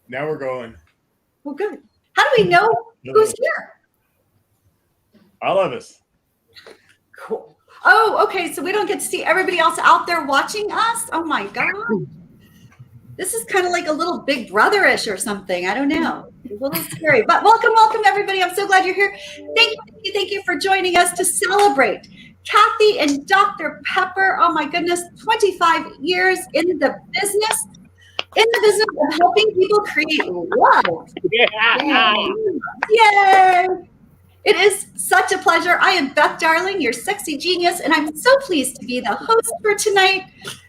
Now we're going. Well, good. How do we know who's here? All of us. Cool. Oh, okay. So we don't get to see everybody else out there watching us? Oh my God. This is kind of like a little Big Brother-ish or something. I don't know. It's a little scary. But welcome, everybody. I'm so glad you're here. Thank you for joining us to celebrate Kathy and Dr. Pepper. Oh my goodness, 25 years in the business of helping people create love. Yay! It is such a pleasure. I am Beth Darling, your sexy genius, and I'm so pleased to be the host for tonight.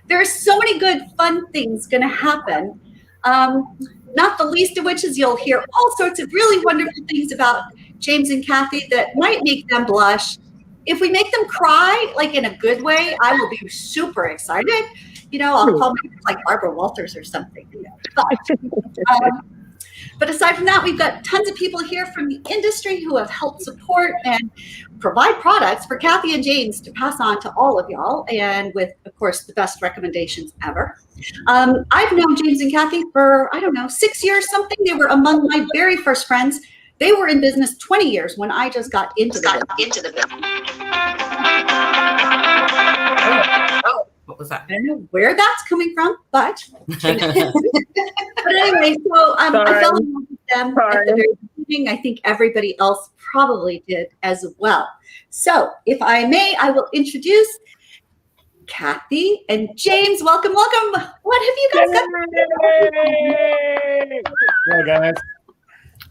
There are so many good, fun things going to happen. Not the least of which is you'll hear all sorts of really wonderful things about James and Kathy that might make them blush. If we make them cry, like in a good way, I will be super excited. You know, I'll call myself like Barbara Walters or something. You know. But aside from that, we've got tons of people here from the industry who have helped support and provide products for Kathy and James to pass on to all of y'all, and with, of course, the best recommendations ever. I've known James and Kathy for, I don't know, 6 years something. They were among my very first friends. They were in business 20 years when I just got into the business. What was that? I don't know where that's coming from, but anyway, so I fell in love with them at the very beginning. I think everybody else probably did as well. So if I may, I will introduce Kathy and James. Welcome. What have you guys got? Hello, guys.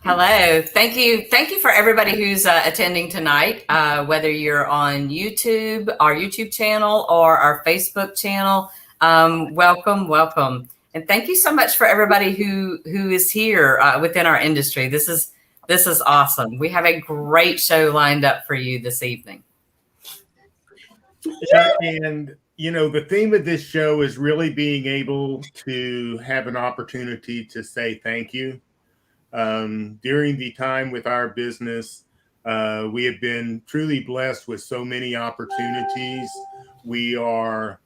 Hello. Thank you for everybody who's attending tonight, whether you're on YouTube, our YouTube channel, or our Facebook channel. Welcome. And thank you so much for everybody who is here within our industry. This is awesome. We have a great show lined up for you this evening. Yeah, and you know, the theme of this show is really being able to have an opportunity to say thank you. During the time with our business, we have been truly blessed with so many opportunities. We are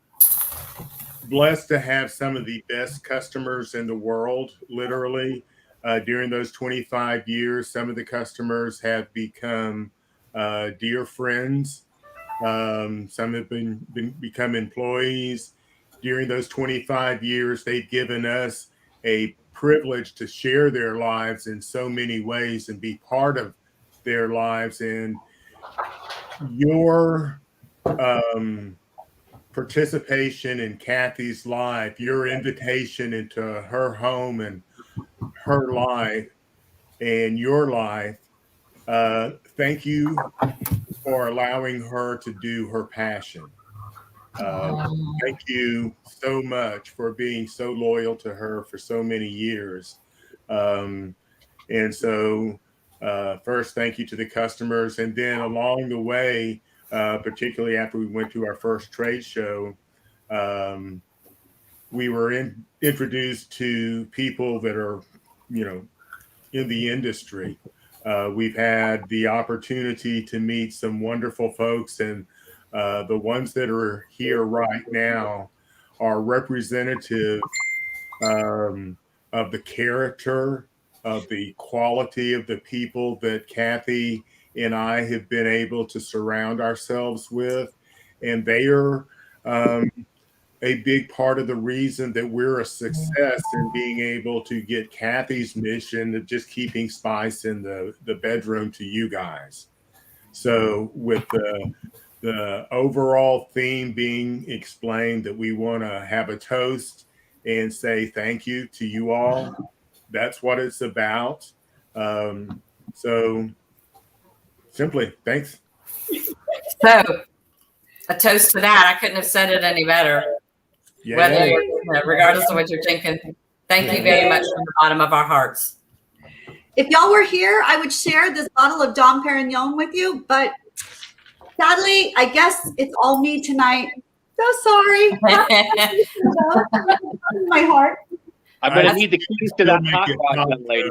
blessed to have some of the best customers in the world, literally. During those 25 years, some of the customers have become dear friends. Some have become employees. During those 25 years, they've given us a privilege to share their lives in so many ways and be part of their lives. And your participation in Kathy's life, your invitation into her home and her life and your life, thank you for allowing her to do her passion. Thank you so much for being so loyal to her for so many years. And so first, thank you to the customers. And then along the way, particularly after we went to our first trade show, we were introduced to people that are, you know, in the industry. We've had the opportunity to meet some wonderful folks, and the ones that are here right now are representative of the character, of the quality of the people that Kathy and I have been able to surround ourselves with. And they are a big part of the reason that we're a success in being able to get Kathy's mission of just keeping spice in the bedroom to you guys. So with the overall theme being explained that we want to have a toast and say thank you to you all. That's what it's about. So simply, thanks. So a toast to that. I couldn't have said it any better. Yeah. Regardless of what you're thinking. Thank you very much from the bottom of our hearts. If y'all were here, I would share this bottle of Dom Perignon with you, but sadly, I guess it's all me tonight. So sorry. My heart. I'm going to need the keys to that hot rod, young lady.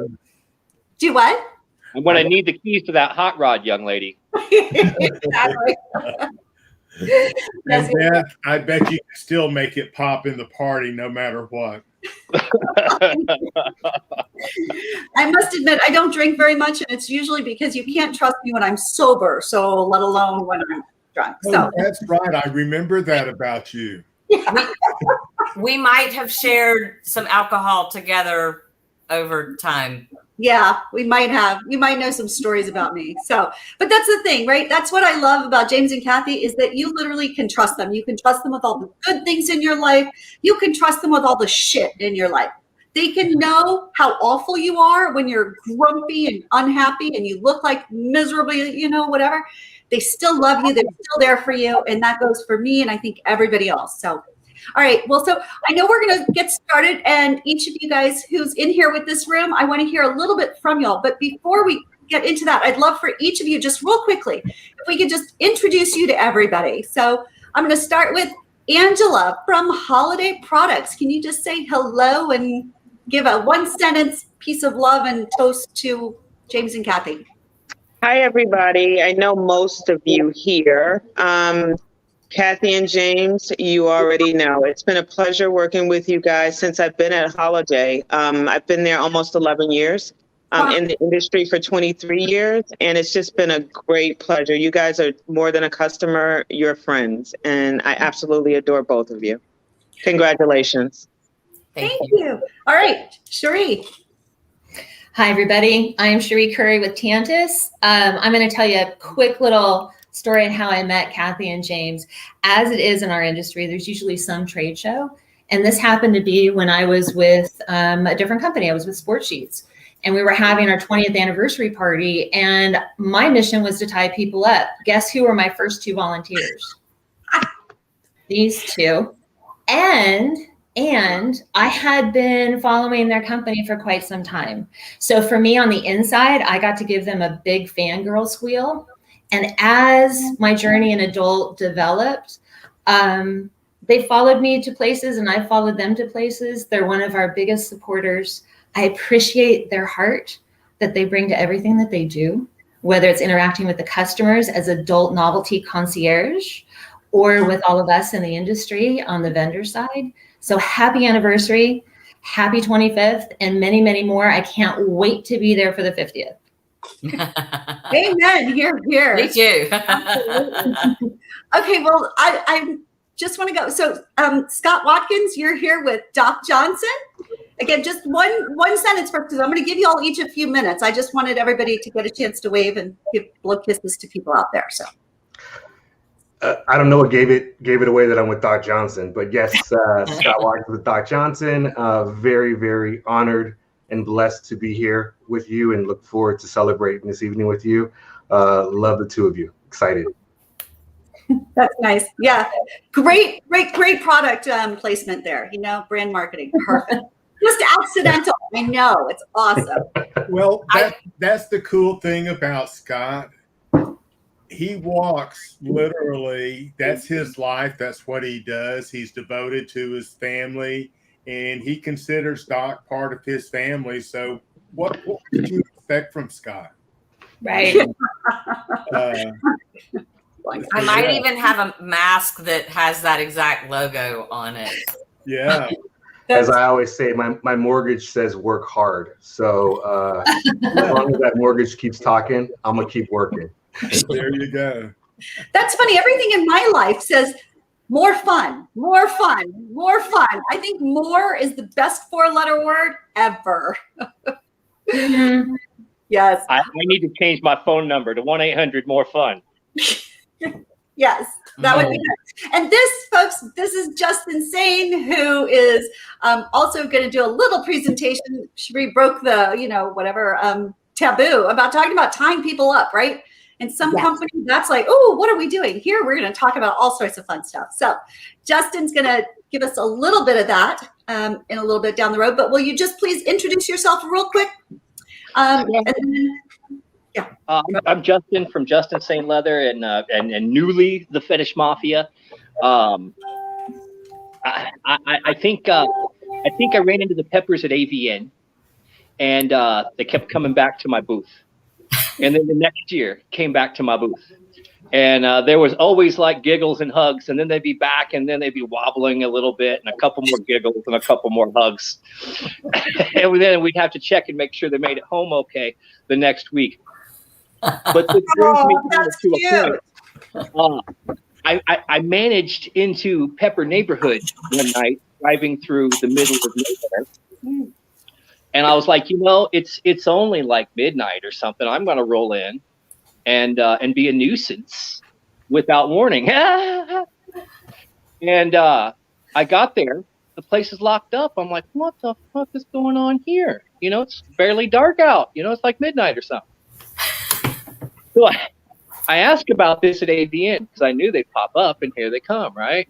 Do what? I'm going to need the keys to that hot rod, young lady. Exactly. And Beth, I bet you can still make it pop in the party no matter what. I must admit, I don't drink very much, and it's usually because you can't trust me when I'm sober, so let alone when I'm drunk. So that's right. I remember that about you. We might have shared some alcohol together over time. Yeah, we might have. You might know some stories about me. So, but that's the thing, right? That's what I love about James and Kathy is that you literally can trust them. You can trust them with all the good things in your life. You can trust them with all the shit in your life. They can know how awful you are when you're grumpy and unhappy and you look like miserably, whatever. They still love you. They're still there for you. And that goes for me and I think everybody else. So, all right. Well, so I know we're going to get started, and each of you guys who's in here with this room, I want to hear a little bit from y'all. But before we get into that, I'd love for each of you, just real quickly, if we could just introduce you to everybody. So I'm going to start with Angela from Holiday Products. Can you just say hello and give a one-sentence piece of love and toast to James and Kathy? Hi, everybody. I know most of you here. Kathy and James, you already know. It's been a pleasure working with you guys since I've been at Holiday. I've been there almost 11 years, in the industry for 23 years, and it's just been a great pleasure. You guys are more than a customer, you're friends, and I absolutely adore both of you. Congratulations. Thank you. All right, Cherie. Hi, everybody. I'm Cherie Curry with Tantus. I'm going to tell you a quick little story on how I met Kathy and James. As it is in our industry, there's usually some trade show. And this happened to be when I was with a different company. I was with Sport Sheets. And we were having our 20th anniversary party. And my mission was to tie people up. Guess who were my first two volunteers? These two. And I had been following their company for quite some time. So for me on the inside, I got to give them a big fangirl squeal. And as my journey in adult developed, they followed me to places and I followed them to places. They're one of our biggest supporters. I appreciate their heart that they bring to everything that they do, whether it's interacting with the customers as adult novelty concierge or with all of us in the industry on the vendor side. So happy anniversary, happy 25th, and many, many more. I can't wait to be there for the 50th. Amen. Here. Me too. Okay, well, I just want to go. So, Scott Watkins, you're here with Doc Johnson. Again, just one sentence first, because I'm going to give you all each a few minutes. I just wanted everybody to get a chance to wave and blow kisses to people out there. So, I don't know what gave it away that I'm with Doc Johnson, but yes, Scott Watkins with Doc Johnson. Very, very honored and blessed to be here with you and look forward to celebrating this evening with you. Love the two of you. Excited. That's nice. Yeah. Great product placement there. Brand marketing. Perfect. Just accidental. I know. It's awesome. Well, that's the cool thing about Scott. He walks literally. That's his life. That's what he does. He's devoted to his family. And he considers Doc part of his family. So what did you expect from Scott? Right. I might even have a mask that has that exact logo on it. Yeah. As I always say, my mortgage says work hard. So as long as that mortgage keeps talking, I'm going to keep working. There you go. That's funny. Everything in my life says more fun, more fun, more fun. I think more is the best 4-letter word ever. Yes. I need to change my phone number to 1-800-MORE-FUN. Yes, that would be good. And this, folks, this is Justin Sane, who is also going to do a little presentation. Cherie broke the, taboo about talking about tying people up, right? And some companies, that's like, oh, what are we doing? Here, we're going to talk about all sorts of fun stuff. So Justin's going to give us a little bit of that in a little bit down the road. But will you just please introduce yourself real quick? And then, I'm Justin from Justin St. Leather and newly the Fetish Mafia. I think I ran into the Peppers at AVN, and they kept coming back to my booth. And then the next year came back to my booth. And there was always like giggles and hugs, and then they'd be back, and then they'd be wobbling a little bit, and a couple more giggles and a couple more hugs. And then we'd have to check and make sure they made it home okay the next week. But this brings me to a point. I managed into Pepper neighborhood one night, driving through the middle of nowhere. And I was like, it's only like midnight or something. I'm going to roll in and be a nuisance without warning. And I got there. The place is locked up. I'm like, what the fuck is going on here? It's barely dark out. It's like midnight or something. So I asked about this at AVN because I knew they'd pop up, and here they come, right?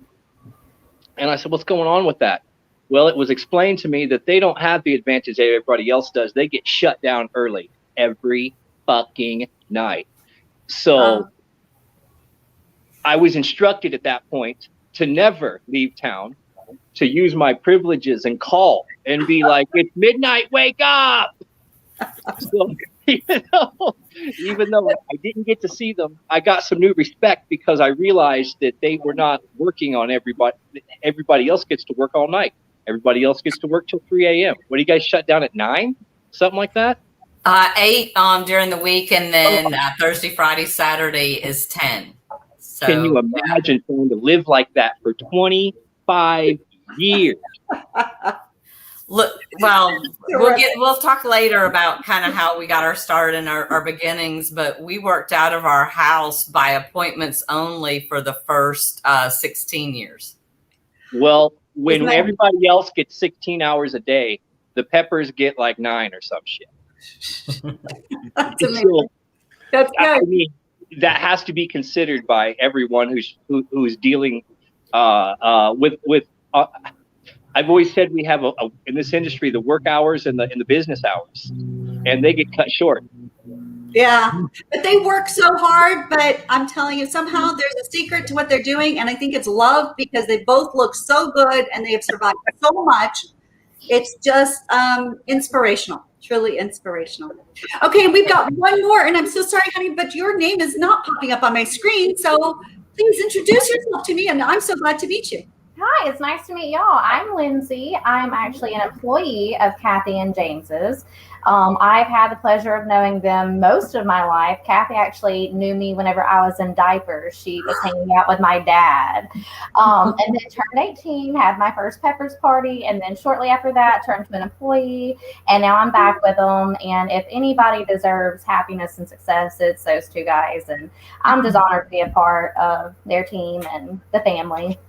And I said, what's going on with that? Well, it was explained to me that they don't have the advantage that everybody else does. They get shut down early every fucking night. So I was instructed at that point to never leave town, to use my privileges and call and be like, it's midnight, wake up. So even though I didn't get to see them, I got some new respect because I realized that they were not working on everybody. Everybody else gets to work all night. Everybody else gets to work till 3 a.m. What do you guys shut down at 9? Something like that? 8 during the week, and then Thursday, Friday, Saturday is 10. So, can you imagine trying to live like that for 25 years? Look, well, we'll talk later about kind of how we got our start and our beginnings, but we worked out of our house by appointments only for the first 16 years. Well, when everybody else gets 16 hours a day, the Peppers get like 9 or some shit. That's amazing. That's good. I mean, that has to be considered by everyone who's dealing with. I've always said we have in this industry the work hours and the business hours, and they get cut short. Yeah, but they work so hard. But I'm telling you, somehow there's a secret to what they're doing, and I think it's love because they both look so good and they have survived so much. It's just inspirational, truly inspirational. Okay, we've got one more, and I'm so sorry, honey, but your name is not popping up on my screen. So please introduce yourself to me, and I'm so glad to meet you. Hi, it's nice to meet y'all. I'm Lindsay. I'm actually an employee of Kathy and James's. I've had the pleasure of knowing them most of my life. Kathy actually knew me whenever I was in diapers. She was hanging out with my dad. And then turned 18, had my first Peppers party, and then shortly after that turned to an employee. And now I'm back with them. And if anybody deserves happiness and success, it's those two guys. And I'm just honored to be a part of their team and the family.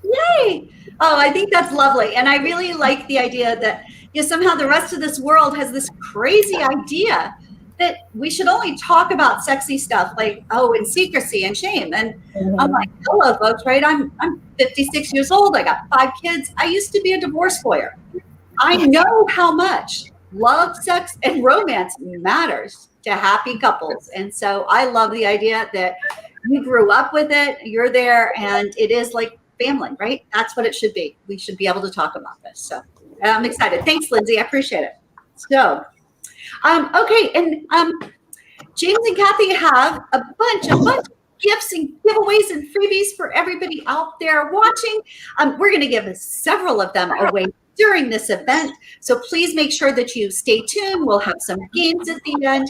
Yay! Oh, I think that's lovely. And I really like the idea that somehow the rest of this world has this crazy idea that we should only talk about sexy stuff like, in secrecy and shame. And I'm like, hello, folks, right? I'm 56 years old. I got 5 kids. I used to be a divorce lawyer. I know how much love, sex, and romance matters to happy couples. And so I love the idea that you grew up with it, you're there, and it is like family, right? That's what it should be. We should be able to talk about this. So I'm excited. Thanks, Lindsay. I appreciate it. So, okay. And James and Kathy have a bunch of gifts and giveaways and freebies for everybody out there watching. We're going to give several of them away during this event. So please make sure that you stay tuned. We'll have some games at the end.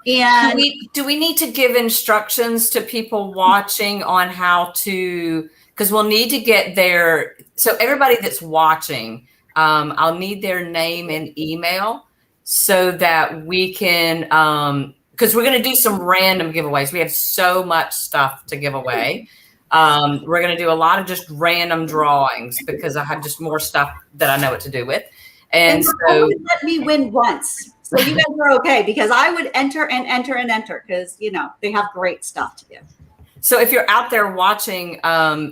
And do we need to give instructions to people watching on how to, because we'll need to get so everybody that's watching, I'll need their name and email so that we can, because we're going to do some random giveaways. We have so much stuff to give away. We're going to do a lot of just random drawings because I have just more stuff that I know what to do with. And so let me win once. So you guys are okay because I would enter because, they have great stuff to give. So if you're out there watching,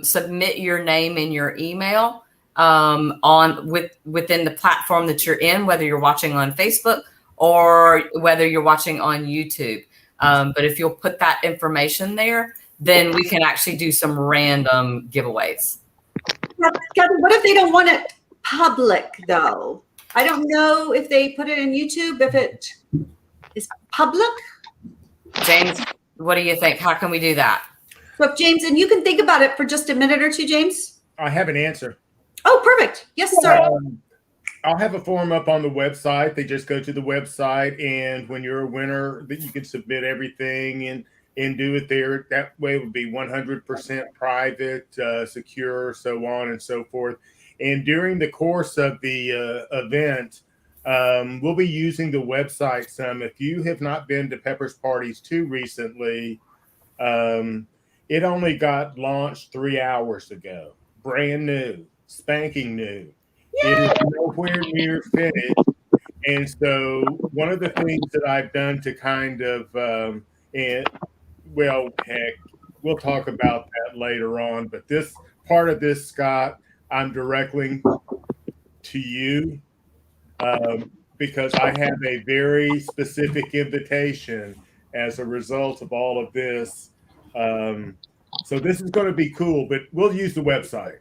submit your name and your email within the platform that you're in, whether you're watching on Facebook or whether you're watching on YouTube. But if you'll put that information there, then we can actually do some random giveaways. Kathy, what if they don't want it public, though? I don't know if they put it in YouTube, if it is public. James, What do you think? How can we do that? So if James, and you can think about it for just a minute or two, James. I have an answer. Oh, perfect. Yes, sir. I'll have a form up on the website. They just go to the website, and when you're a winner, that you can submit everything and do it there. That way it would be 100% private, secure, so on and so forth. And during the course of the event, we'll be using the website some. If you have not been to Pepper's Parties 2 recently, it only got launched 3 hours ago. Brand new, spanking new. Yay! It is nowhere near finished. And so one of the things that I've done to kind of, well, heck, we'll talk about that later on. But this part of this, Scott, I'm directing to you because I have a very specific invitation as a result of all of this. So this is going to be cool, but we'll use the website.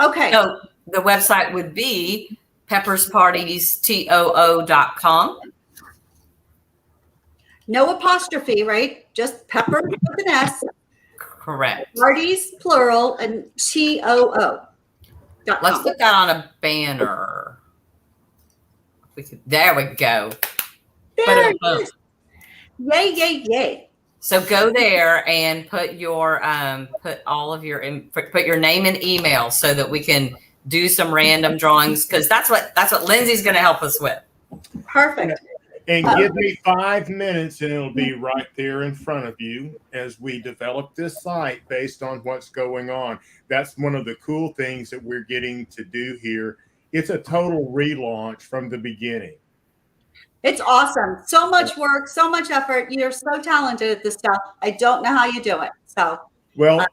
Okay. So the website would be pepperspartiestoo.com. No apostrophe, right? Just Pepper with an S. Correct. Parties, plural, and TOO. Let's put that on a banner. There we go. There it is. Yay, yay, yay. So go there and put your put your name and email so that we can do some random drawings, because that's what Lindsay's going to help us with. Perfect. And give me 5 minutes and it'll be right there in front of you as we develop this site based on what's going on. That's one of the cool things that we're getting to do here. It's a total relaunch from the beginning. It's awesome. So much work, so much effort. You're so talented at this stuff. I don't know how you do it. So, well,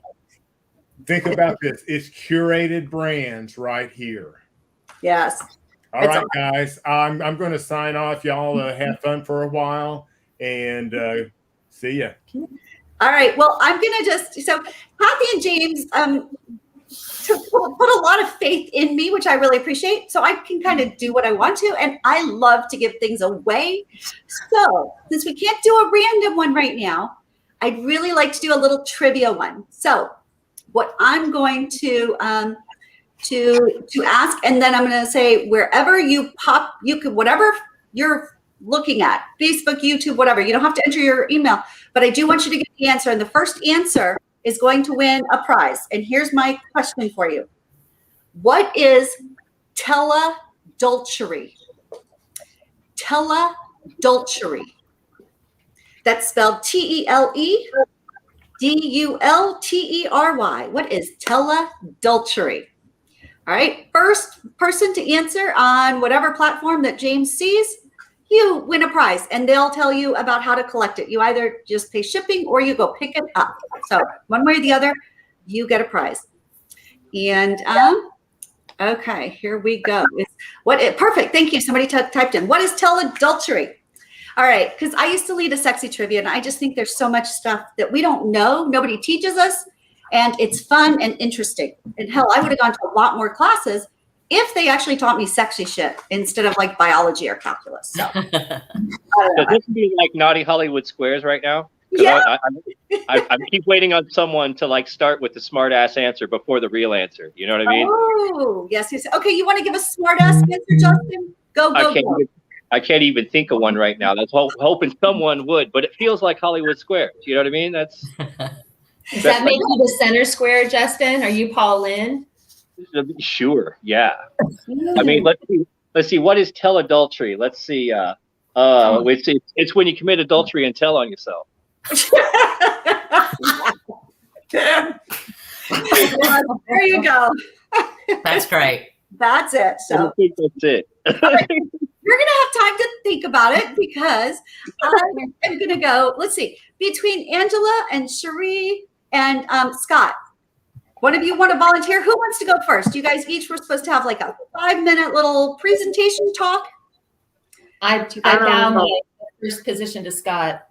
think about this. It's curated brands right here. Yes. All right, guys. I'm going to sign off. Y'all have fun for a while, and see ya. All right. Well, I'm going to so Kathy and James put a lot of faith in me, which I really appreciate. So I can kind of do what I want to, and I love to give things away. So since we can't do a random one right now, I'd really like to do a little trivia one. So what I'm going to ask, and then I'm going to say wherever you pop, you could, whatever you're looking at, Facebook, YouTube, whatever. You don't have to enter your email, but I do want you to get the answer. And the first answer is going to win a prize. And here's my question for you. What is teledultery? Teledultery. That's spelled TELEDULTERY. What is teledultery? All right, first person to answer on whatever platform that James sees, you win a prize, and they'll tell you about how to collect it. You either just pay shipping or you go pick it up. So one way or the other, you get a prize. And okay, here we go. Perfect. Thank you. Somebody typed in. What is teledultery? All right, because I used to lead a sexy trivia, and I just think there's so much stuff that we don't know. Nobody teaches us, and it's fun and interesting. And hell, I would have gone to a lot more classes if they actually taught me sexy shit instead of like biology or calculus. So, Does this be like naughty Hollywood squares right now? Yeah. I keep waiting on someone to like start with the smart ass answer before the real answer. You know what I mean? Oh, yes. Okay, you want to give a smart ass answer, Justin? Go. I can't even think of one right now. That's hoping someone would, but it feels like Hollywood squares. You know what I mean? Does that make you the center square, Justin? Are you Paul Lynn? Sure. Yeah. I mean, let's see. What is teledultery? Let's see. It's when you commit adultery and tell on yourself. There you go. That's great. That's it. So I think that's it. You're going to have time to think about it because I'm going to go, let's see, between Angela and Cherie and Scott. One of you want to volunteer? Who wants to go first? You guys each were supposed to have like a 5-minute little presentation talk. I bow my first position to Scott.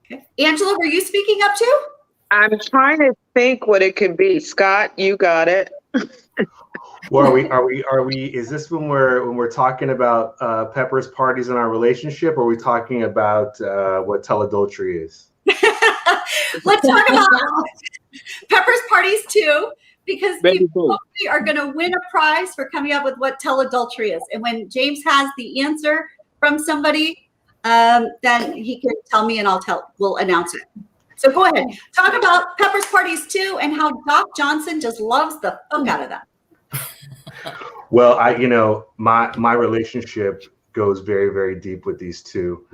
Okay. Angela, were you speaking up too? I'm trying to think what it could be. Scott, you got it. Well, are we, is this when we're talking about Pepper's parties in our relationship, or are we talking about what teladultery is? Let's talk about Pepper's parties too, because Maybe people both. are going to win a prize for coming up with what teladultery is. And when James has the answer from somebody, then he can tell me, and we'll announce it. So go ahead, talk about Pepper's parties too, and how Doc Johnson just loves the fuck out of them. Well, my relationship goes very, very deep with these two.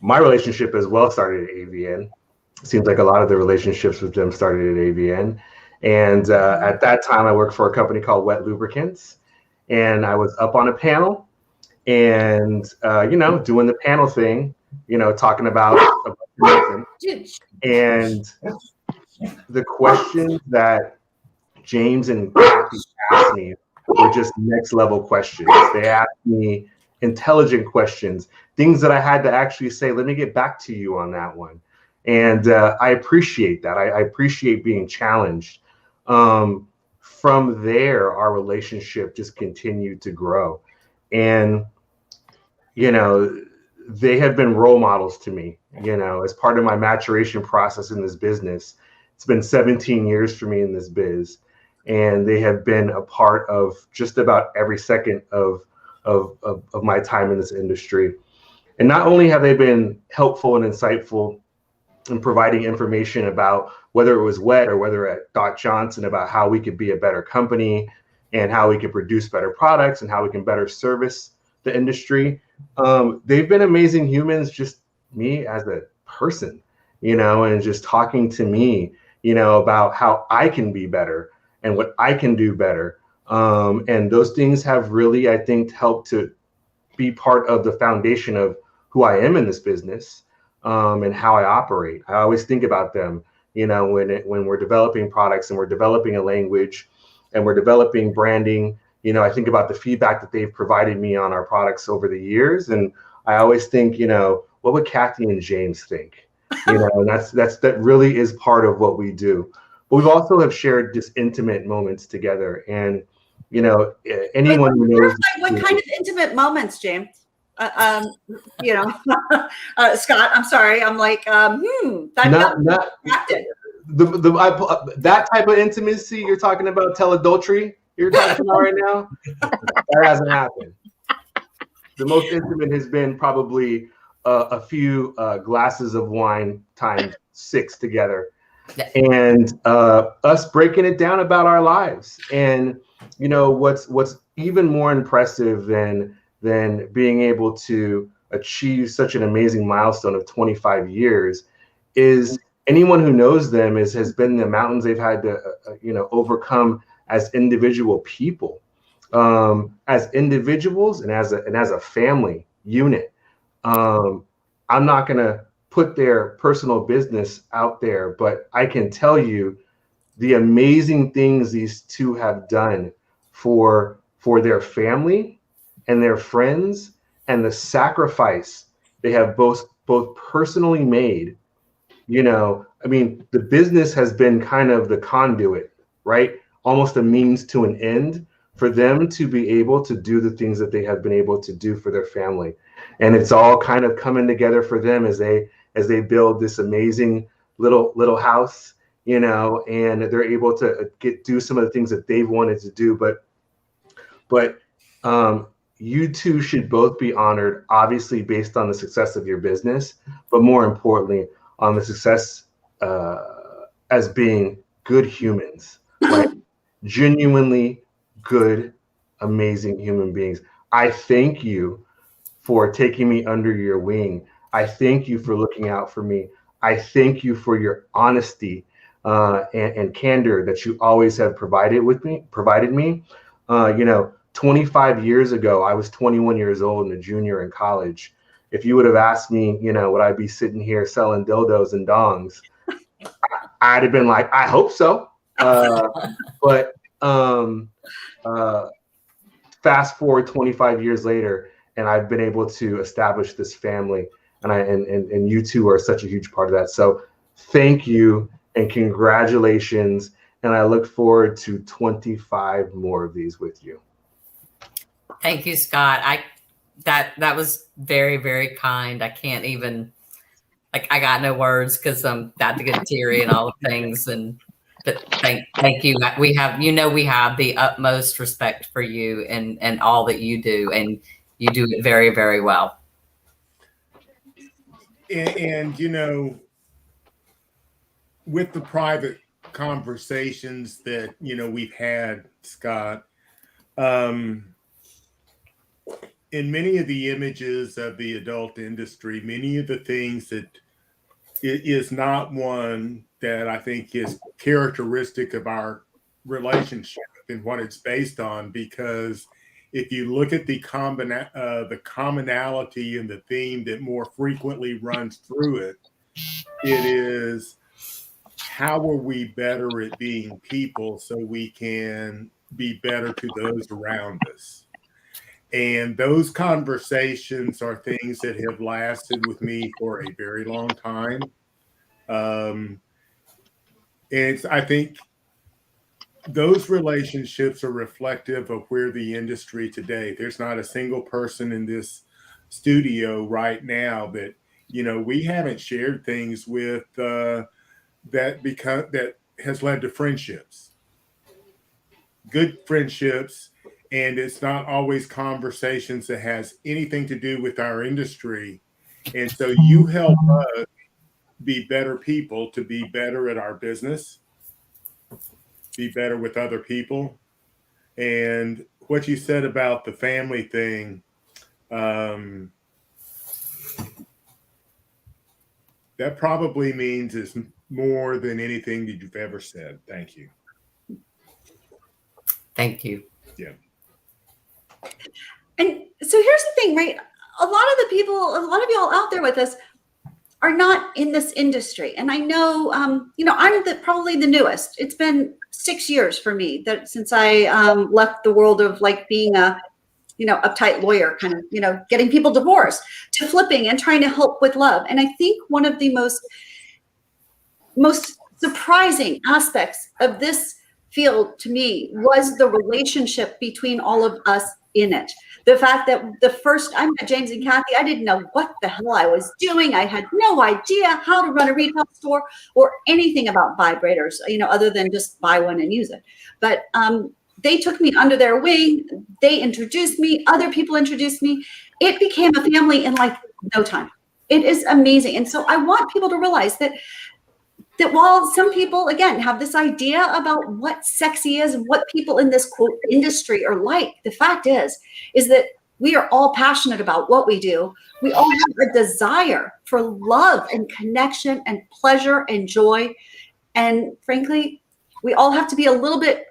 My relationship as well started at AVN. Seems like a lot of the relationships with them started at AVN. And at that time, I worked for a company called Wet Lubricants. And I was up on a panel and, doing the panel thing, talking about nothing. And the questions that James and Kathy asked me were just next level questions. They asked me intelligent questions, things that I had to actually say, let me get back to you on that one. And I appreciate that. I appreciate being challenged. From there, our relationship just continued to grow. And, they have been role models to me, as part of my maturation process in this business. It's been 17 years for me in this biz. And they have been a part of just about every second of my time in this industry. And not only have they been helpful and insightful in providing information about whether it was Wet or whether at Doc Johnson about how we could be a better company and how we could produce better products and how we can better service the industry. They've been amazing humans, just me as a person, and just talking to me, about how I can be better and what I can do better. And those things have really, I think, helped to be part of the foundation of who I am in this business, and how I operate. I always think about them, when we're developing products and we're developing a language and we're developing branding. I think about the feedback that they've provided me on our products over the years. And I always think, what would Kathy and James think? And that really is part of what we do. But we've also have shared just intimate moments together. And, anyone who knows. What kind of intimate moments, James? Scott, I'm sorry. I'm like, that type of intimacy you're talking about, teladultery you're talking about right now, that hasn't happened. The most intimate has been probably a few glasses of wine times 6 together, and us breaking it down about our lives. And what's even more impressive than being able to achieve such an amazing milestone of 25 years is anyone who knows them has been the mountains they've had to overcome as individual people, as individuals and as a family unit. I'm not gonna put their personal business out there, but I can tell you the amazing things these two have done for their family and their friends, and the sacrifice they have both personally made. The business has been kind of the conduit, right? Almost a means to an end for them to be able to do the things that they have been able to do for their family. And it's all kind of coming together for them as they build this amazing little house, and they're able to do some of the things that they've wanted to do. But you two should both be honored, obviously based on the success of your business, but more importantly, on the success as being good humans, like genuinely good, amazing human beings. I thank you for taking me under your wing. I thank you for looking out for me. I thank you for your honesty and candor that you always have provided me. 25 years ago, I was 21 years old and a junior in college. If you would have asked me, would I be sitting here selling dildos and dongs? I'd have been like, I hope so. But fast forward 25 years later, and I've been able to establish this family, and you two are such a huge part of that. So thank you and congratulations. and I look forward to 25 more of these with you. Thank you, Scott. That was very, very kind. I can't even, I got no words because I'm about to get teary and all the things. But thank you. We have the utmost respect for you and all that you do, and you do it very, very well. And with the private conversations that we've had, Scott, in many of the images of the adult industry, many of the things that it is not one that I think is characteristic of our relationship and what it's based on, because if you look at the commonality and the theme that more frequently runs through it, it is, how are we better at being people so we can be better to those around us? And those conversations are things that have lasted with me for a very long time. And I think those relationships are reflective of where the industry today. There's not a single person in this studio right now that we haven't shared things with that has led to friendships, good friendships. And it's not always conversations that has anything to do with our industry. And so you help us be better people, to be better at our business, be better with other people. And what you said about the family thing, that probably means is more than anything that you've ever said. Thank you. Thank you. Yeah. And so here's the thing, right? A lot of y'all out there with us are not in this industry. And I know, I'm probably the newest. It's been 6 years for me since I left the world of being a, uptight lawyer, kind of, getting people divorced, to flipping and trying to help with love. And I think one of the most surprising aspects of this field to me was the relationship between all of us in it. The fact that the first I met James and Kathy, I didn't know what the hell I was doing. I had no idea how to run a retail store or anything about vibrators, other than just buy one and use it. But they took me under their wing. They introduced me. Other people introduced me. It became a family in no time. It is amazing. And so I want people to realize that while some people, again, have this idea about what sexy is and what people in this quote industry are like, the fact is that we are all passionate about what we do. We all have a desire for love and connection and pleasure and joy. And frankly, we all have to be a little bit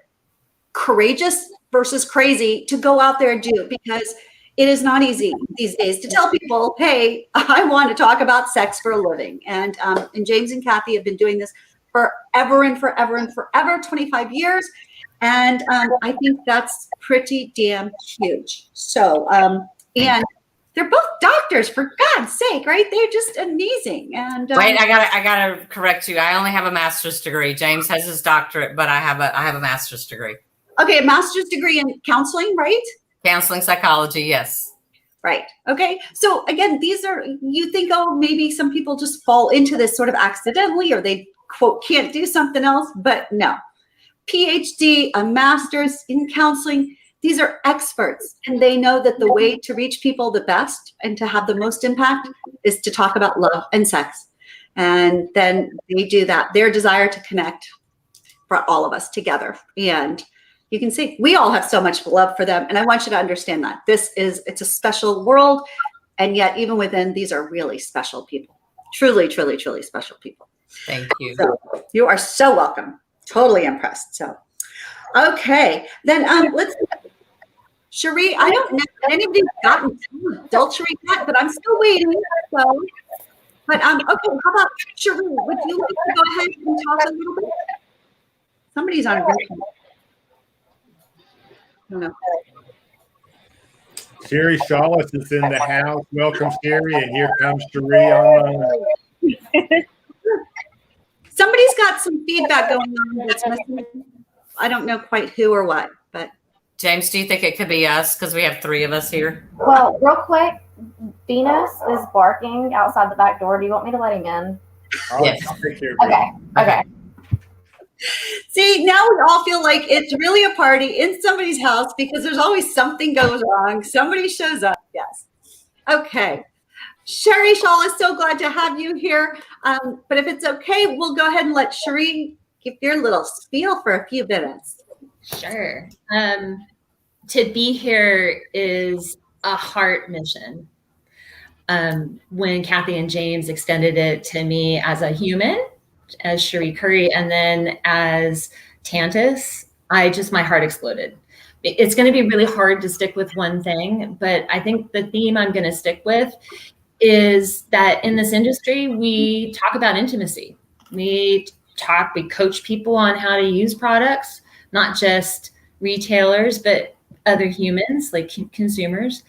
courageous versus crazy to go out there and do it, because it is not easy these days to tell people, hey, I want to talk about sex for a living. And James and Kathy have been doing this forever and forever and forever, 25 years. And I think that's pretty damn huge. So, and they're both doctors, for God's sake, right? They're just amazing. And wait, I gotta correct you. I only have a master's degree. James has his doctorate, but I have a master's degree. Okay, a master's degree in counseling, right? Counseling psychology, yes. Right. Okay. So again, these are, you think, oh, maybe some people just fall into this sort of accidentally, or they quote can't do something else, but no. PhD, a master's in counseling, these are experts, and they know that the way to reach people the best and to have the most impact is to talk about love and sex. And then they do that, their desire to connect, brought all of us together. And you can see we all have so much love for them. And I want you to understand that it's a special world. And yet even within, these are really special people, truly, truly, truly special people. Thank you. So you are so welcome. Totally impressed. So, okay. Then let's, Cherie, I don't know if anybody's gotten adult Cherie yet, but I'm still waiting. So, but okay, how about Cherie? Would you like to go ahead and talk a little bit? Somebody's on a break. No. Sherry Shawless is in the house. Welcome, Sherry, and here comes Cherie online. Somebody's got some feedback going on that's missing. I don't know quite who or what, but. James, do you think it could be us? Because we have 3 of us here. Well, real quick, Venus is barking outside the back door. Do you want me to let him in? Yes. I'll take care of it. Okay. See, now we all feel like it's really a party in somebody's house because there's always something goes wrong. Somebody shows up. Yes. Okay. Sherry Shaw, so glad to have you here. But if it's okay, we'll go ahead and let Sherry give your little spiel for a few minutes. Sure. To be here is a heart mission. When Kathy and James extended it to me as a human, as Cherie Curry, and then as Tantus, my heart exploded. It's going to be really hard to stick with one thing, but I think the theme I'm going to stick with is that in this industry, we talk about intimacy. We coach people on how to use products, not just retailers, but other humans like consumers.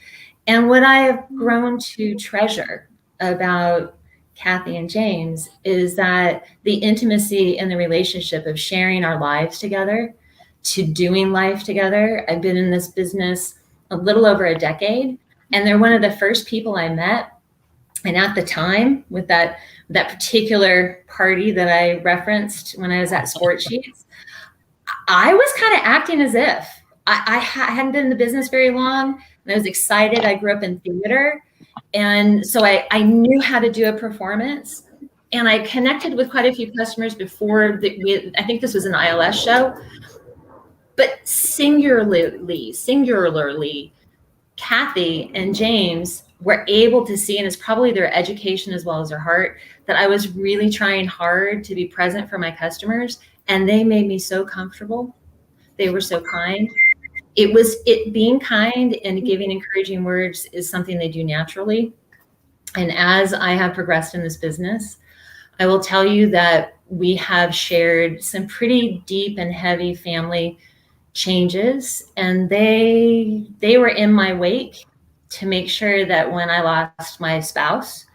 And what I have grown to treasure about Kathy and James is that the intimacy and the relationship of sharing our lives together, to doing life together. I've been in this business a little over a decade, and they're one of the first people I met. And at the time, with that particular party that I referenced when I was at Sport Sheets, I was kind of acting as if I hadn't been in the business very long, and I was excited. I grew up in theater. And so I knew how to do a performance, and I connected with quite a few customers before I think this was an ILS show, but singularly, Kathy and James were able to see, and it's probably their education as well as their heart, that I was really trying hard to be present for my customers, and they made me so comfortable. They were so kind. Being kind and giving encouraging words is something they do naturally. And as I have progressed in this business, I will tell you that we have shared some pretty deep and heavy family changes, and they were in my wake to make sure that when I lost my spouse,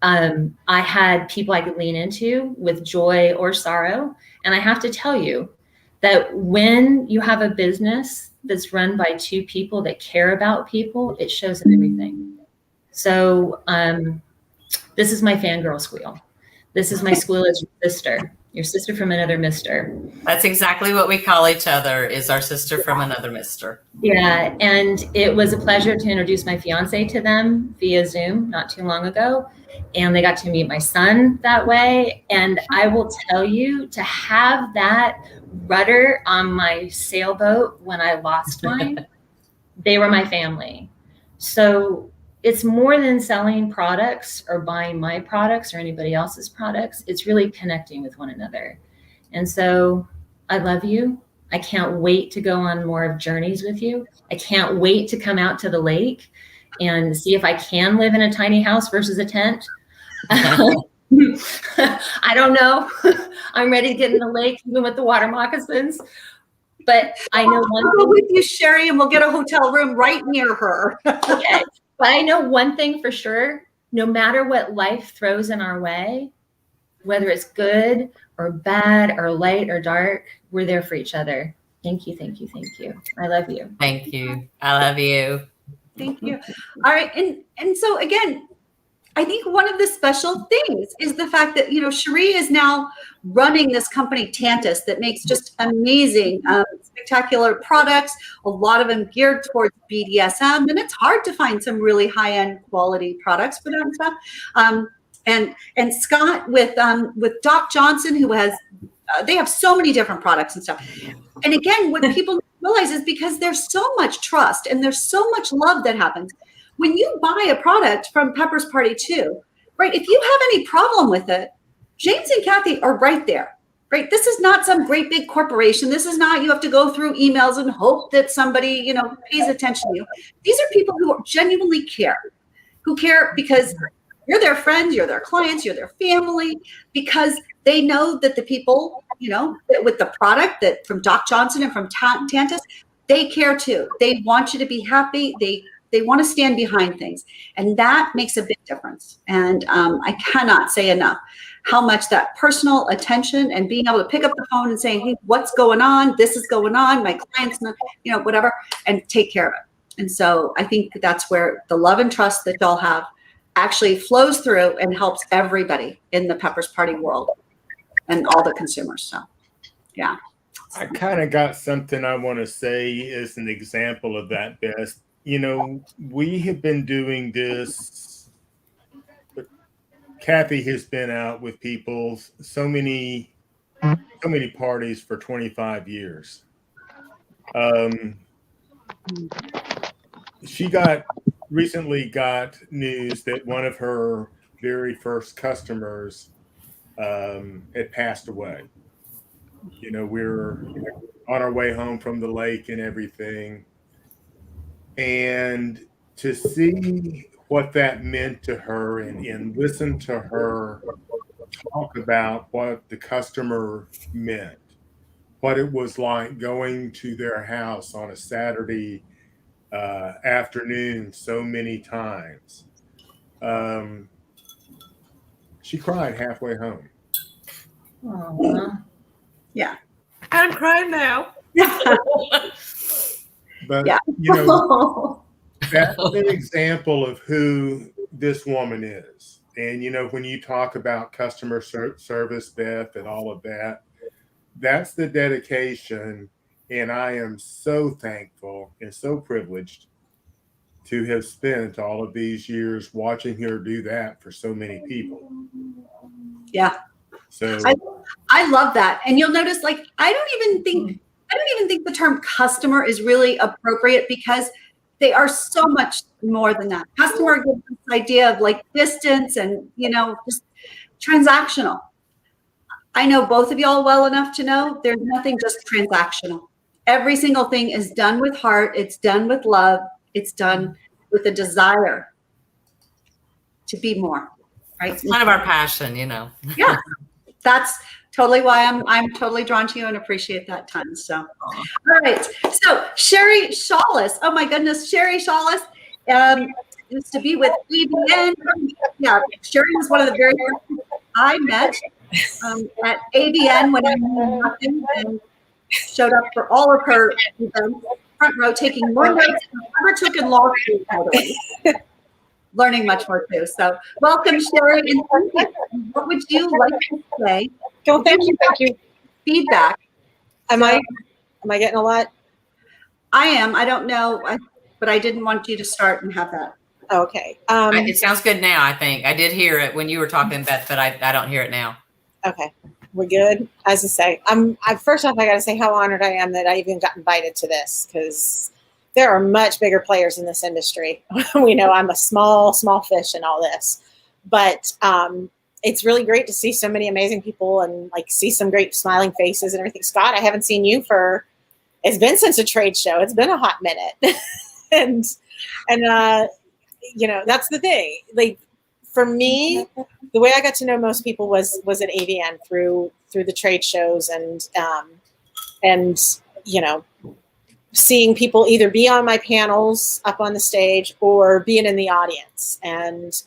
I had people I could lean into with joy or sorrow. And I have to tell you that when you have a business that's run by 2 people that care about people, it shows in everything. So this is my fangirl squeal. This is my squeal as your sister from another mister. That's exactly what we call each other, is our sister from another mister. Yeah, and it was a pleasure to introduce my fiance to them via Zoom not too long ago. And they got to meet my son that way. And I will tell you, to have that rudder on my sailboat when I lost mine, they were my family. So it's more than selling products or buying my products or anybody else's products. It's really connecting with one another. And so I love you. I can't wait to go on more of journeys with you. I can't wait to come out to the lake and see if I can live in a tiny house versus a tent. I don't know. I'm ready to get in the lake, even with the water moccasins. But I know one. I'll go with you, Sherry, and we'll get a hotel room right near her. Okay. But I know one thing for sure: no matter what life throws in our way, whether it's good or bad or light or dark, we're there for each other. Thank you, thank you, thank you. I love you. Thank you. I love you. Thank you. All right. And so again, I think one of the special things is the fact that, Cherie is now running this company, Tantus, that makes just amazing, spectacular products, a lot of them geared towards BDSM. And it's hard to find some really high-end quality products for that stuff. And Scott with Doc Johnson, who has, they have so many different products and stuff. And again, what people realize is because there's so much trust and there's so much love that happens. When you buy a product from Pepper's Party 2, right, if you have any problem with it, James and Kathy are right there, right? This is not some great big corporation. This is not you have to go through emails and hope that somebody, pays attention to you. These are people who genuinely care, who care because you're their friends, you're their clients, you're their family, because they know that the people, with the product that from Doc Johnson and from Tantus, they care too. They want you to be happy. They they want to stand behind things, and that makes a big difference. And I cannot say enough how much that personal attention and being able to pick up the phone and say, hey, what's going on? This is going on. My client's not, whatever, and take care of it. And so I think that's where the love and trust that y'all have actually flows through and helps everybody in the Peppers Party world and all the consumers. So, yeah. I kind of got something I want to say as an example of that, Beth. We have been doing this. Kathy has been out with people, so many parties for 25 years. She recently got news that one of her very first customers had passed away. We're on our way home from the lake and everything. And to see what that meant to her and listen to her talk about what the customer meant, what it was like going to their house on a Saturday afternoon so many times. She cried halfway home. Aww. Yeah. I'm crying now. But, yeah. That's an example of who this woman is. And, when you talk about customer service, Beth, and all of that, that's the dedication. And I am so thankful and so privileged to have spent all of these years watching her do that for so many people. Yeah. So I love that. And you'll notice, I don't even think the term customer is really appropriate, because they are so much more than that. Customer gives this idea of distance and, just transactional. I know both of y'all well enough to know there's nothing just transactional. Every single thing is done with heart. It's done with love. It's done with a desire to be more, right? It's kind of our passion, Yeah, that's totally why I'm totally drawn to you and appreciate that ton. So, all right. So Sherry Shawless. Oh my goodness, Sherry Shawless used to be with ABN. Yeah, Sherry was one of the very first people I met at ABN when I knew nothing, and showed up for all of her events, front row, taking more notes than I ever took in law school, by the way. Learning much more too. So welcome, Sherry. And what would you like to say? Oh, thank you. Feedback. Am I getting a lot? I am. I don't know, but I didn't want you to start and have that. Okay. It sounds good now, I think. I did hear it when you were talking, Beth, but I don't hear it now. Okay. We're good. As I say, first off, I got to say how honored I am that I even got invited to this, because there are much bigger players in this industry. We know I'm a small fish in all this, but it's really great to see so many amazing people and see some great smiling faces and everything. Scott, I haven't seen you it's been since a trade show. It's been a hot minute. and that's the thing. For me, the way I got to know most people was at AVN through the trade shows and seeing people either be on my panels up on the stage or being in the audience. And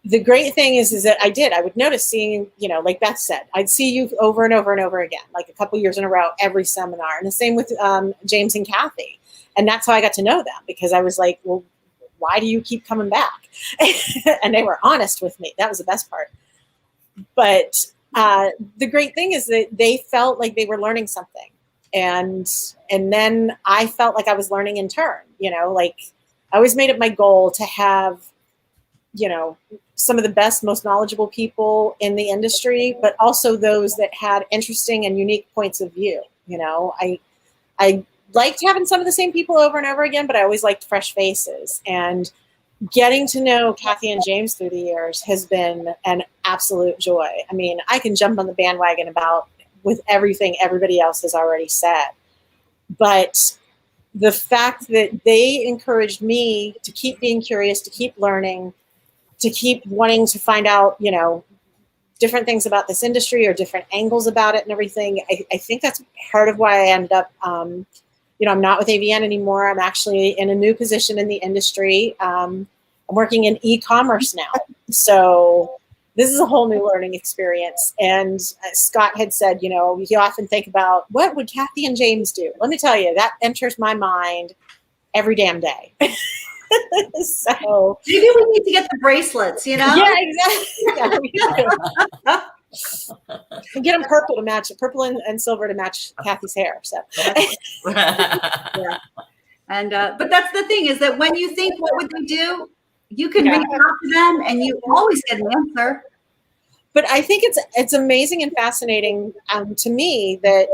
the great thing is that I would notice seeing, like Beth said, I'd see you over and over and over again, a couple years in a row, every seminar. And the same with James and Kathy. And that's how I got to know them, because I was like, well, why do you keep coming back? And they were honest with me. That was the best part. But the great thing is that they felt like they were learning something. And then I felt like I was learning in turn, I always made it my goal to have, some of the best, most knowledgeable people in the industry, but also those that had interesting and unique points of view. I liked having some of the same people over and over again, but I always liked fresh faces. And getting to know Kathy and James through the years has been an absolute joy. I mean, I can jump on the bandwagon with everything everybody else has already said. But the fact that they encouraged me to keep being curious, to keep learning, to keep wanting to find out, different things about this industry or different angles about it and everything, I think that's part of why I ended up, I'm not with AVN anymore. I'm actually in a new position in the industry. I'm working in e-commerce now. So this is a whole new learning experience. And Scott had said, you often think about, what would Kathy and James do? Let me tell you, that enters my mind every damn day. So maybe we need to get the bracelets, Yeah, exactly. Yeah, get them purple and silver to match Kathy's hair. So yeah. And but that's the thing, is that when you think, what would they do, you can reach out to them and you always get an answer. But I think it's amazing and fascinating to me that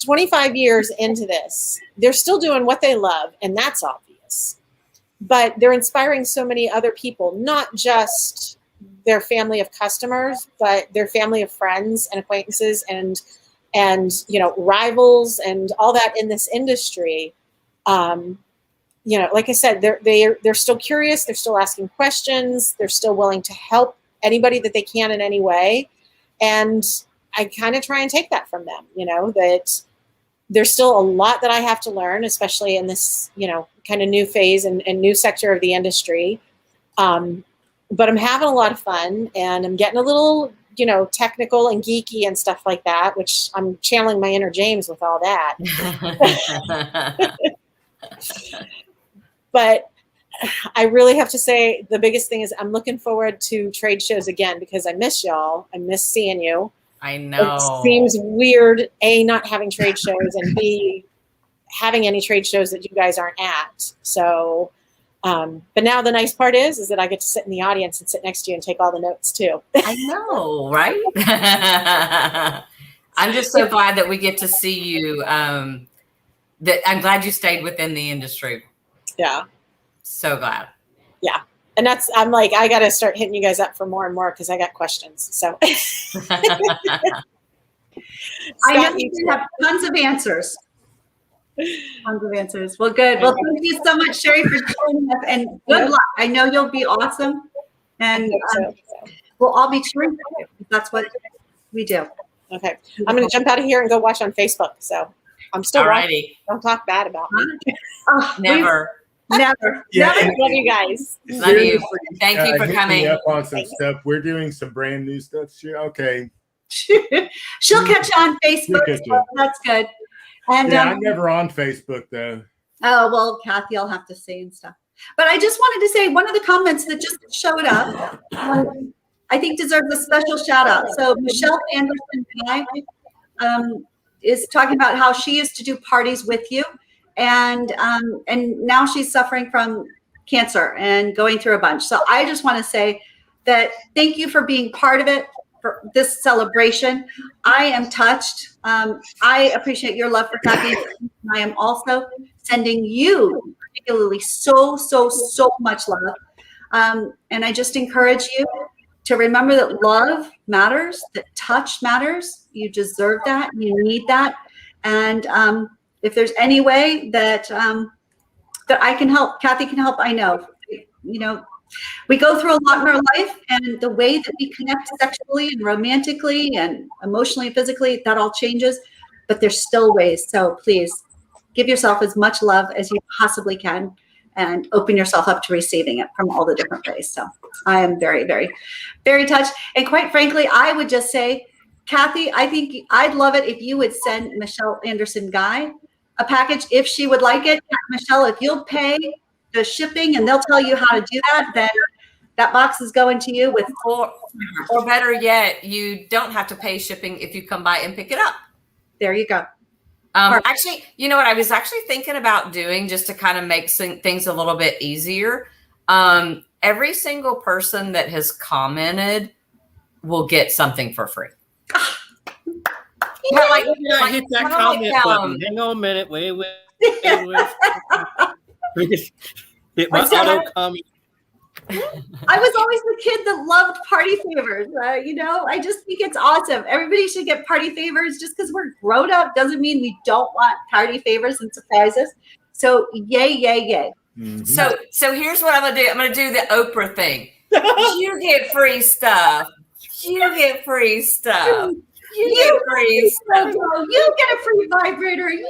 25 years into this, they're still doing what they love, and that's obvious. But they're inspiring so many other people, not just their family of customers, but their family of friends and acquaintances and rivals and all that in this industry. Like I said, they're still curious. They're still asking questions. They're still willing to help anybody that they can in any way. And I kind of try and take that from them, that there's still a lot that I have to learn, especially in this, kind of new phase and new sector of the industry. But I'm having a lot of fun, and I'm getting a little, technical and geeky and stuff like that, which I'm channeling my inner James with all that. But I really have to say, the biggest thing is I'm looking forward to trade shows again, because I miss y'all. I miss seeing you. I know. It seems weird, A, not having trade shows, and B, having any trade shows that you guys aren't at. So, but now the nice part is that I get to sit in the audience and sit next to you and take all the notes too. I know, right? I'm just so glad that we get to see you. That I'm glad you stayed within the industry. Yeah. So glad. Yeah. And I'm like, I got to start hitting you guys up for more and more, because I got questions. So I know you have tons of answers. Tons of answers. Well, good. Well, thank you so much, Sherry, for joining us, and good luck. I know you'll be awesome, and we'll all be cheering for you. That's what we do. Okay. I'm going to jump out of here and go watch on Facebook. So I'm still watching. Don't talk bad about me. Oh, Never. Never. Yeah, never. Love you guys. Love you. Thank you for coming. Up on some stuff. We're doing some brand new stuff. Okay. She'll catch on Facebook. So that's good. And I'm never on Facebook though. Oh well, Kathy, I'll have to say and stuff. But I just wanted to say, one of the comments that just showed up, I think deserves a special shout out. So Michelle Anderson is talking about how she used to do parties with you, and now she's suffering from cancer and going through a bunch. So I just want to say that thank you for being part of it, for this celebration. I am touched. I appreciate your love for Kathy. I am also sending you particularly so much love. And I just encourage you to remember that love matters, that touch matters. You deserve that. You need that. And if there's any way that that I can help, Kathy can help, I know. We go through a lot in our life, and the way that we connect sexually and romantically and emotionally and physically, that all changes, but there's still ways. So please give yourself as much love as you possibly can and open yourself up to receiving it from all the different ways. So I am very, very, very touched. And quite frankly, I would just say, Kathy, I think I'd love it if you would send Michelle Anderson Guy a package if she would like it. Michelle, if you'll pay the shipping and they'll tell you how to do that, then that box is going to you with or better yet, you don't have to pay shipping if you come by and pick it up. There you go. Actually, you know what I was actually thinking about doing, just to kind of make things a little bit easier. Every single person that has commented will get something for free. Hit that comment button. Hang on a minute. Wait. Hit my auto comment. I was always the kid that loved party favors. I just think it's awesome. Everybody should get party favors. Just because we're grown up doesn't mean we don't want party favors and surprises. So yay. Mm-hmm. So here's what I'm gonna do. I'm gonna do the Oprah thing. You get free stuff. You get free stuff. You get free stuff. You get a free vibrator. Yay!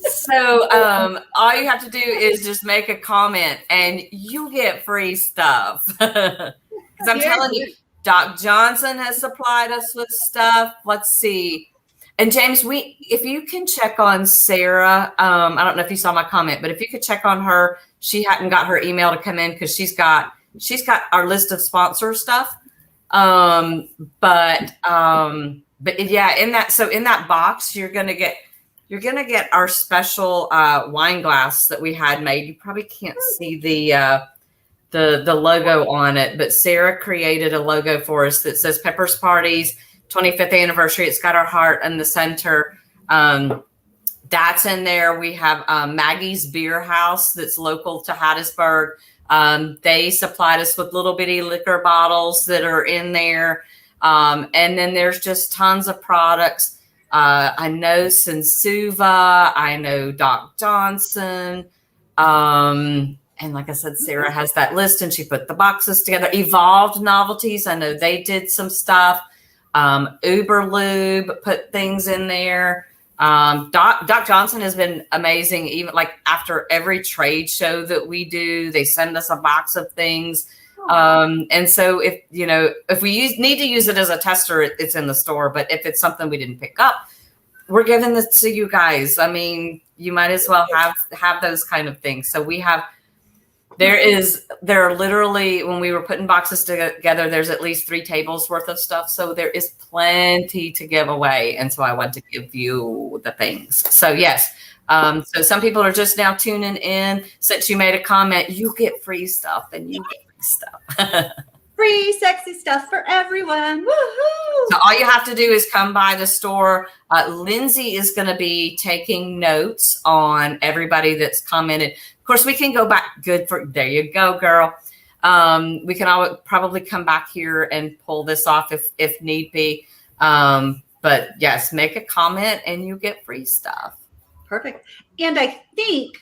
So all you have to do is just make a comment and you get free stuff. Because I'm telling you, Doc Johnson has supplied us with stuff. Let's see. And James, if you can check on Sarah, I don't know if you saw my comment, but if you could check on her, she hadn't got her email to come in because she's got our list of sponsor stuff. But yeah, in that box, you're gonna get our special wine glass that we had made. You probably can't see the logo on it, but Sarah created a logo for us that says Pepper's Parties 25th anniversary. It's got our heart in the center. That's in there. We have Maggie's Beer House that's local to Hattiesburg. They supplied us with little bitty liquor bottles that are in there. And then there's just tons of products. I know Sensuva. I know Doc Johnson. And like I said, Sarah has that list and she put the boxes together. Evolved Novelties. I know they did some stuff. Uber Lube put things in there. Doc Johnson has been amazing. Even like after every trade show that we do, they send us a box of things. And so if we need to use it as a tester, it's in the store. But if it's something we didn't pick up, we're giving this to you guys. I mean, you might as well have those kind of things. So there are literally, when we were putting boxes together, there's at least 3 tables worth of stuff. So there is plenty to give away. And so I want to give you the things. So yes. So some people are just now tuning in. Since you made a comment, you get free stuff and you get free stuff. Free sexy stuff for everyone. Woohoo! So all you have to do is come by the store. Lindsay is going to be taking notes on everybody that's commented. Of course, we can go back. There you go, girl. We can probably come back here and pull this off if need be. But yes, make a comment and you get free stuff. Perfect. And I think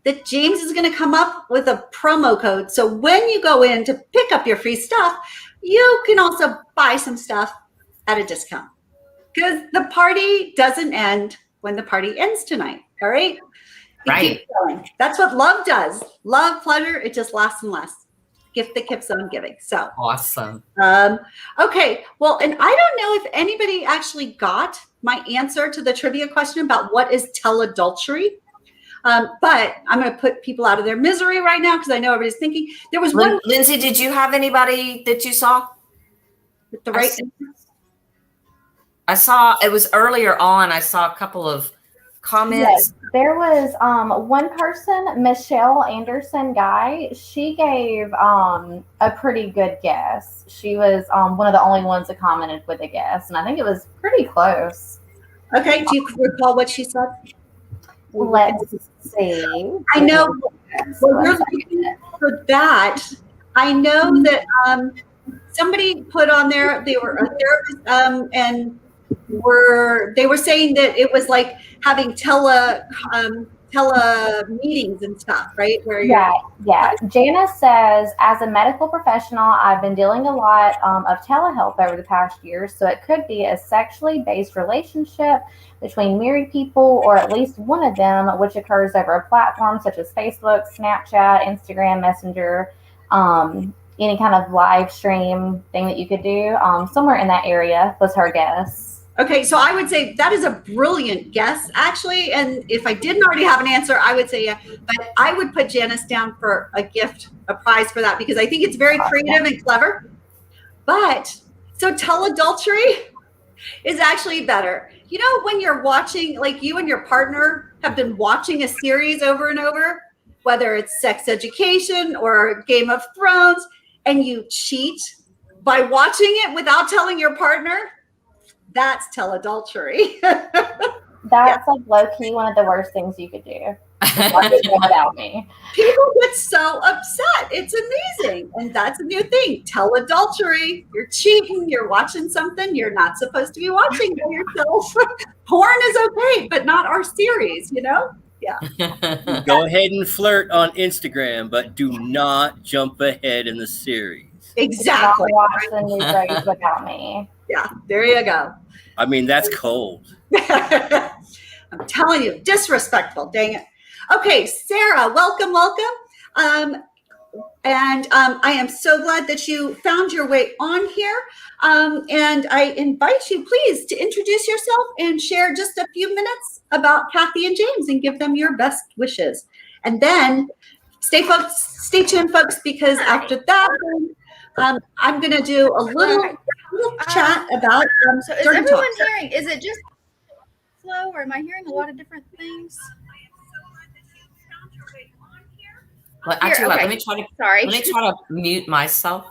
that James is going to come up with a promo code. So when you go in to pick up your free stuff, you can also buy some stuff at a discount. Because the party doesn't end when the party ends tonight. All right? Right. That's what love does. Love, pleasure, it just lasts and lasts. Gift that keeps on giving. So awesome. Okay. Well, and I don't know if anybody actually got my answer to the trivia question about what is teladultery. But I'm going to put people out of their misery right now because I know everybody's thinking. There was one. Lindsay, did you have anybody that you saw? With the right. I saw it was earlier on. I saw a couple of comments. Yes, there was one person, Michelle Anderson Guy. She gave a pretty good guess. She was one of the only ones that commented with a guess, and I think it was pretty close. Okay, do you recall what she said? Let's see. I know. Well, for that, I know that somebody put on there. They were a therapist, and they were saying that it was like having tele meetings and stuff, right? Yeah. Janice says, as a medical professional, I've been dealing a lot of telehealth over the past year, so it could be a sexually based relationship between married people, or at least one of them, which occurs over a platform such as Facebook, Snapchat, Instagram, Messenger, any kind of live stream thing that you could do. Somewhere in that area was her guess. Okay, so I would say that is a brilliant guess, actually. And if I didn't already have an answer, I would say yeah. But I would put Janice down for a gift, a prize for that, because I think it's very creative and clever. But so teladultery is actually better. You know, when you're watching, like you and your partner have been watching a series over and over, whether it's Sex Education or Game of Thrones, and you cheat by watching it without telling your partner, that's teladultery. That's like low-key one of the worst things you could do. Without me. People get so upset. It's amazing. And that's a new thing. Teladultery. You're cheating. You're watching something you're not supposed to be watching by yourself. Porn is okay, but not our series, you know? Yeah. Go ahead and flirt on Instagram, but do not jump ahead in the series. Exactly. Watch the new series without me. Yeah, there you go. I mean, that's cold. I'm telling you, disrespectful, dang it. Okay, Sarah, welcome. And I am so glad that you found your way on here. And I invite you, please, to introduce yourself and share just a few minutes about Kathy and James and give them your best wishes. And then stay tuned, folks, because after that, I'm going to do a little chat about so is everyone hearing? Is it just flow, or am I hearing a lot of different things? Well, actually, let me try to mute myself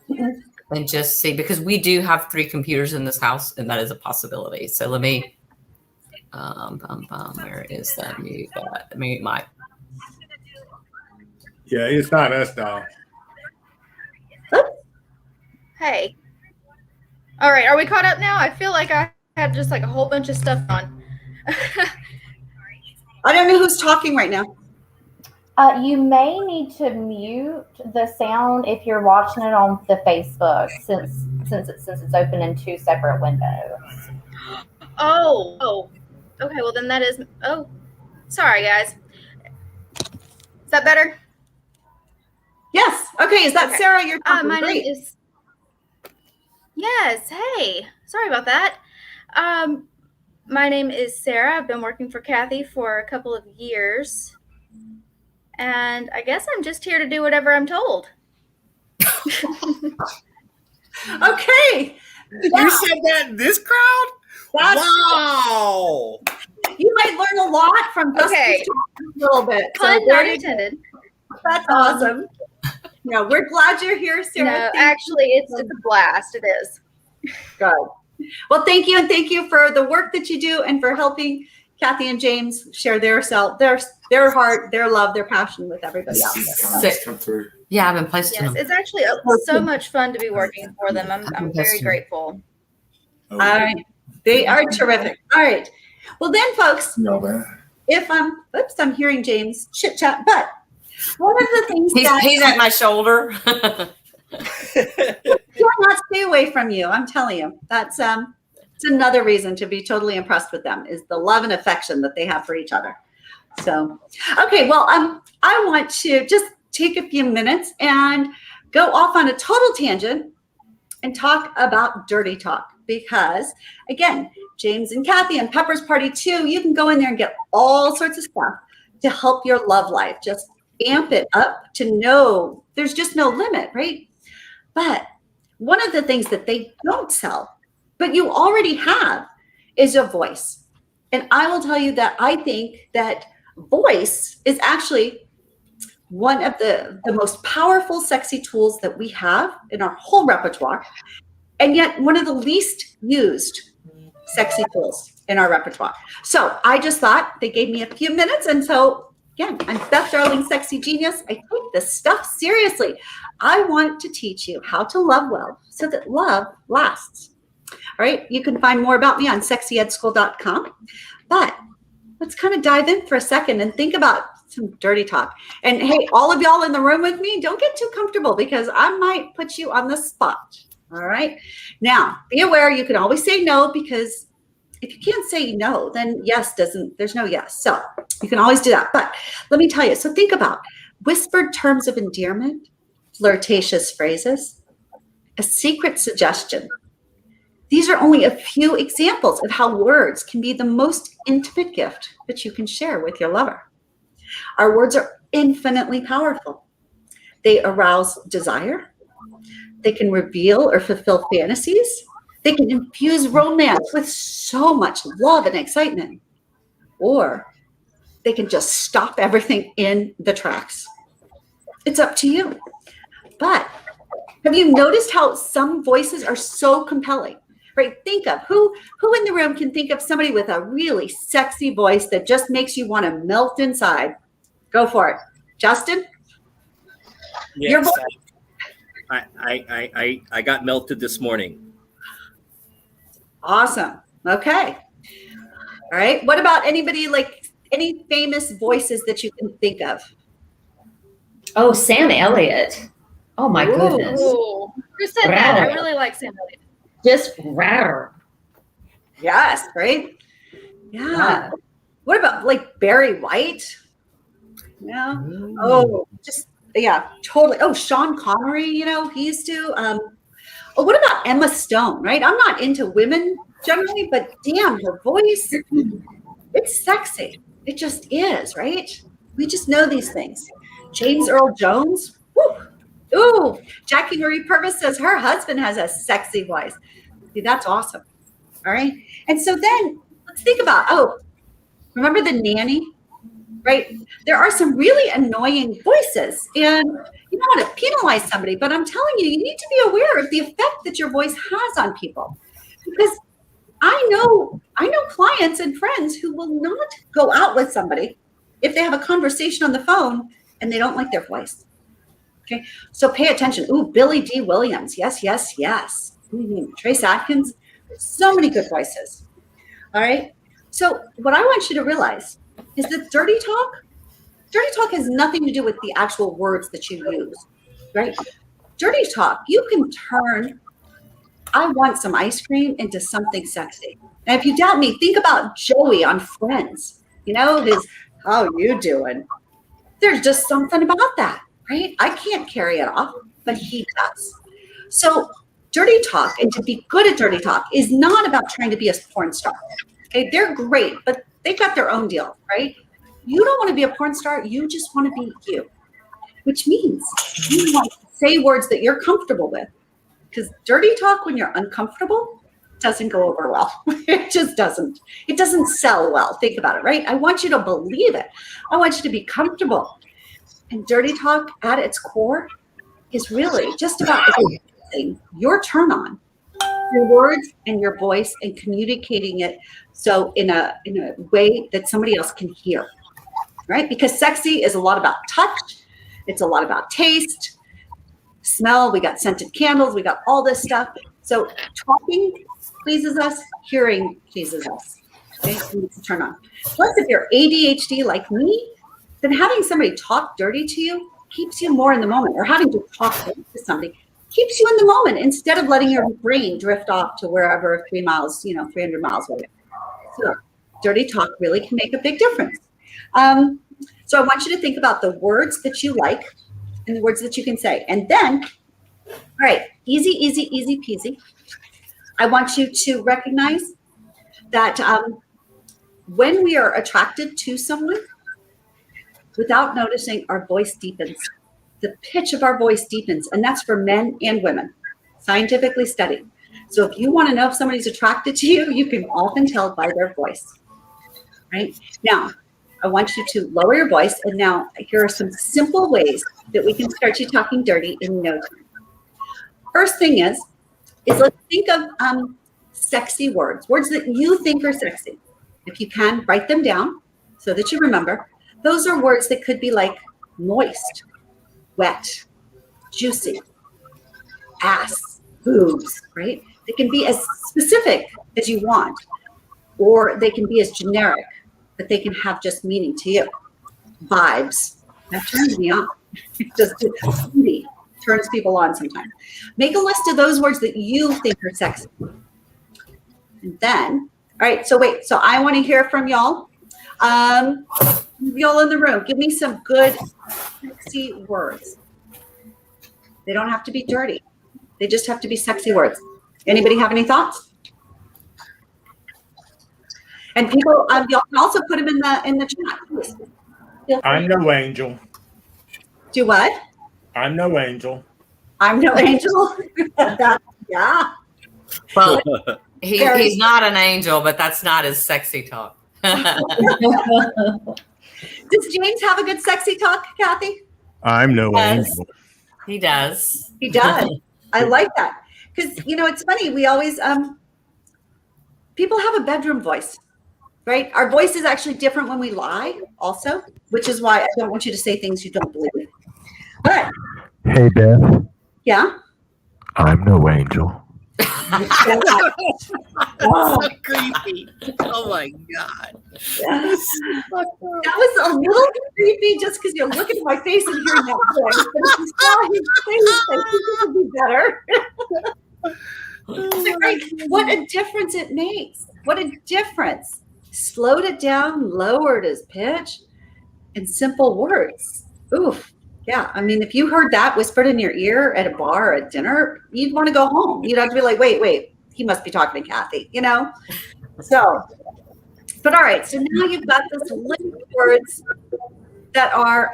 and just see, because we do have 3 computers in this house, and that is a possibility. So let me. Where is that mute? Mute mic. Yeah, it's not us, dog. Hey. All right, are we caught up now? I feel like I had just like a whole bunch of stuff on. I don't know who's talking right now. You may need to mute the sound if you're watching it on the Facebook, since it's open in 2 separate windows. Oh. Okay, well then that is. Oh, sorry guys. Is that better? Yes. Okay. Is that Sarah? You're talking. My name is. Yes. Hey. Sorry about that. My name is Sarah. I've been working for Kathy for a couple of years. And I guess I'm just here to do whatever I'm told. Okay. You said that in this crowd? Wow. You might learn a lot from just a little bit. Pun not intended. That's awesome. No, we're glad you're here, Sarah. No, actually, it's a blast. It is. Good. Well, thank you, and thank you for the work that you do and for helping Kathy and James share their heart, their love, their passion with everybody else. Come through. Yeah, I've been placed in them. It's actually so much fun to be working for them. I'm very grateful. All right. They are terrific. All right. Well, then, folks, if I'm hearing James chit chat, but one of the things he's at my shoulder. Cannot stay away from you. I'm telling you, that's it's another reason to be totally impressed with them, is the love and affection that they have for each other. So, okay, well, I want to just take a few minutes and go off on a total tangent and talk about dirty talk, because again, James and Kathy and Pepper's Party too, you can go in there and get all sorts of stuff to help your love life. Just amp it up to know there's just no limit, right? But one of the things that they don't sell, but you already have, is a voice. And I will tell you that I think that voice is actually one of the most powerful, sexy tools that we have in our whole repertoire, and yet one of the least used sexy tools in our repertoire. So I just thought they gave me a few minutes. And so again, I'm Beth Darling, Sexy Genius. I take this stuff seriously. I want to teach you how to love well so that love lasts. All right. You can find more about me on sexyedschool.com. But let's kind of dive in for a second and think about some dirty talk. And hey, all of y'all in the room with me, don't get too comfortable, because I might put you on the spot. All right. Now, be aware, you can always say no, because if you can't say no, then there's no yes. So you can always do that. But let me tell you, so think about whispered terms of endearment, flirtatious phrases, a secret suggestion. These are only a few examples of how words can be the most intimate gift that you can share with your lover. Our words are infinitely powerful. They arouse desire. They can reveal or fulfill fantasies. They can infuse romance with so much love and excitement. Or they can just stop everything in the tracks. It's up to you. But have you noticed how some voices are so compelling? Right? Think of who in the room can think of somebody with a really sexy voice that just makes you want to melt inside. Go for it. Justin? Yes, Your voice. I got melted this morning. Awesome. Okay. All right. What about anybody, like any famous voices that you can think of? Oh, Sam Elliott. Oh my goodness. Ooh. Who said that? I really like Sam Elliott. Just rawr. Yes, right? Yeah. What about like Barry White? Yeah. Oh, just yeah, totally. Oh, Sean Connery, you know, he used to. Oh, what about Emma Stone, right? I'm not into women generally, but damn, her voice, it's sexy. It just is, right? We just know these things. James Earl Jones. Woo. Ooh, Jackie Marie Purvis says her husband has a sexy voice. See, that's awesome. All right. And so then let's think about, remember the nanny, right? There are some really annoying voices, and you don't want to penalize somebody, but I'm telling you, you need to be aware of the effect that your voice has on people. Because I know clients and friends who will not go out with somebody if they have a conversation on the phone and they don't like their voice. Okay, so pay attention. Ooh, Billy D. Williams. Yes, yes, yes. Trace Atkins. So many good voices. All right. So what I want you to realize is that dirty talk has nothing to do with the actual words that you use, right? Dirty talk, you can turn, I want some ice cream, into something sexy. And if you doubt me, think about Joey on Friends. You know, his, how you doing? There's just something about that, right? I can't carry it off, but he does. So dirty talk, and to be good at dirty talk, is not about trying to be a porn star. Okay, they're great, but they've got their own deal, right? You don't want to be a porn star. You just want to be you, which means you want to say words that you're comfortable with. Because dirty talk when you're uncomfortable doesn't go over well. It just doesn't. It doesn't sell well. Think about it, right? I want you to believe it. I want you to be comfortable. And dirty talk at its core is really just about your turn on, your words and your voice, and communicating it so in a way that somebody else can hear, right? Because sexy is a lot about touch. It's a lot about taste, smell. We got scented candles. We got all this stuff. So talking pleases us. Hearing pleases us. Okay, so it's a turn on. Plus, if you're ADHD like me, then having somebody talk dirty to you keeps you more in the moment, or having to talk to somebody keeps you in the moment instead of letting your brain drift off to wherever 300 miles away. So dirty talk really can make a big difference. So I want you to think about the words that you like and the words that you can say. And then, all right, easy peasy. I want you to recognize that when we are attracted to someone, without noticing, our voice deepens. The pitch of our voice deepens, and that's for men and women, scientifically studied. So if you want to know if somebody's attracted to you, you can often tell by their voice, right? Now, I want you to lower your voice, and now here are some simple ways that we can start you talking dirty in no time. First thing is let's think of sexy words that you think are sexy. If you can, write them down so that you remember. Those are words that could be like moist, wet, juicy, ass, boobs, right? They can be as specific as you want, or they can be as generic, but they can have just meaning to you. Vibes, that turns me on. Just turns people on sometimes. Make a list of those words that you think are sexy. And then, all right, so I want to hear from y'all. Y'all in the room, give me some good, sexy words. They don't have to be dirty. They just have to be sexy words. Anybody have any thoughts? And people, y'all can also put them in the chat, please. I'm no angel. Do what? I'm no angel. I'm no angel. Yeah. Well, he's not an angel, but that's not his sexy talk. Does James have a good sexy talk, Kathy? I'm no angel. He does. He does. I like that. Because, it's funny. We always, people have a bedroom voice, right? Our voice is actually different when we lie also, which is why I don't want you to say things you don't believe. But. Hey, Beth. Yeah? I'm no angel. Oh, so creepy. Oh my God. That was a little creepy just because you're looking at my face and hearing that voice. But if you saw his face, I think it would be better. Right? What a difference it makes. What a difference. slowed it down, lowered his pitch, and simple words. Oof. Yeah. I mean, if you heard that whispered in your ear at a bar or at dinner, you'd want to go home. You'd have to be like, wait, he must be talking to Kathy, you know? So, but all right. So now you've got this list of words that are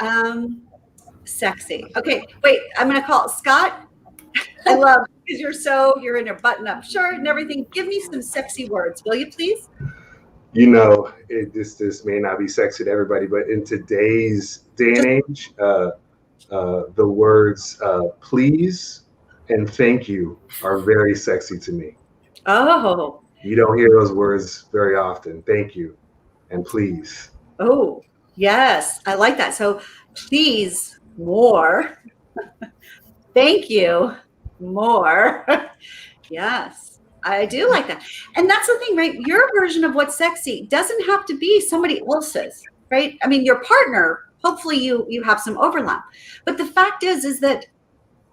sexy. Okay. Wait, I'm going to call Scott. I love, because you're in a button-up shirt and everything. Give me some sexy words, will you please? You know, this may not be sexy to everybody, but in today's day and age, the words please and thank you are very sexy to me. Oh. You don't hear those words very often. Thank you and please. Oh, yes. I like that. So please, more. Thank you, more. Yes, I do like that. And that's the thing, right? Your version of what's sexy doesn't have to be somebody else's, right? I mean, your partner, hopefully you have some overlap. But the fact is that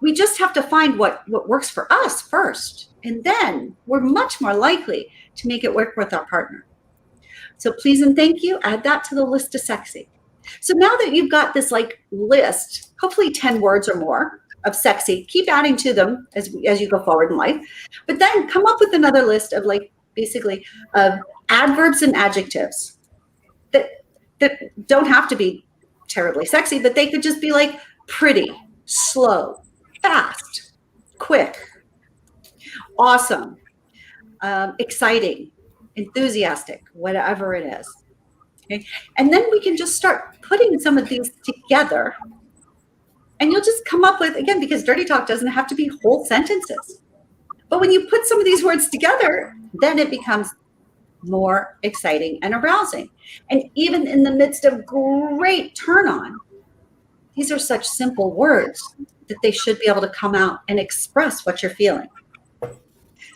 we just have to find what works for us first. And then we're much more likely to make it work with our partner. So please and thank you, add that to the list of sexy. So now that you've got this like list, hopefully 10 words or more of sexy, keep adding to them as you go forward in life. But then come up with another list of like basically of adverbs and adjectives that don't have to be terribly sexy, but they could just be like pretty, slow, fast, quick, awesome, exciting, enthusiastic, whatever it is. Okay. And then we can just start putting some of these together. And you'll just come up with, again, because dirty talk doesn't have to be whole sentences. But when you put some of these words together, then it becomes more exciting and arousing. And even in the midst of great turn on, these are such simple words that they should be able to come out and express what you're feeling.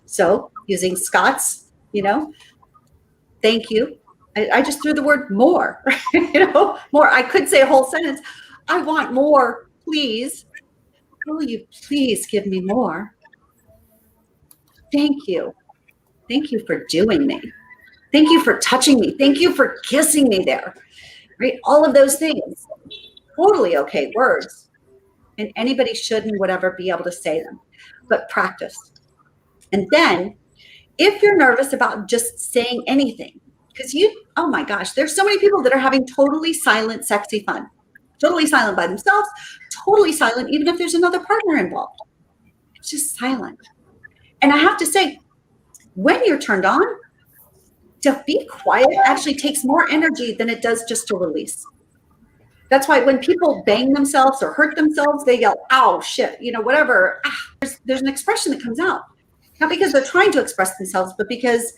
So using Scott's, thank you. I just threw the word more, more. I could say a whole sentence. I want more, please. Will you please give me more? Thank you. Thank you for doing me. Thank you for touching me. Thank you for kissing me there. Right? All of those things. Totally okay words. And anybody should and would ever be able to say them. But practice. And then, if you're nervous about just saying anything, because oh my gosh, there's so many people that are having totally silent, sexy fun. Totally silent by themselves, totally silent, even if there's another partner involved. It's just silent. And I have to say, when you're turned on, to be quiet actually takes more energy than it does just to release. That's why when people bang themselves or hurt themselves, they yell, ow, shit, whatever. There's an expression that comes out. Not because they're trying to express themselves, but because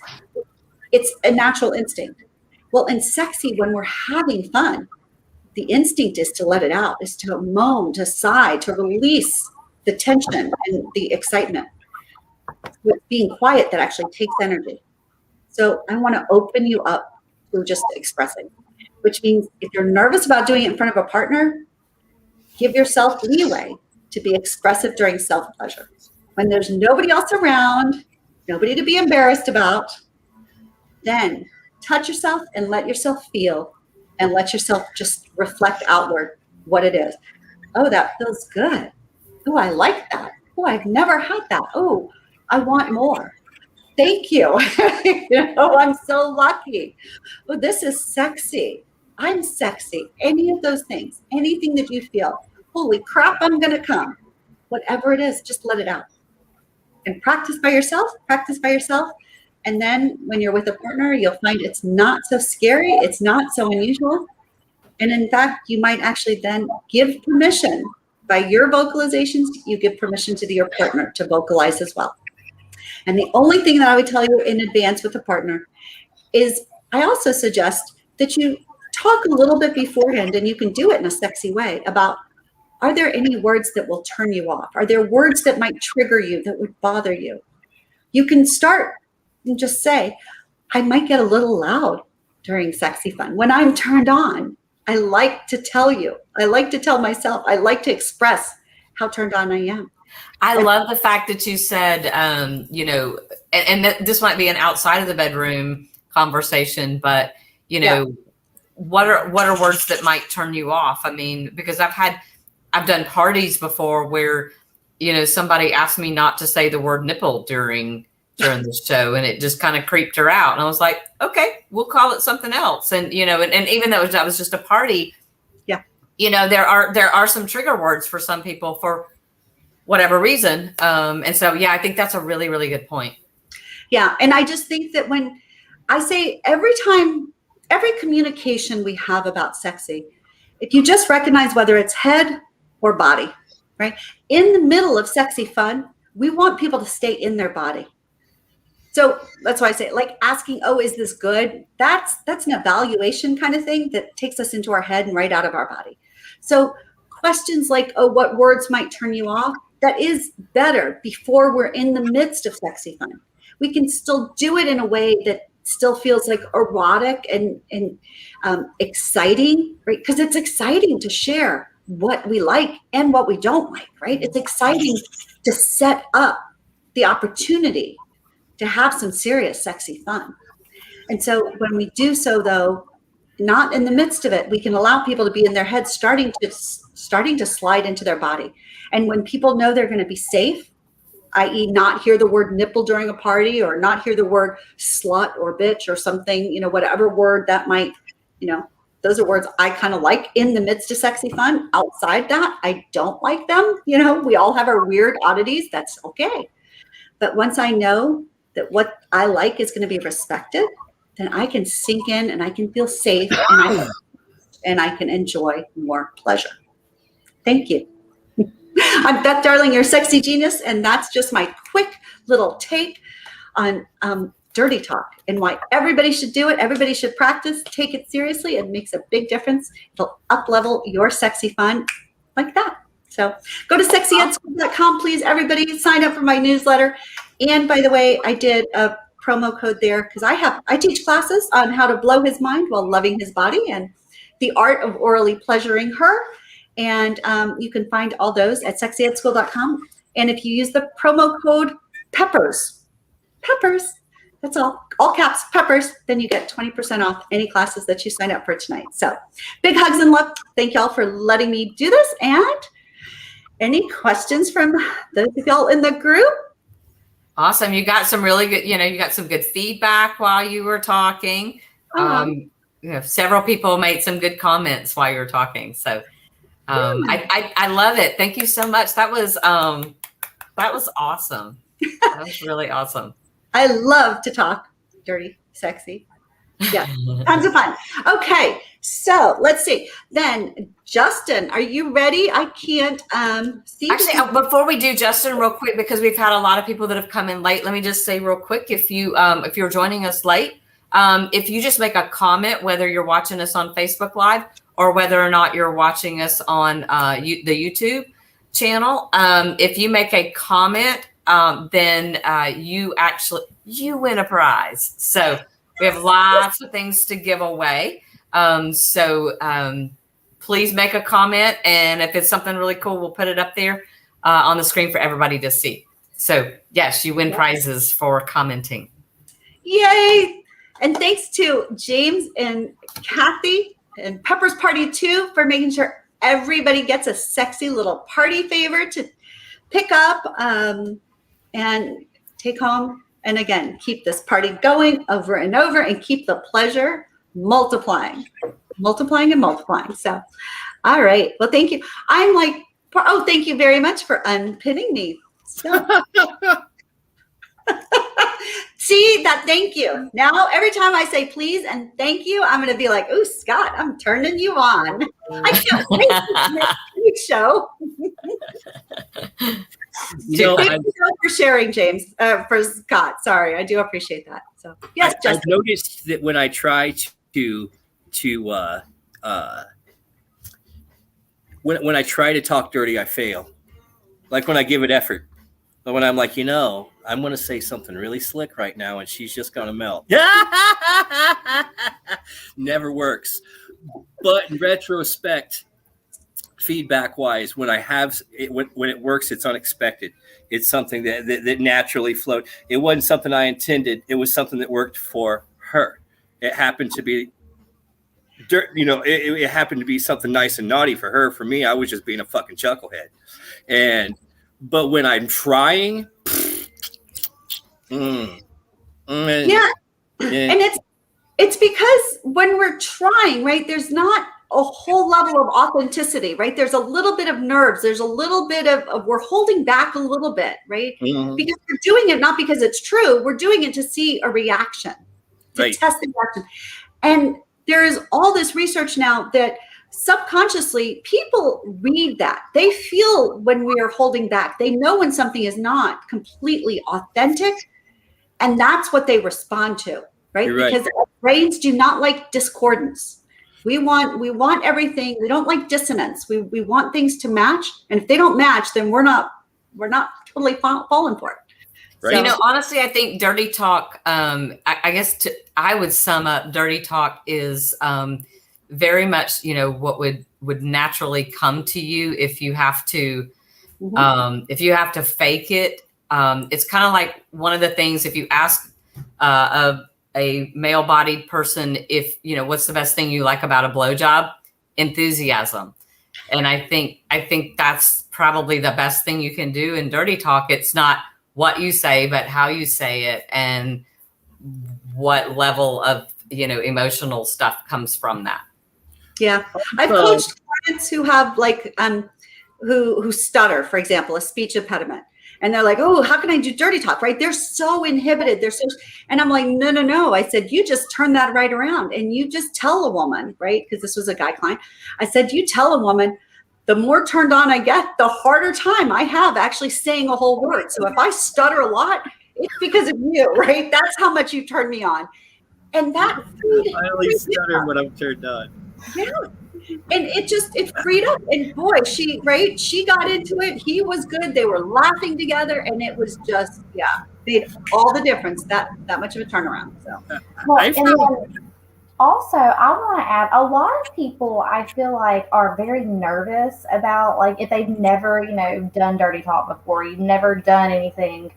it's a natural instinct. Well, in sexy, when we're having fun, the instinct is to let it out, is to moan, to sigh, to release the tension and the excitement. With being quiet, that actually takes energy. So I want to open you up to just expressing, which means if you're nervous about doing it in front of a partner, give yourself leeway to be expressive during self-pleasure. When there's nobody else around, nobody to be embarrassed about, then touch yourself and let yourself feel and let yourself just reflect outward what it is. Oh, that feels good. Oh, I like that. Oh, I've never had that. Oh, I want more. Thank you. I'm so lucky. Oh, this is sexy. I'm sexy. Any of those things, anything that you feel, holy crap, I'm going to come. Whatever it is, just let it out. And practice by yourself. And then when you're with a partner, you'll find it's not so scary. It's not so unusual. And in fact, you might actually then give permission by your vocalizations. You give permission to your partner to vocalize as well. And the only thing that I would tell you in advance with a partner is I also suggest that you talk a little bit beforehand, and you can do it in a sexy way, about, are there any words that will turn you off? Are there words that might trigger you, that would bother you? You can start and just say, I might get a little loud during sexy fun. When I'm turned on, I like to tell you, I like to tell myself, I like to express how turned on I am. I love the fact that you said, this might be an outside of the bedroom conversation, but you know, what are words that might turn you off? I mean, because I've done parties before where, you know, somebody asked me not to say the word nipple during the show, and it just kind of creeped her out. And I was like, okay, we'll call it something else. And, you know, and even though that was just a party, you know, there are some trigger words for some people for whatever reason. And so, yeah, I think that's a really, really good point. Yeah. And I just think that when I say every communication we have about sexy, if you just recognize whether it's head or body, right? In the middle of sexy fun, we want people to stay in their body. So that's why I say, like, asking, oh, is this good? That's an evaluation kind of thing that takes us into our head and right out of our body. So questions like, oh, what words might turn you off? That is better before we're in the midst of sexy fun. We can still do it in a way that still feels like erotic and exciting, right? Because it's exciting to share what we like and what we don't like, right? It's exciting to set up the opportunity to have some serious sexy fun. And so when we do so, though, not in the midst of it, we can allow people to be in their head, starting to slide into their body. And when people know they're going to be safe, i.e. not hear the word nipple during a party, or not hear the word slut or bitch or something, you know, whatever word that might, you know, those are words I kind of like in the midst of sexy fun. Outside that, I don't like them. You know, we all have our weird oddities. That's okay. But once I know that what I like is going to be respected, then I can sink in and I can feel safe, and I can enjoy more pleasure. Thank you. I'm Beth Darling, your sexy genius, and that's just my quick little take on dirty talk and why everybody should do it. Everybody should practice, take it seriously. It makes a big difference. It'll up-level your sexy fun like that. So go to sexyedschool.com, please, everybody. Sign up for my newsletter. And by the way, I did a promo code there because I teach classes on how to blow his mind while loving his body and the art of orally pleasuring her. And you can find all those at sexyedschool.com. And if you use the promo code peppers, that's all caps, peppers, then you get 20% off any classes that you sign up for tonight. So big hugs and love. Thank y'all for letting me do this. And any questions from those of y'all in the group? Awesome. You got some really good, you got some good feedback while you were talking. Several people made some good comments while you were talking. So I love it. Thank you so much. That was awesome. That was really awesome. I love to talk dirty, sexy. Yeah, tons of fun. Okay, so let's see. Then, Justin, are you ready? I can't see. Actually, before we do Justin, real quick, because we've had a lot of people that have come in late. Let me just say real quick, if you're joining us late, if you just make a comment, whether you're watching us on Facebook Live or whether or not you're watching us on the YouTube channel, if you make a comment, then you win a prize. So we have lots of things to give away. So please make a comment. And if it's something really cool, we'll put it up there on the screen for everybody to see. So yes, you win prizes for commenting. Yay. And thanks to James and Kathy and Pepper's Party too for making sure everybody gets a sexy little party favor to pick up and take home. And again, keep this party going over and over and keep the pleasure multiplying and multiplying. So, all right. Well, thank you. I'm like, oh, thank you very much for unpinning me. So. See that? Thank you. Now, every time I say please and thank you, I'm going to be like, oh, Scott, I'm turning you on. I can't wait for the show. Thank you for sharing, James, for Scott. Sorry, I do appreciate that. So, yes, I've noticed that when I try when I try to talk dirty, I fail. Like when I give it effort. But when I'm like, I'm going to say something really slick right now and she's just going to melt. Never works. But in retrospect, feedback wise, when I have it, when it works, it's unexpected. It's something that naturally flowed. It wasn't something I intended. It was something that worked for her. It happened to be, it happened to be something nice and naughty for her. For me, I was just being a fucking chucklehead. But when I'm trying, Yeah. And it's because when we're trying, right, there's not a whole level of authenticity, right? There's a little bit of nerves. There's a little bit of we're holding back a little bit, right? Because we're doing it not because it's true. We're doing it to see a reaction, to test the reaction. And there is all this research now that subconsciously people read that. They feel when we are holding back. They know when something is not completely authentic, and that's what they respond to, right? Because our brains do not like discordance. We want everything. We don't like dissonance. We want things to match, and if they don't match, then we're not totally falling for it. Right. So, honestly, I think dirty talk. I guess I would sum up dirty talk is very much what would naturally come to you if you have to fake it. It's kind of like one of the things if you ask a male-bodied person if what's the best thing you like about a blowjob? Enthusiasm. And I think that's probably the best thing you can do in dirty talk. It's not what you say, but how you say it and what level of emotional stuff comes from that. Yeah, I've coached clients who have who stutter, for example, a speech impediment. And they're like, oh, how can I do dirty talk, right? They're so inhibited. And I'm like, no. I said, you just turn that right around and you just tell a woman, right? Because this was a guy client. I said, you tell a woman, the more turned on I get, the harder time I have actually saying a whole word. So if I stutter a lot, it's because of you, right? That's how much you turn me on. And that I only stutter when I'm turned on. Yeah. And it freed up. And boy, she got into it. He was good. They were laughing together. And it was just, made all the difference, that much of a turnaround. So, also, I want to add, a lot of people I feel like are very nervous about if they've never, done dirty talk before, you've never done anything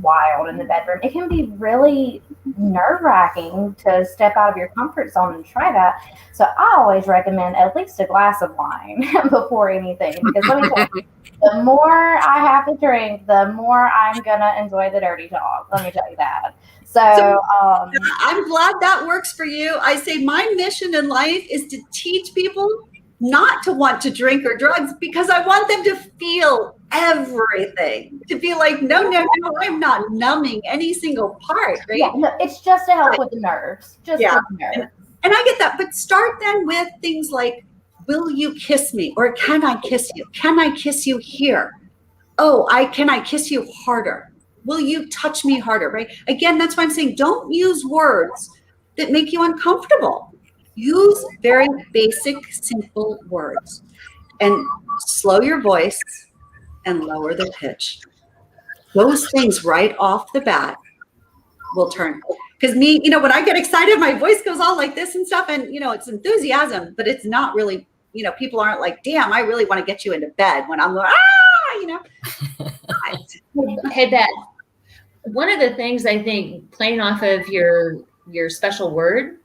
wild in the bedroom. It can be really nerve-wracking to step out of your comfort zone and try that. So I always recommend at least a glass of wine before anything, because let me tell you, the more I have to drink, the more I'm gonna enjoy the dirty talk. Let me tell you that. So I'm glad that works for you. I say my mission in life is to teach people not to want to drink or drugs, because I want them to feel everything, to be like, no, I'm not numbing any single part, right? Yeah, no, it's just to help with the nerves. With the nerves. And I get that, but start then with things like, will you kiss me? Or can I kiss you? Can I kiss you here? Oh, can I kiss you harder? Will you touch me harder, right? Again, that's why I'm saying don't use words that make you uncomfortable. Use very basic, simple words, and slow your voice and lower the pitch. Those things right off the bat will turn. Because when I get excited, my voice goes all like this and stuff, and it's enthusiasm, but it's not really, people aren't like, damn, I really want to get you into bed when I'm like, Hey, Beth, one of the things I think, playing off of your special word,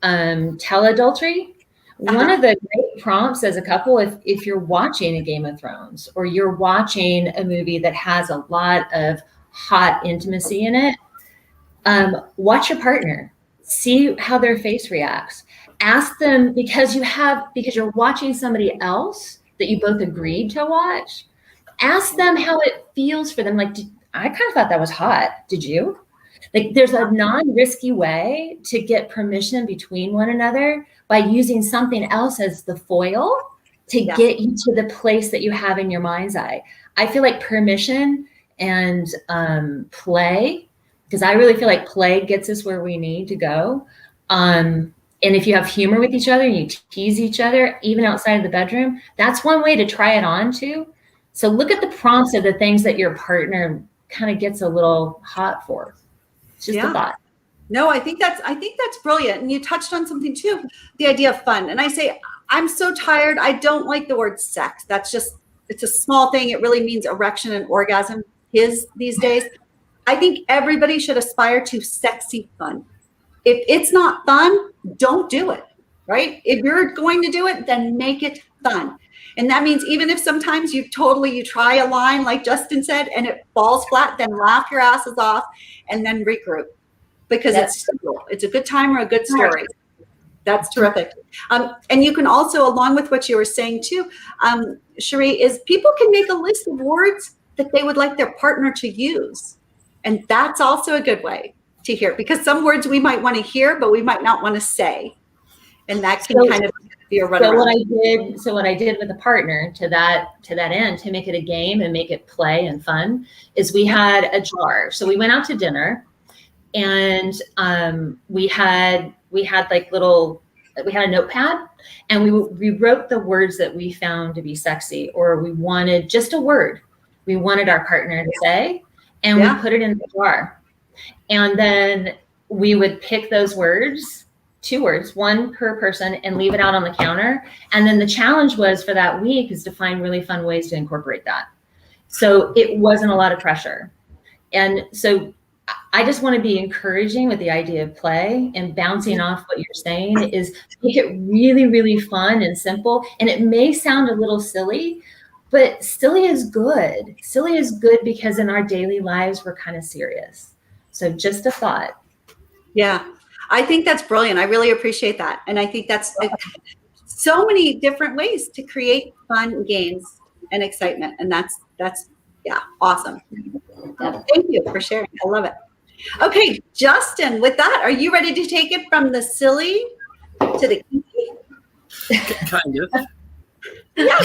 teladultery, one of the great prompts as a couple, if you're watching a Game of Thrones or you're watching a movie that has a lot of hot intimacy in it, watch your partner, see how their face reacts. Ask them, because you're watching somebody else that you both agreed to watch. Ask them how it feels for them. Like, I kind of thought that was hot. Did you? Like, there's a non-risky way to get permission between one another by using something else as the foil to get you to the place that you have in your mind's eye. I feel like permission and play, because I really feel like play gets us where we need to go. And if you have humor with each other and you tease each other, even outside of the bedroom, that's one way to try it on too. So look at the prompts of the things that your partner kind of gets a little hot for. It's just a thought. No, I think that's brilliant. And you touched on something too, the idea of fun. And I say, I'm so tired. I don't like the word sex. It's a small thing. It really means erection and orgasm these days. I think everybody should aspire to sexy fun. if it's not fun, don't do it, right? If you're going to do it, then make it fun. And that means even if sometimes you try a line like Justin said and it falls flat, then laugh your asses off and then regroup, because it's a good time or a good story. That's terrific. And you can also, along with what you were saying too, Cherie, is people can make a list of words that they would like their partner to use. And that's also a good way to hear, because some words we might want to hear, but we might not want to say. And that can kind of be a runaround. So what I did with a partner to that end, to make it a game and make it play and fun, is we had a jar. So we went out to dinner, and we had like we had a notepad, and we wrote the words that we found to be sexy, or we wanted just a word we wanted our partner to say, and we put it in the jar. And then we would pick those words, 2 words, 1 per person, and leave it out on the counter. And then the challenge was for that week is to find really fun ways to incorporate that. So it wasn't a lot of pressure. And so I just want to be encouraging with the idea of play and bouncing off what you're saying is make it really, really fun and simple. And it may sound a little silly, but silly is good. Silly is good because in our daily lives, we're kind of serious. So just a thought. Yeah, I think that's brilliant. I really appreciate that. And I think that's so many different ways to create fun games and excitement. And that's awesome. Yeah, thank you for sharing. I love it. Okay, Justin, with that, are you ready to take it from the silly to the kinky? Kind of. Yeah.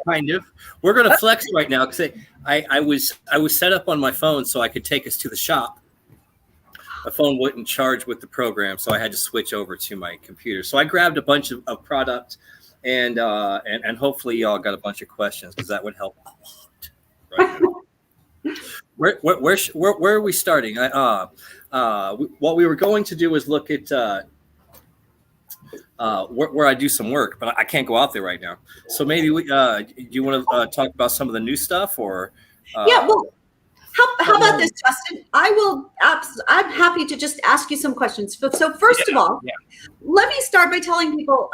Kind of. We're going to flex right now because I was set up on my phone so I could take us to the shop. My phone wouldn't charge with the program, so I had to switch over to my computer. So I grabbed a bunch of product, and hopefully y'all got a bunch of questions because that would help a lot. Right now. Where are we starting? What we were going to do is look at where I do some work, but I can't go out there right now. So maybe do you want to talk about some of the new stuff, or? Yeah, well, how about this, Justin? I'm happy to just ask you some questions. So first of all, let me start by telling people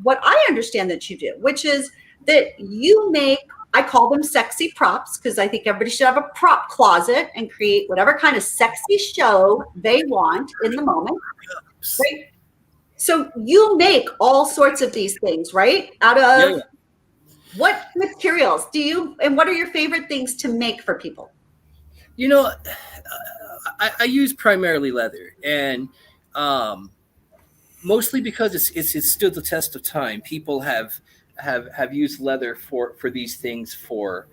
what I understand that you do, which is that you make, I call them sexy props, because I think everybody should have a prop closet and create whatever kind of sexy show they want in the moment, right? So you make all sorts of these things, right? Out of what materials do you, and what are your favorite things to make for people? You know, I use primarily leather, and mostly because it's stood the test of time. People have used leather for these things for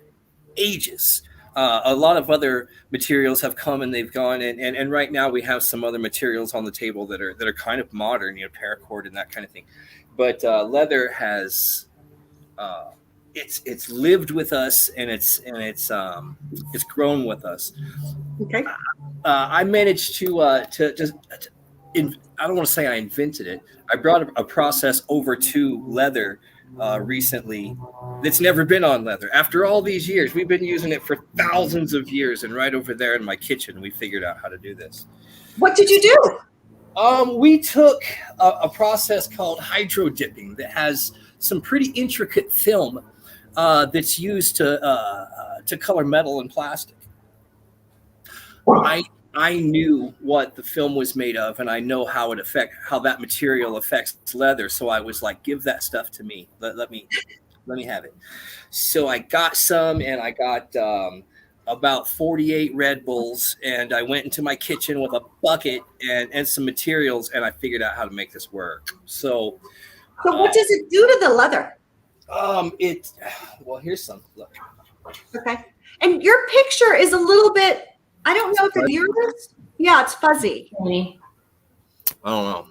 ages. A lot of other materials have come and they've gone, and right now we have some other materials on the table that are kind of modern, paracord and that kind of thing. But leather has it's lived with us, and it's grown with us. Okay. I managed to just. I don't want to say I invented it. I brought a process over to leather recently that's never been on leather. After all these years, we've been using it for thousands of years, and right over there in my kitchen, we figured out how to do this. What did you do? We took a process called hydro dipping that has some pretty intricate film that's used to color metal and plastic. I knew what the film was made of, and I know how that material affects leather. So I was like, give that stuff to me. Let me have it. So I got some, and I got about 48 Red Bulls, and I went into my kitchen with a bucket and some materials, and I figured out how to make this work. So what does it do to the leather? Well, here's some. Look. Okay. And your picture is a little bit, I don't know if it's yours. Yeah, it's fuzzy. I don't know.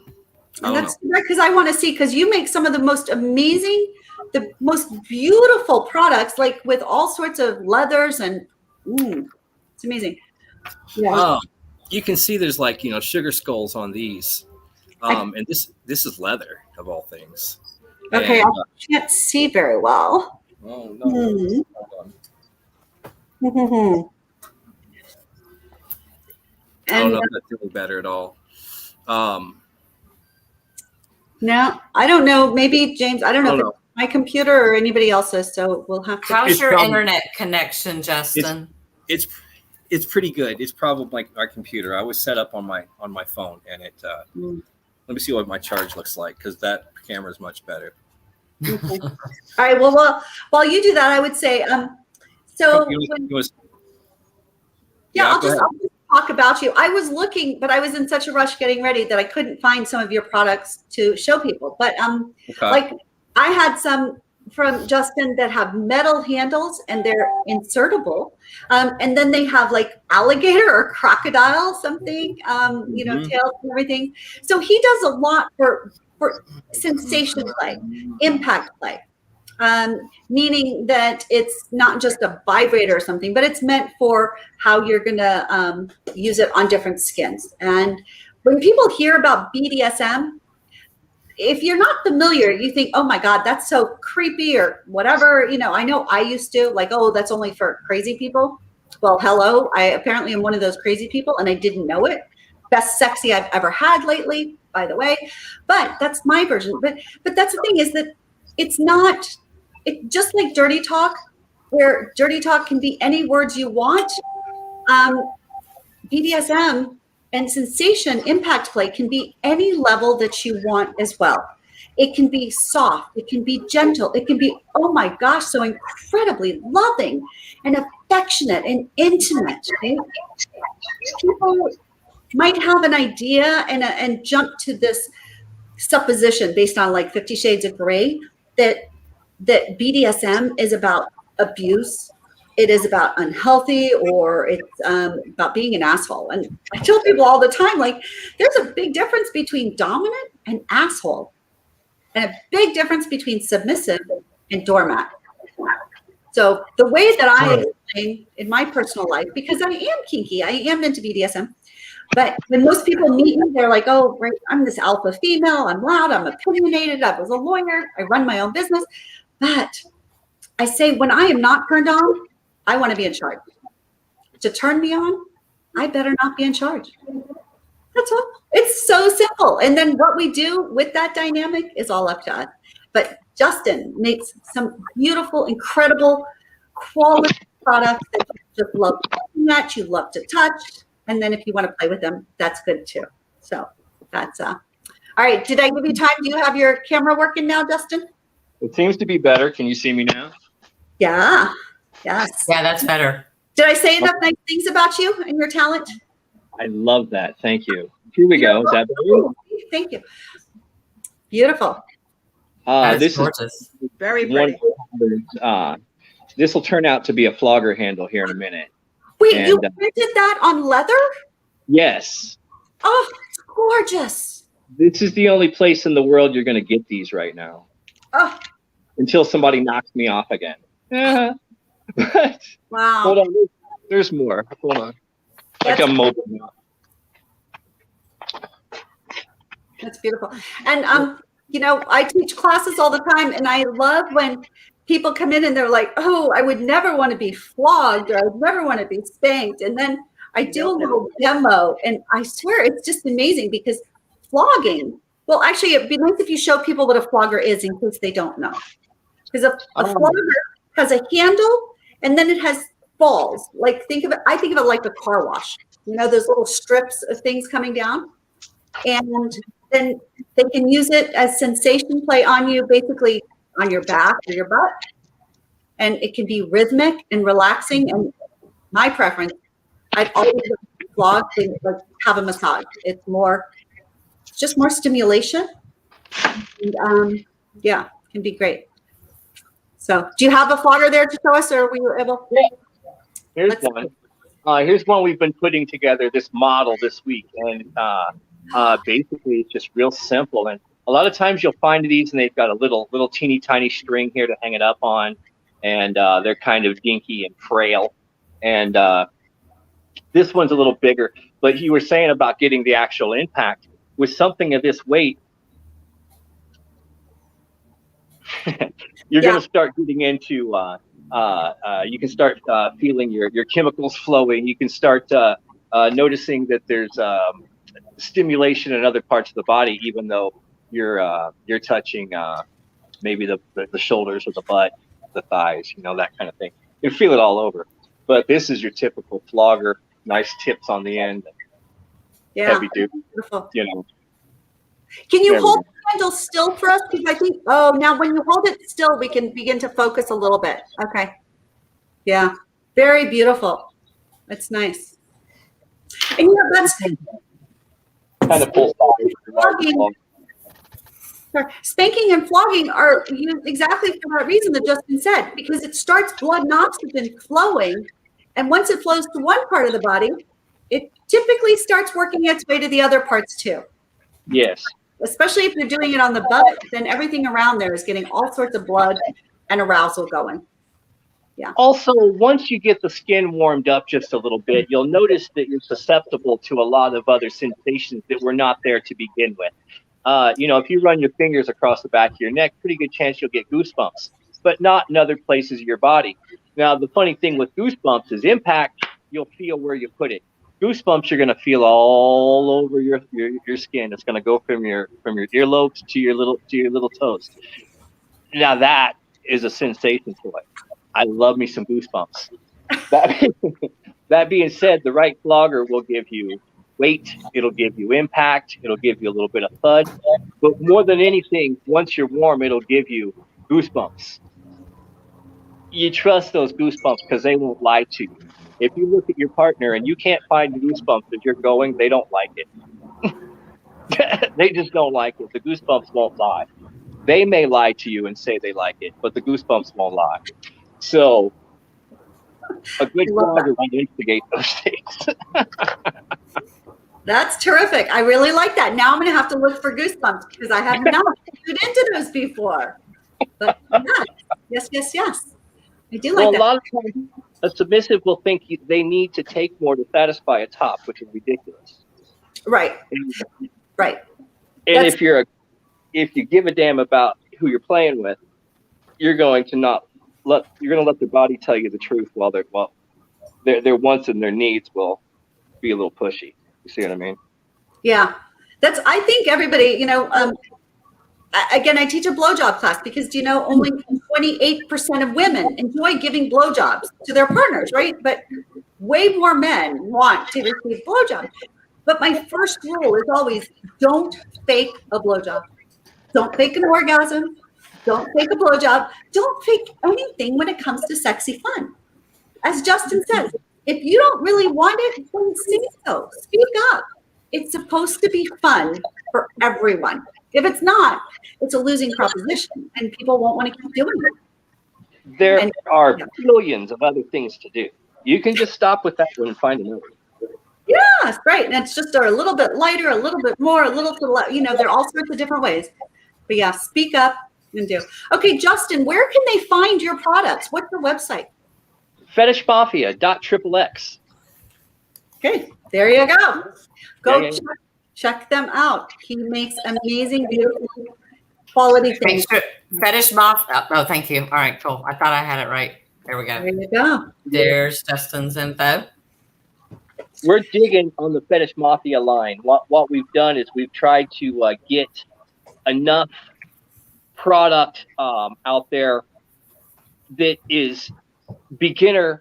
And that's because I want to see, because you make some of the most amazing, the most beautiful products, like with all sorts of leathers, and it's amazing. Yeah. You can see there's like, sugar skulls on these. And this is leather of all things. Okay, and, I can't see very well. Oh no. Hold on. I don't know if that's any better at all. No, I don't know. Maybe James, I don't know if it's my computer or anybody else's, so we'll have to. How's your internet connection, Justin? It's pretty good. It's probably my computer. I was set up on my phone, and it. Let me see what my charge looks like, because that camera is much better. Okay. All right. Well, while you do that, I would say, so I'll just talk about you. I was looking, but I was in such a rush getting ready that I couldn't find some of your products to show people. But like I had some from Justin that have metal handles and they're insertable. And then they have like alligator or crocodile something, you know, tails and everything. So he does a lot for sensation play, impact play. Meaning that it's not just a vibrator or something, but it's meant for how you're going to use it on different skins. And when people hear about BDSM, if you're not familiar, you think, oh my God, that's so creepy or whatever. You know, I know I used to like, oh, that's only for crazy people. Well, hello, I apparently am one of those crazy people and I didn't know it. Best sexy I've ever had lately, by the way. But that's my version. But that's the thing is that it's not, it just like dirty talk, where dirty talk can be any words you want. BDSM and sensation impact play can be any level that you want as well. It can be soft, it can be gentle, it can be, oh my gosh, so incredibly loving and affectionate and intimate. Right? People might have an idea and jump to this supposition based on like 50 Shades of Grey that BDSM is about abuse, it is about unhealthy, or it's about being an asshole. And I tell people all the time, like, there's a big difference between dominant and asshole, and a big difference between submissive and doormat. So the way that I explain in my personal life, because I am kinky, I am into BDSM, but when most people meet me, they're like, oh, right, I'm this alpha female, I'm loud, I'm opinionated, I was a lawyer, I run my own business. But I say, when I am not turned on, I want to be in charge. To turn me on, I better not be in charge. That's all. It's so simple. And then what we do with that dynamic is all up to us. But Justin makes some beautiful, incredible quality products that you just love looking at, you love to touch. And then if you want to play with them, that's good too. So that's all right. Did I give you time? Do you have your camera working now, Justin? It seems to be better. Can you see me now? Yeah. Yes. Yeah, that's better. Did I say enough nice things about you and your talent? I love that. Thank you. Here we go. Is that better? Thank you. Beautiful. This gorgeous. is Very pretty. This will turn out to be a flogger handle here in a minute. Wait, you printed that on leather? Yes. Oh, it's gorgeous. This is the only place in the world you're going to get these right now. Oh. Until somebody knocks me off again. Wow. Hold on. There's more. Hold on. Like a mobile now. That's beautiful. And, you know, I teach classes all the time, and I love when people come in and they're like, oh, I would never want to be flogged, or I would never want to be spanked. And then I do a little demo, and I swear it's just amazing, because flogging, well, actually, it'd be nice if you show people what a flogger is in case they don't know. Because a flogger has a handle, and then it has balls. Like, I think of it like a car wash. You know, those little strips of things coming down. And then they can use it as sensation play on you, basically on your back or your butt. And it can be rhythmic and relaxing. And my preference, I'd always flog to like have a massage. It's just more stimulation. And yeah, it can be great. So do you have a flogger there to show us, or were you able? Here's one. Here's one we've been putting together, this model this week. And basically it's just real simple. And a lot of times you'll find these and they've got a little teeny tiny string here to hang it up on. And they're kind of dinky and frail. And this one's a little bigger. But you were saying about getting the actual impact with something of this weight. You're going to start getting into, you can start feeling your chemicals flowing. You can start noticing that there's stimulation in other parts of the body, even though you're touching maybe the shoulders or the butt, the thighs, that kind of thing. You feel it all over. But this is your typical flogger, nice tips on the end, heavy duty. Beautiful. Can you hold the handle still for us? Because I think, now when you hold it still, we can begin to focus a little bit. Okay. Yeah. Very beautiful. That's nice. And that's kind of full spanking and flogging are used exactly for that reason that Justin said, because it starts blood and oxygen flowing. And once it flows to one part of the body, it typically starts working its way to the other parts too. Yes. Especially if you're doing it on the butt, then everything around there is getting all sorts of blood and arousal going. Yeah. Also, once you get the skin warmed up just a little bit, you'll notice that you're susceptible to a lot of other sensations that were not there to begin with. If you run your fingers across the back of your neck, pretty good chance you'll get goosebumps, but not in other places of your body. Now, the funny thing with goosebumps is impact, you'll feel where you put it. Goosebumps, you're going to feel all over your skin. It's going to go from your earlobes to your little toes. Now, that is a sensation toy. I love me some goosebumps. That being said, the right flogger will give you weight. It'll give you impact. It'll give you a little bit of thud. But more than anything, once you're warm, it'll give you goosebumps. You trust those goosebumps because they won't lie to you. If you look at your partner and you can't find goosebumps as you're going, they don't like it. They just don't like it. The goosebumps won't lie. They may lie to you and say they like it, but the goosebumps won't lie. So a good flogger will instigate those things. That's terrific. I really like that. Now I'm going to have to look for goosebumps because I have not tuned into those before. But yes. I do like that. A lot of times a submissive will think they need to take more to satisfy a top, which is ridiculous. Right. And if you give a damn about who you're playing with, you're going to let their body tell you the truth while their wants and their needs will be a little pushy. You see what I mean? Yeah. I think everybody, again, I teach a blowjob class because, only 28% of women enjoy giving blowjobs to their partners, right? But way more men want to receive blowjobs. But my first rule is always don't fake a blowjob. Don't fake an orgasm. Don't fake a blowjob. Don't fake anything when it comes to sexy fun. As Justin says, if you don't really want it, then say so. Speak up. It's supposed to be fun for everyone. If it's not, it's a losing proposition, and people won't want to keep doing it. There are billions of other things to do. You can just stop with that one and find another. Yeah, right. And it's just a little bit lighter, a little bit more, a little bit, there are all sorts of different ways. But yeah, speak up and do. Okay, Justin, where can they find your products? What's your website? Fetishmafia.xxx. Okay, there you go. Go check them out. He makes amazing, beautiful, quality things. Fetish Mafia. Oh, thank you. All right, cool. I thought I had it right. There we go. There you go. There's Justin's info. We're digging on the Fetish Mafia line. What we've done is we've tried to get enough product out there that is beginner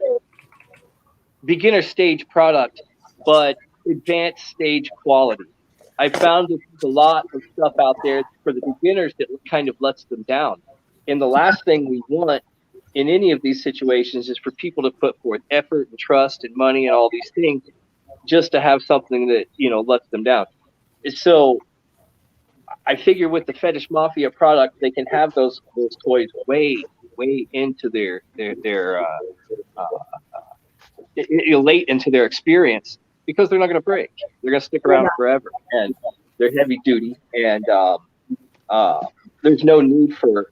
stage product, but advanced stage quality. I found that there's a lot of stuff out there for the beginners that kind of lets them down. And the last thing we want in any of these situations is for people to put forth effort and trust and money and all these things just to have something that, lets them down. So I figure with the Fetish Mafia product, they can have those toys way into their late into their experience, because they're not going to break. They're going to stick around forever, and they're heavy duty, and there's no need for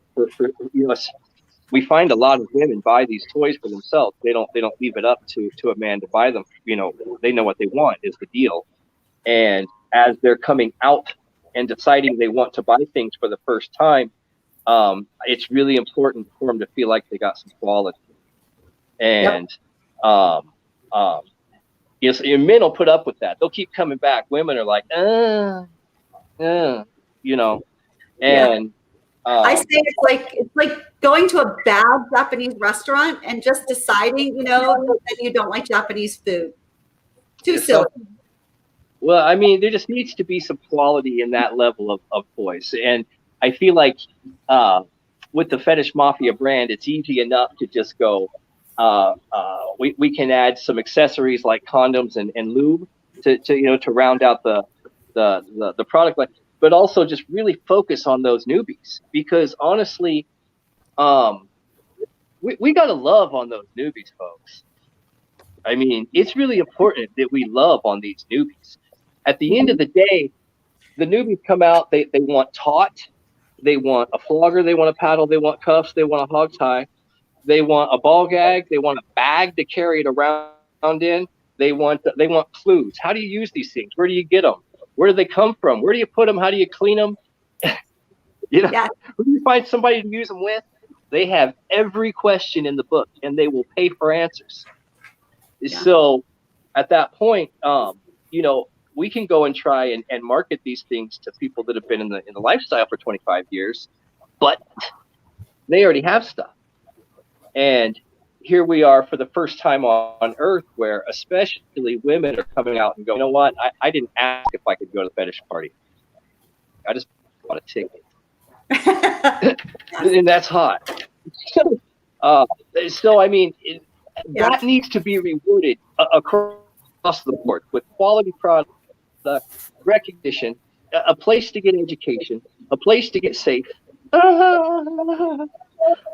we find a lot of women buy these toys for themselves. They don't leave it up to a man to buy them. They know what they want is the deal, and as they're coming out and deciding they want to buy things for the first time, it's really important for them to feel like they got some quality. And men will put up with that. They'll keep coming back. Women are like, And I say it's like going to a bad Japanese restaurant and just deciding, that you don't like Japanese food. Too silly. Well, I mean, there just needs to be some quality in that level of toys. And I feel like with the Fetish Mafia brand, it's easy enough to just go, we can add some accessories like condoms and lube to round out the product line, but also just really focus on those newbies, because honestly, we got to love on those newbies, folks. I mean, it's really important that we love on these newbies. At the end of the day, the newbies come out, they want taut, they want a flogger, they want a paddle, they want cuffs, they want a hog tie, they want a ball gag, they want a bag to carry it around in, they want clues. How do you use these things? Where do you get them? Where do they come from? Where do you put them? How do you clean them? Who do you find somebody to use them with? They have every question in the book, and they will pay for answers. Yeah. So at that point, we can go and try and market these things to people that have been in the lifestyle for 25 years, but they already have stuff. And here we are for the first time on earth, where especially women are coming out and going, you know what? I didn't ask if I could go to the fetish party. I just bought a ticket. And that's hot. So I mean, that needs to be rewarded across the board with quality product, recognition, a place to get education, a place to get safe,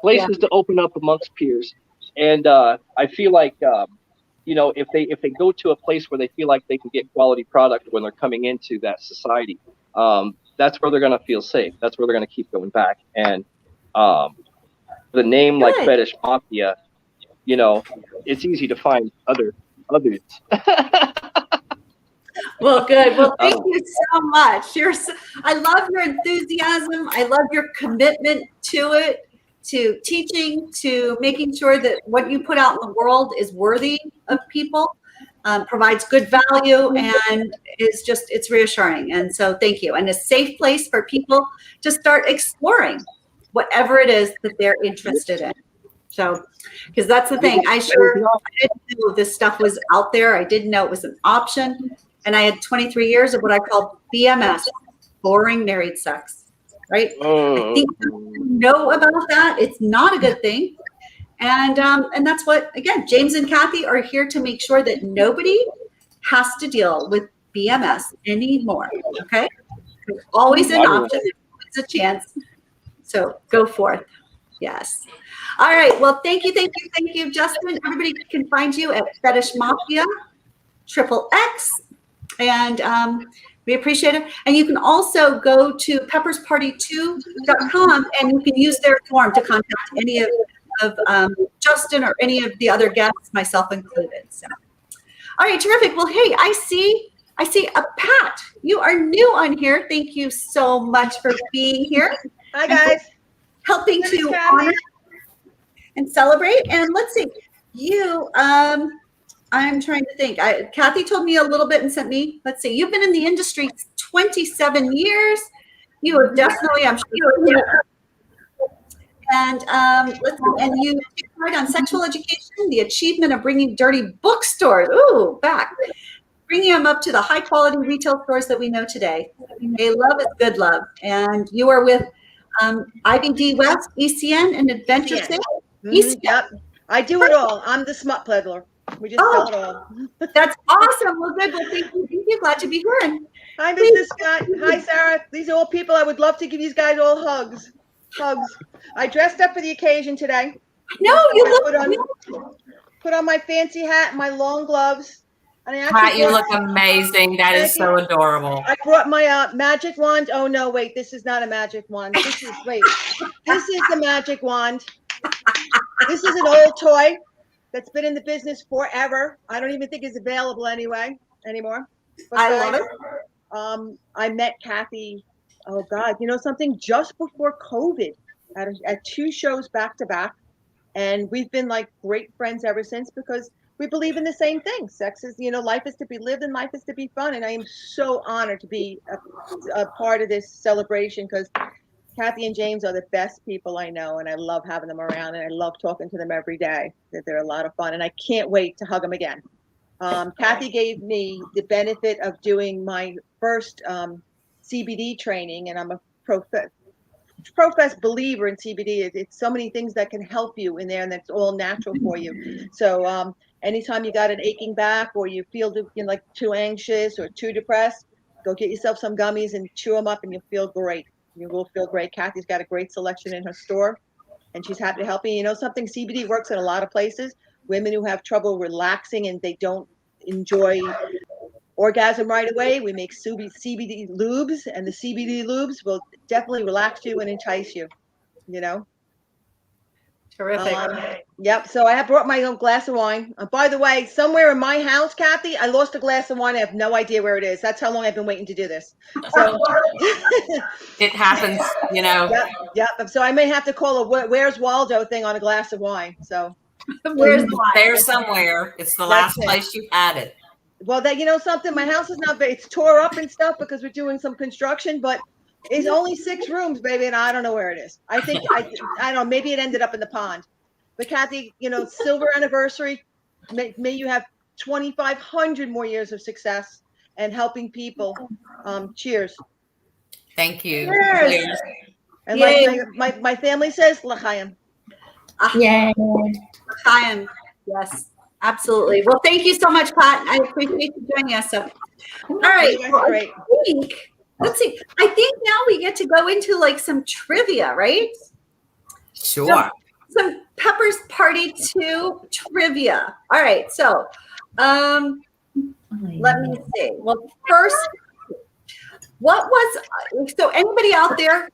places to open up amongst peers. And I feel like, if they go to a place where they feel like they can get quality product when they're coming into that society, that's where they're going to feel safe. That's where they're going to keep going back. And the name like Fetish Mafia, it's easy to find others. Well, good. Well, thank you so much. I love your enthusiasm. I love your commitment to it, to teaching, to making sure that what you put out in the world is worthy of people, provides good value, and it's reassuring. And so thank you. And a safe place for people to start exploring whatever it is that they're interested in. So, because that's the thing, I didn't know this stuff was out there. I didn't know it was an option. And I had 23 years of what I call BMS, boring married sex, right? I think you know about that. It's not a good thing. And that's what, again, James and Kathy are here to make sure that nobody has to deal with BMS anymore, okay? There's always an option, there's a chance. So go forth. Yes. All right. Well, thank you, Justin. Everybody can find you at Fetish Mafia XXX. And we appreciate it. And you can also go to peppersparty2.com and you can use their form to contact any of Justin or any of the other guests, myself included. So, all right, terrific. Well, hey, I see a Pat. You are new on here. Thank you so much for being here. Hi, guys. Helping to honor and celebrate. And let's see, you. I'm trying to think. Kathy told me a little bit and sent me. Let's see. You've been in the industry 27 years. You have definitely, I'm sure. And let's see. And you tried on sexual education, the achievement of bringing dirty bookstores. Ooh, back. Bringing them up to the high quality retail stores that we know today. A love is good love. And you are with IBD West, ECN, and Adventure Sales. ECN. Yep. I do it all. I'm the smut peddler. We just sell it all. That's awesome. Well, good. Well, thank you. Glad to be here. Hi, Mrs. Scott. Hi, Sarah. These are all people I would love to give these guys all hugs. I dressed up for the occasion today. No, you put on my fancy hat, my long gloves. And I Pat, you look amazing. That is so adorable. I brought my magic wand. Oh, no, wait. This is not a magic wand. This is the magic wand. This is an old toy that's been in the business forever. I don't even think it's available anymore. But I love it. I met Kathy, oh God, you know something, just before COVID at 2 shows back to back. And we've been like great friends ever since because we believe in the same thing. Sex is, life is to be lived and life is to be fun. And I am so honored to be a part of this celebration because Kathy and James are the best people I know, and I love having them around, and I love talking to them every day. That they're a lot of fun, and I can't wait to hug them again. Kathy gave me the benefit of doing my first CBD training, and I'm a professed believer in CBD. It's so many things that can help you in there, and that's all natural for you. So anytime you got an aching back, or you feel like too anxious or too depressed, go get yourself some gummies and chew them up, and you'll feel great. You will feel great. Kathy's got a great selection in her store, and she's happy to help you. You know something? CBD works in a lot of places. Women who have trouble relaxing and they don't enjoy orgasm right away, we make CBD lubes, and the CBD lubes will definitely relax you and entice you, you know? Terrific. Yep. So I have brought my own glass of wine. By the way, somewhere in my house, Kathy, I lost a glass of wine. I have no idea where it is. That's how long I've been waiting to do this. So It happens, you know. Yep. So I may have to call a "Where's Waldo" thing on a glass of wine. So Where's the wine? There somewhere. It's the last place you had it. Well, that, you know something, my house is not, it's tore up and stuff because we're doing some construction, but it's only 6 rooms, baby, and I don't know where it is. I think I don't know, maybe it ended up in the pond. But Kathy, you know, silver anniversary. May you have 2,500 more years of success and helping people. Cheers. Thank you. Cheers. And like my family says, l'chaim. Yay. L'chaim. Yes. Absolutely. Well, thank you so much, Pat. I appreciate you joining us. So, all right. Well, great. Let's see. I think now we get to go into like some trivia, right? Sure. Some Pepper's Party 2 trivia. All right. So, let me see. Well, first, so anybody out there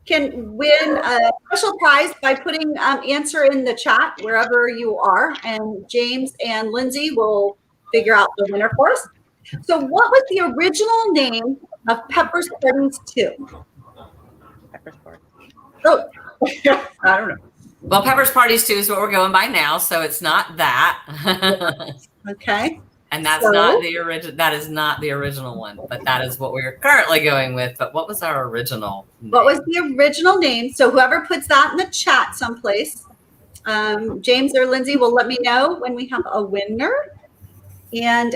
can win a special prize by putting answer in the chat wherever you are, and James and Lindsay will figure out the winner for us. So what was the original name of Pepper's Parties 2? Pepper's Party. Oh, I don't know. Well, Pepper's Parties 2 is what we're going by now, so it's not that. Okay. And that's not the original. That is not the original one, but that is what we're currently going with. But what was our original name? What was the original name? So whoever puts that in the chat someplace, James or Lindsay will let me know when we have a winner. And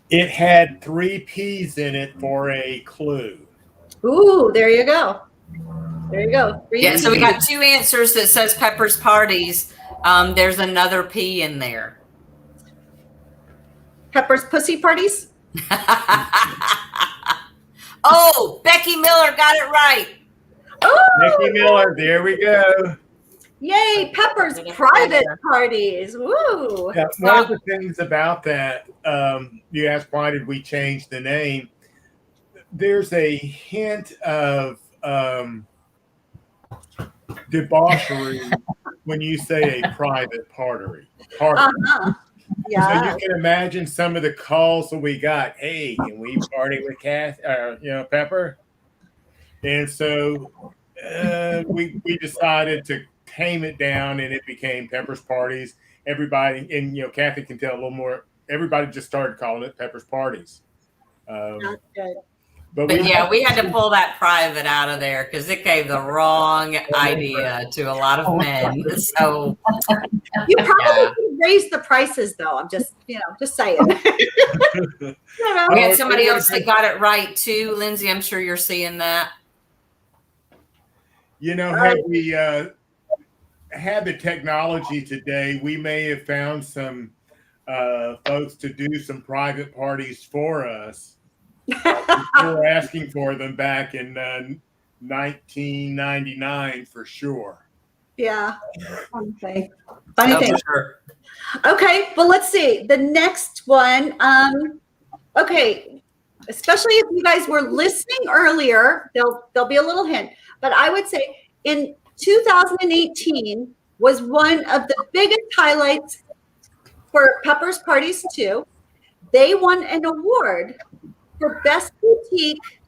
it had 3 P's in it for a clue. Ooh, there you go. There you go. 3 Yeah, so we got 2 answers that says Pepper's Parties. There's another P in there. Pepper's Pussy Parties? Oh, Becky Miller got it right. Oh, Becky Miller, there we go. Yay, Pepper's Private Parties. Woo. Yeah, one of the things about that, you asked why did we change the name? There's a hint of debauchery when you say a private party. Uh-huh. Yeah. So you can imagine some of the calls that we got. Hey, can we party with Pepper? And so we decided to tame it down, and it became Pepper's Parties. Everybody, and Kathy can tell a little more. Everybody just started calling it Pepper's Parties. That's good. But we had to pull that private out of there because it gave the wrong idea to a lot of men. So you probably raised the prices, though. I'm just saying. We had somebody else that got it right too, Lindsay. I'm sure you're seeing that. Had we had the technology today, we may have found some folks to do some private parties for us. We were asking for them back in 1999 for sure. Yeah. Funny thing. Sure. Okay, well, let's see. The next one. Okay, especially if you guys were listening earlier, there'll be a little hint. But I would say in 2018 was one of the biggest highlights for Pepper's Parties 2. They won an award for Best Boutique.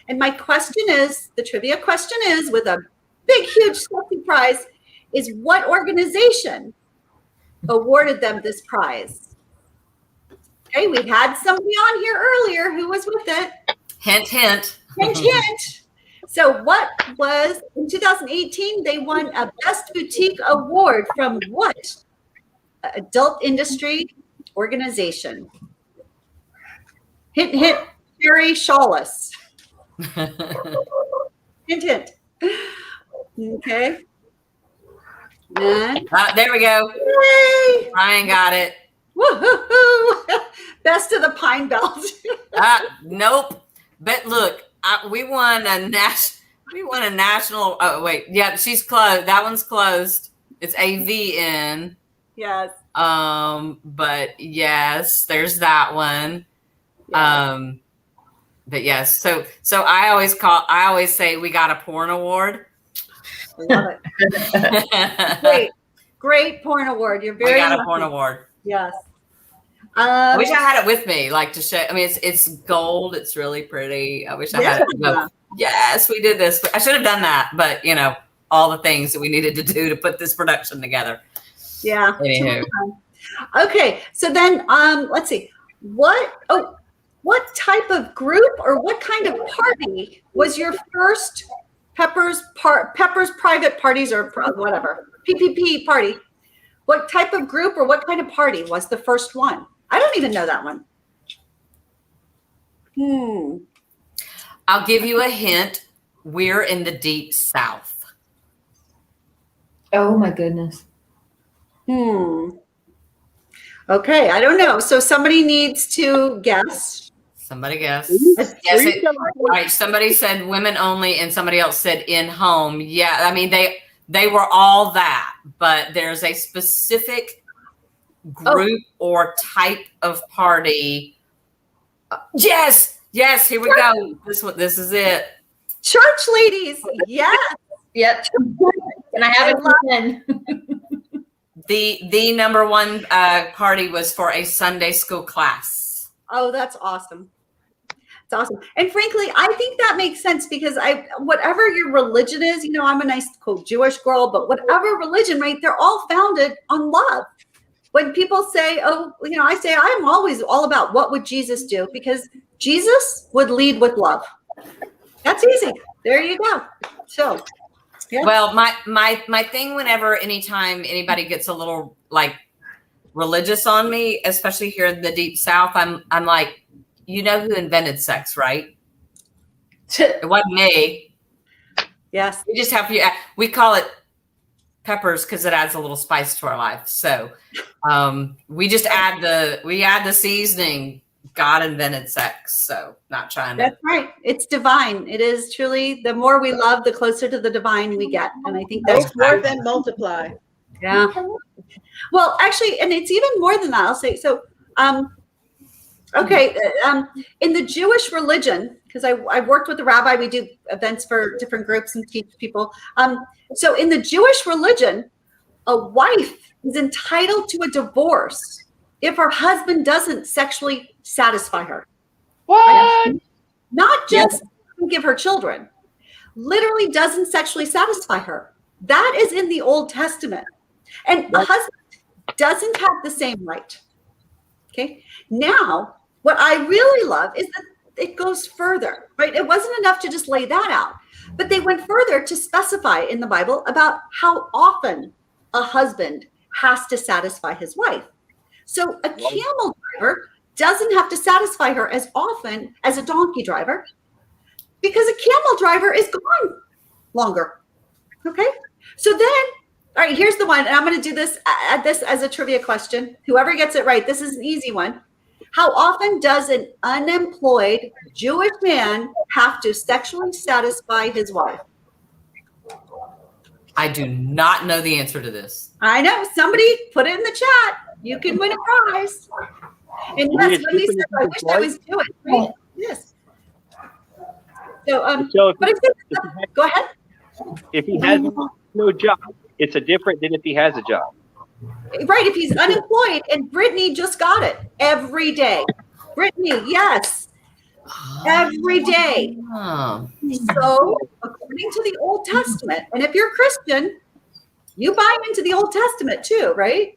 And my question is, the trivia question is, with a big, huge, sexy prize, is what organization awarded them this prize? Okay, we had somebody on here earlier who was with it. Hint, hint. Hint, hint. So what was, in 2018, they won a Best Boutique Award from what adult industry organization? Hint, hint, Sherry Shawless. Hint, hint. Okay. And there we go. yay! Ryan got it. Woo-hoo-hoo. Best of the Pine Belt. Nope. But look, we won a national. Oh wait, yeah, she's closed. That one's closed. It's AVN. Yes. But yes, there's that one. Yes. But yes, so I always say we got a porn award. I love it. Great porn award. You're very. We got a porn award. Yes. I wish I had it with me, like to show. I mean, it's gold. It's really pretty. I wish I had it. Go, yes, we did this. I should have done that, but all the things that we needed to do to put this production together. Yeah. Anywho. Okay, so then let's see. What type of group or what kind of party was your first Pepper's private parties or whatever PPP party? What type of group or what kind of party was the first one? I don't even know that one. I'll give you a hint. We're in the deep South. Oh my goodness. Okay, I don't know. So somebody needs to guess. Somebody guess. Yes. All right. Somebody said women only, and somebody else said in home. Yeah. I mean, they were all that, but there's a specific group or type of party. Yes. Here we go. This is it. Church ladies. Yes. Yep. And I have it. The number one party was for a Sunday school class. Oh, that's awesome. It's awesome. And frankly, I think that makes sense because whatever your religion is, I'm a nice, cool Jewish girl, but whatever religion, right, they're all founded on love. When people say, I say, I'm always all about what would Jesus do? Because Jesus would lead with love. That's easy. There you go. So, yeah. Well, my thing anytime anybody gets a little like religious on me, especially here in the deep South, I'm like, you know who invented sex, right? It wasn't me. Yes. We just we call it peppers because it adds a little spice to our life. So we just add the seasoning. God invented sex, so not trying to. That's right. It's divine. It is truly, the more we love, the closer to the divine we get. And I think that's more than multiply. Yeah. Well, actually, and it's even more than that. I'll say, so, okay. In the Jewish religion, because I've worked with a rabbi, we do events for different groups and teach people. So in the Jewish religion, a wife is entitled to a divorce if her husband doesn't sexually satisfy her. What? Not just give her children, literally doesn't sexually satisfy her. That is in the Old Testament. And a husband doesn't have the same right. Okay. Now, what I really love is that it goes further, right? It wasn't enough to just lay that out, but they went further to specify in the Bible about how often a husband has to satisfy his wife. So a camel driver doesn't have to satisfy her as often as a donkey driver because a camel driver is gone longer. Okay. So then, all right, here's the one. And I'm going to do this, add this as a trivia question. Whoever gets it right, this is an easy one. How often does an unemployed Jewish man have to sexually satisfy his wife? I do not know the answer to this. I know. Somebody put it in the chat. You can win a prize. And yes, let me say, I wish I was Jewish. Right? Yes. So, go ahead. If he has no job, it's a different than if he has a job. Right. If he's unemployed, and Brittany just got it every day. Brittany, yes. Every day. So, according to the Old Testament, and if you're Christian, you buy into the Old Testament too, right?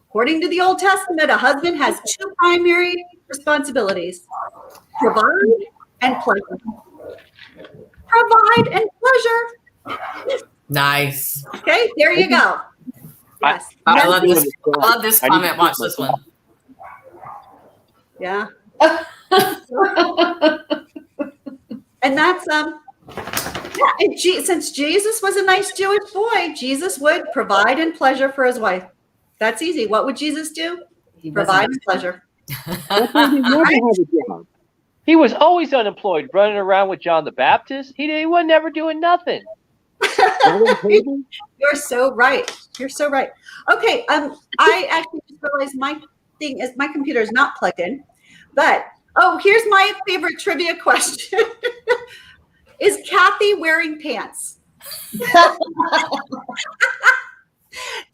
According to the Old Testament, a husband has two primary responsibilities: provide and pleasure. provide, and pleasure. Nice. Okay, there you go. Yes. I love this. I love this comment. Watch this one. Yeah. And that's yeah. And since Jesus was a nice Jewish boy, Jesus would provide and pleasure for his wife. That's easy. What would Jesus do? Provide and pleasure. He was always unemployed, running around with John the Baptist. He was never doing nothing. You're so right. You're so right. Okay. I actually just realized my computer is not plugged in, but here's my favorite trivia question. Is Kathy wearing pants? Tackle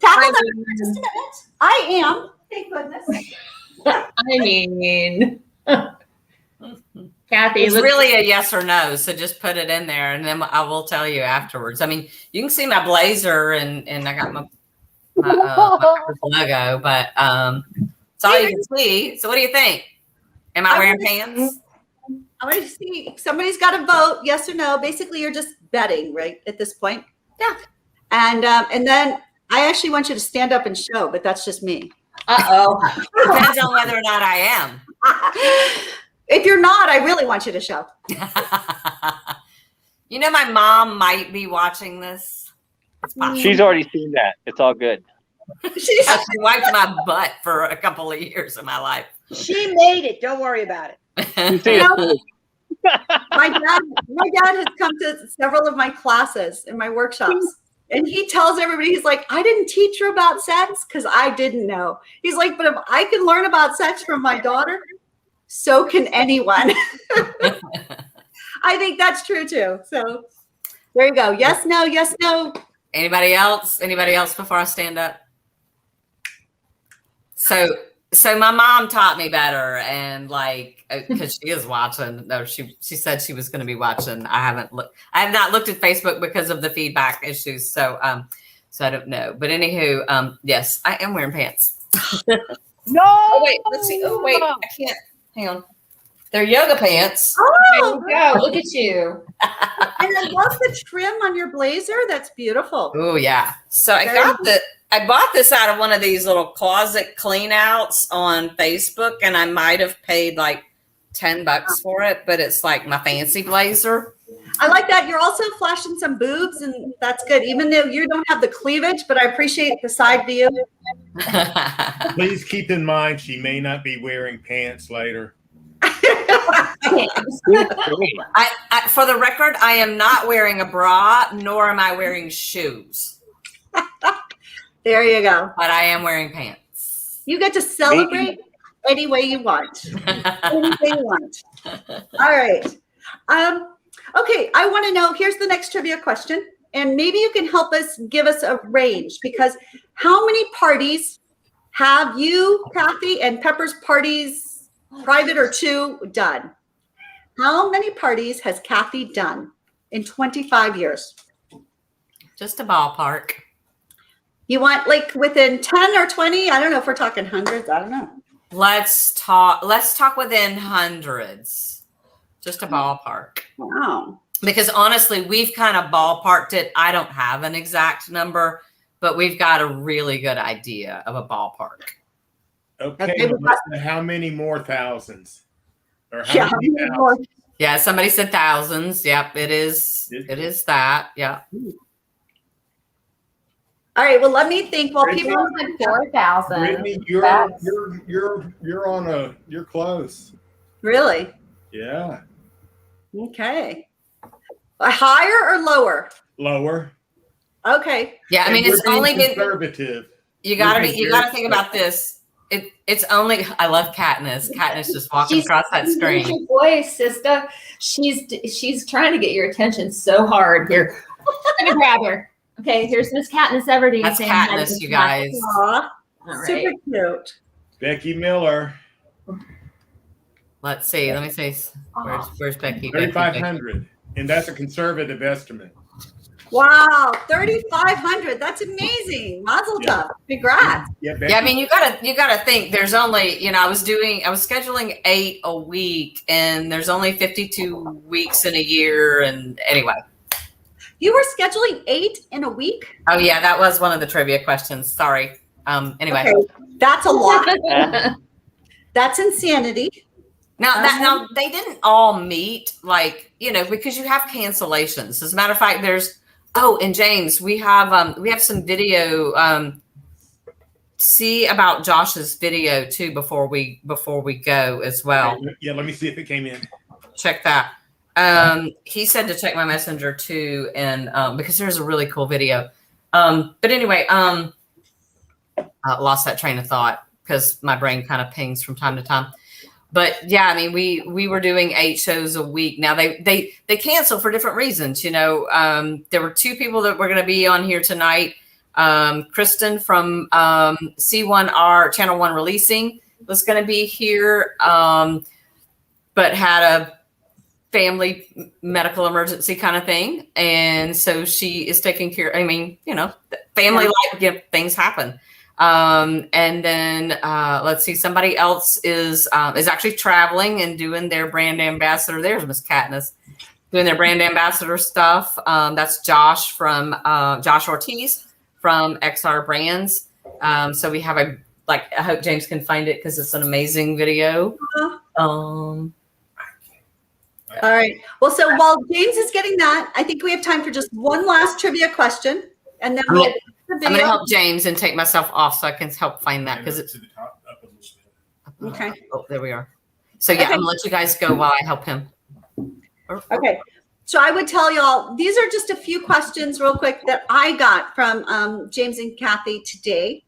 that for just a minute. I am. Thank goodness. I mean, Kathy, It's really a yes or no, so just put it in there, and then I will tell you afterwards. I mean, you can see my blazer, and I got my logo, but it's all you can see. So, what do you think? Am I wearing pants? I want to see. Somebody's got to vote, yes or no. Basically, you're just betting, right, at this point. Yeah. And then I actually want you to stand up and show, but that's just me. Depends on whether or not I am. If you're not, I really want you to show. You know, my mom might be watching this. She's already seen that. It's all good. She wiped my butt for a couple of years of my life. She made it. Don't worry about it. My dad has come to several of my classes and my workshops, and he tells everybody, he's like, I didn't teach her about sex because I didn't know. He's like, but if I can learn about sex from my daughter, so can anyone. I think that's true too. So there you go. Yes, no, yes, no. Anybody else? Anybody else before I stand up? So my mom taught me better, and like, because she is watching. No, she said she was going to be watching. I have not looked at Facebook because of the feedback issues. So I don't know. But anywho, yes, I am wearing pants. No. Oh wait, let's see. Oh wait, I can't. Hang on. They're yoga pants. Oh, there you go. Look at you. And I love the trim on your blazer. That's beautiful. Oh yeah. So I bought this out of one of these little closet clean outs on Facebook, and I might have paid like $10 for it, but it's like my fancy blazer. I like that. You're also flashing some boobs, and that's good. Even though you don't have the cleavage, but I appreciate the side view. Please keep in mind she may not be wearing pants later. For the record, I am not wearing a bra, nor am I wearing shoes. There you go. But I am wearing pants. You get to celebrate any way you want. Any way you want. All right. Okay, I want to know, here's the next trivia question. And maybe you can help us, give us a range, because how many parties have you, Kathy, and Pepper's parties, private or two, done? How many parties has Kathy done in 25 years? Just a ballpark. You want like within 10 or 20? I don't know if we're talking hundreds. I don't know. Let's talk within hundreds. Just a ballpark. Wow. Because honestly, we've kind of ballparked it. I don't have an exact number, but we've got a really good idea of a ballpark. Okay. How many more thousands? Or how many more? Yeah, somebody said thousands. Yep, it is. It is that. Yeah. All right. Well, let me think. Well, people said 4,000. Brittany, you're close. Really? Yeah. Okay. Higher or lower? Lower. Okay. Yeah, I mean, it's only been conservative. You gotta think about this. It's only. I love Katniss. Katniss just walking across that screen. Your voice, sister. She's trying to get your attention so hard here. I'm gonna grab her. Okay, here's Miss Katniss Everdeen. That's Katniss, you guys. Aww. Right. Super cute. Becky Miller. Let's see. Let me see. Where's Becky? 3,500, and that's a conservative estimate. Wow, 3,500. That's amazing. Mazel tov. Congrats. Yeah, Yeah, I mean, you gotta think. There's only, I was scheduling 8 a week, and there's only 52 weeks in a year. And anyway, you were scheduling 8 in a week. Oh yeah, that was one of the trivia questions. Sorry. Anyway, okay. That's a lot. That's insanity. Now they didn't all meet, because you have cancellations. As a matter of fact, and James, we have some video. See about Josh's video too before we go as well. Yeah, let me see if it came in. Check that. He said to check my messenger too, and because there's a really cool video. But anyway, I lost that train of thought because my brain kind of pings from time to time. But yeah, I mean, we were doing 8 shows a week. Now they cancel for different reasons. There were 2 people that were going to be on here tonight. Kristen from C1R Channel 1 Releasing was going to be here, but had a family medical emergency kind of thing. And so she is taking care. I mean, family life, things happen. And then let's see, somebody else is actually traveling and doing their brand ambassador. There's Miss Katniss doing their brand ambassador stuff. That's Josh Ortiz from XR Brands. So we have I hope James can find it because it's an amazing video. All right. Well, so while James is getting that, I think we have time for just one last trivia question, and then we'll. I'm going to help James and take myself off so I can help find that because it's okay. Oh, there we are. So yeah, I'm going to let you guys go while I help him. Okay. So I would tell y'all, these are just a few questions real quick that I got from James and Kathy today,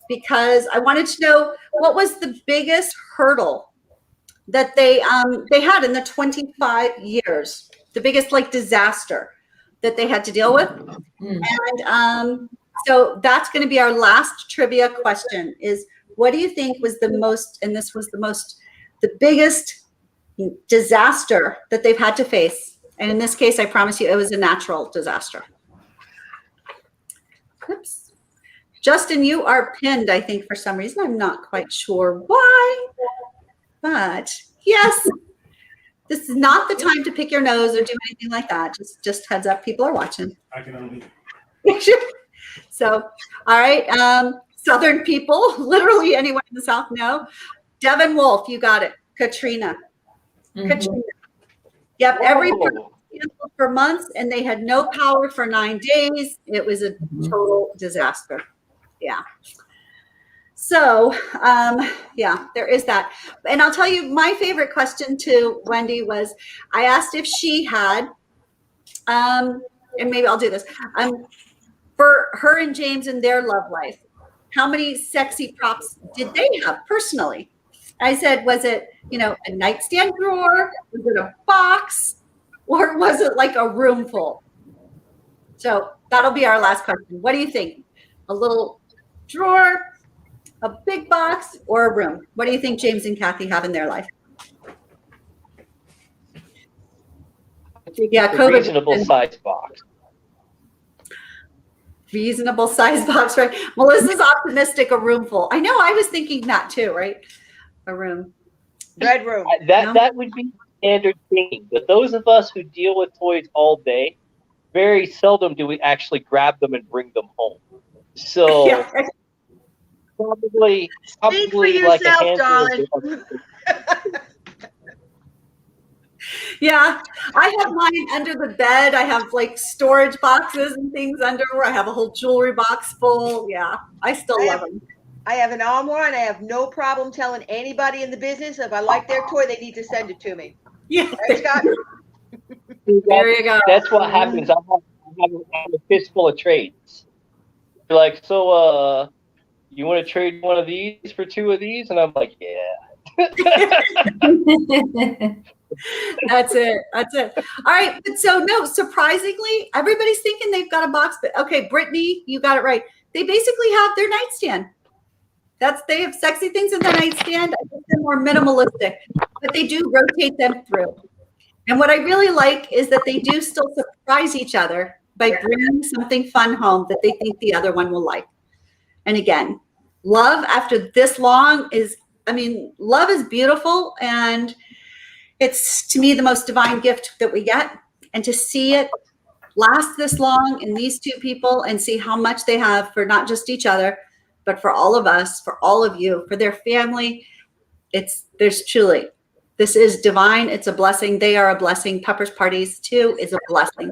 because I wanted to know what was the biggest hurdle that they had in the 25 years, the biggest disaster that they had to deal with. And so that's going to be our last trivia question is, what do you think was the biggest disaster that they've had to face? And in this case, I promise you, it was a natural disaster. Oops. Justin, you are pinned, I think, for some reason. I'm not quite sure why, but yes. This is not the time to pick your nose or do anything like that. Just heads up, people are watching. I can only. So, all right. Southern people, literally anyone in the South know. Devin Wolf, you got it. Katrina. Mm-hmm. Katrina. Yep, every person canceled for months and they had no power for 9 days. It was a total disaster. Yeah. So, yeah, there is that. And I'll tell you, my favorite question to Wendy was, I asked if she had, and maybe I'll do this, for her and James in their love life, how many sexy props did they have personally? I said, was it, a nightstand drawer? Was it a box? Or was it like a room full? So that'll be our last question. What do you think? A little drawer, a big box, or a room? What do you think James and Kathy have in their life? Yeah, a reasonable size box. Reasonable size box, right? Melissa's optimistic, a room full. I know, I was thinking that too, right? A room. Red room. That would be standard thinking. But those of us who deal with toys all day, very seldom do we actually grab them and bring them home. So Yeah. probably Speak for like a yourself, handful darling. Yeah, I have mine under the bed. I have storage boxes and things under where I have a whole jewelry box full. Yeah, I still love them. I have an armoire, and I have no problem telling anybody in the business if I like their toy, they need to send it to me. Yeah. Right, Scott? There you go. That's what happens. I have a fistful of trades. You're like, so you want to trade one of these for 2 of these? And I'm like, yeah. That's it. All right. But so no, surprisingly, everybody's thinking they've got a box, but okay, Brittany, you got it right. They basically have their nightstand. They have sexy things in their nightstand. I think they're more minimalistic, but they do rotate them through. And what I really like is that they do still surprise each other by bringing something fun home that they think the other one will like. And again, love after this long is, I mean, love is beautiful. And it's, to me, the most divine gift that we get. And to see it last this long in these two people and see how much they have for not just each other, but for all of us, for all of you, for their family. There's truly, this is divine. It's a blessing. They are a blessing. Pepper's Parties too is a blessing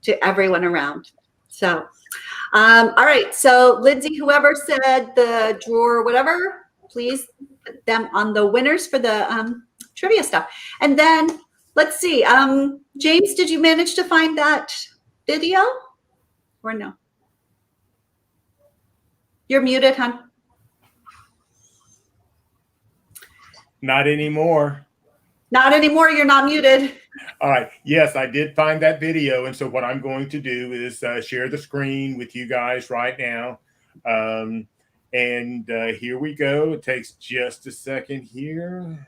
to everyone around. So, all right. So Lindsay, whoever said the drawer, whatever, please put them on the winners for the trivia stuff. And then let's see. James, did you manage to find that video or no? You're muted, hon. Not anymore. Not anymore. You're not muted. All right. Yes, I did find that video. And so what I'm going to do is share the screen with you guys right now. And here we go. It takes just a second here.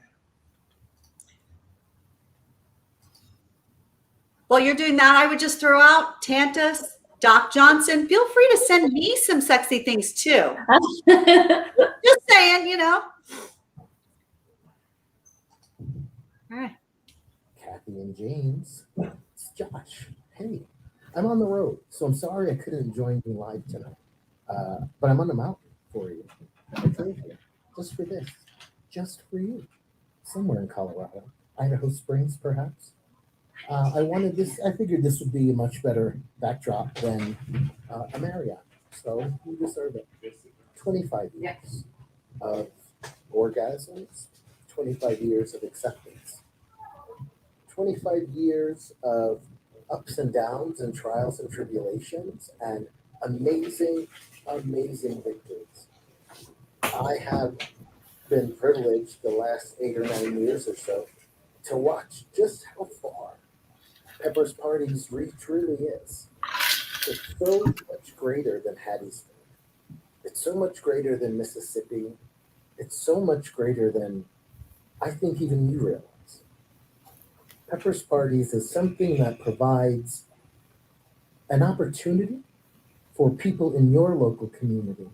While you're doing that, I would just throw out Tantus, Doc Johnson. Feel free to send me some sexy things too. Just saying, you know. All right. Kathy and James, it's Josh. Hey, I'm on the road, so I'm sorry I couldn't join you live tonight. But I'm on the mountain for you. I drove here just for this, just for you, somewhere in Colorado, Idaho Springs, perhaps. I figured this would be a much better backdrop than a Marriott, so you deserve it. 25 years of orgasms, 25 years of acceptance, 25 years of ups and downs and trials and tribulations and amazing, amazing victories. I have been privileged the last 8 or 9 years or so to watch just how far Pepper's Parties reach really is. It's so much greater than Hattiesburg. It's so much greater than Mississippi. It's so much greater than I think even you realize. Pepper's Parties is something that provides an opportunity for people in your local community.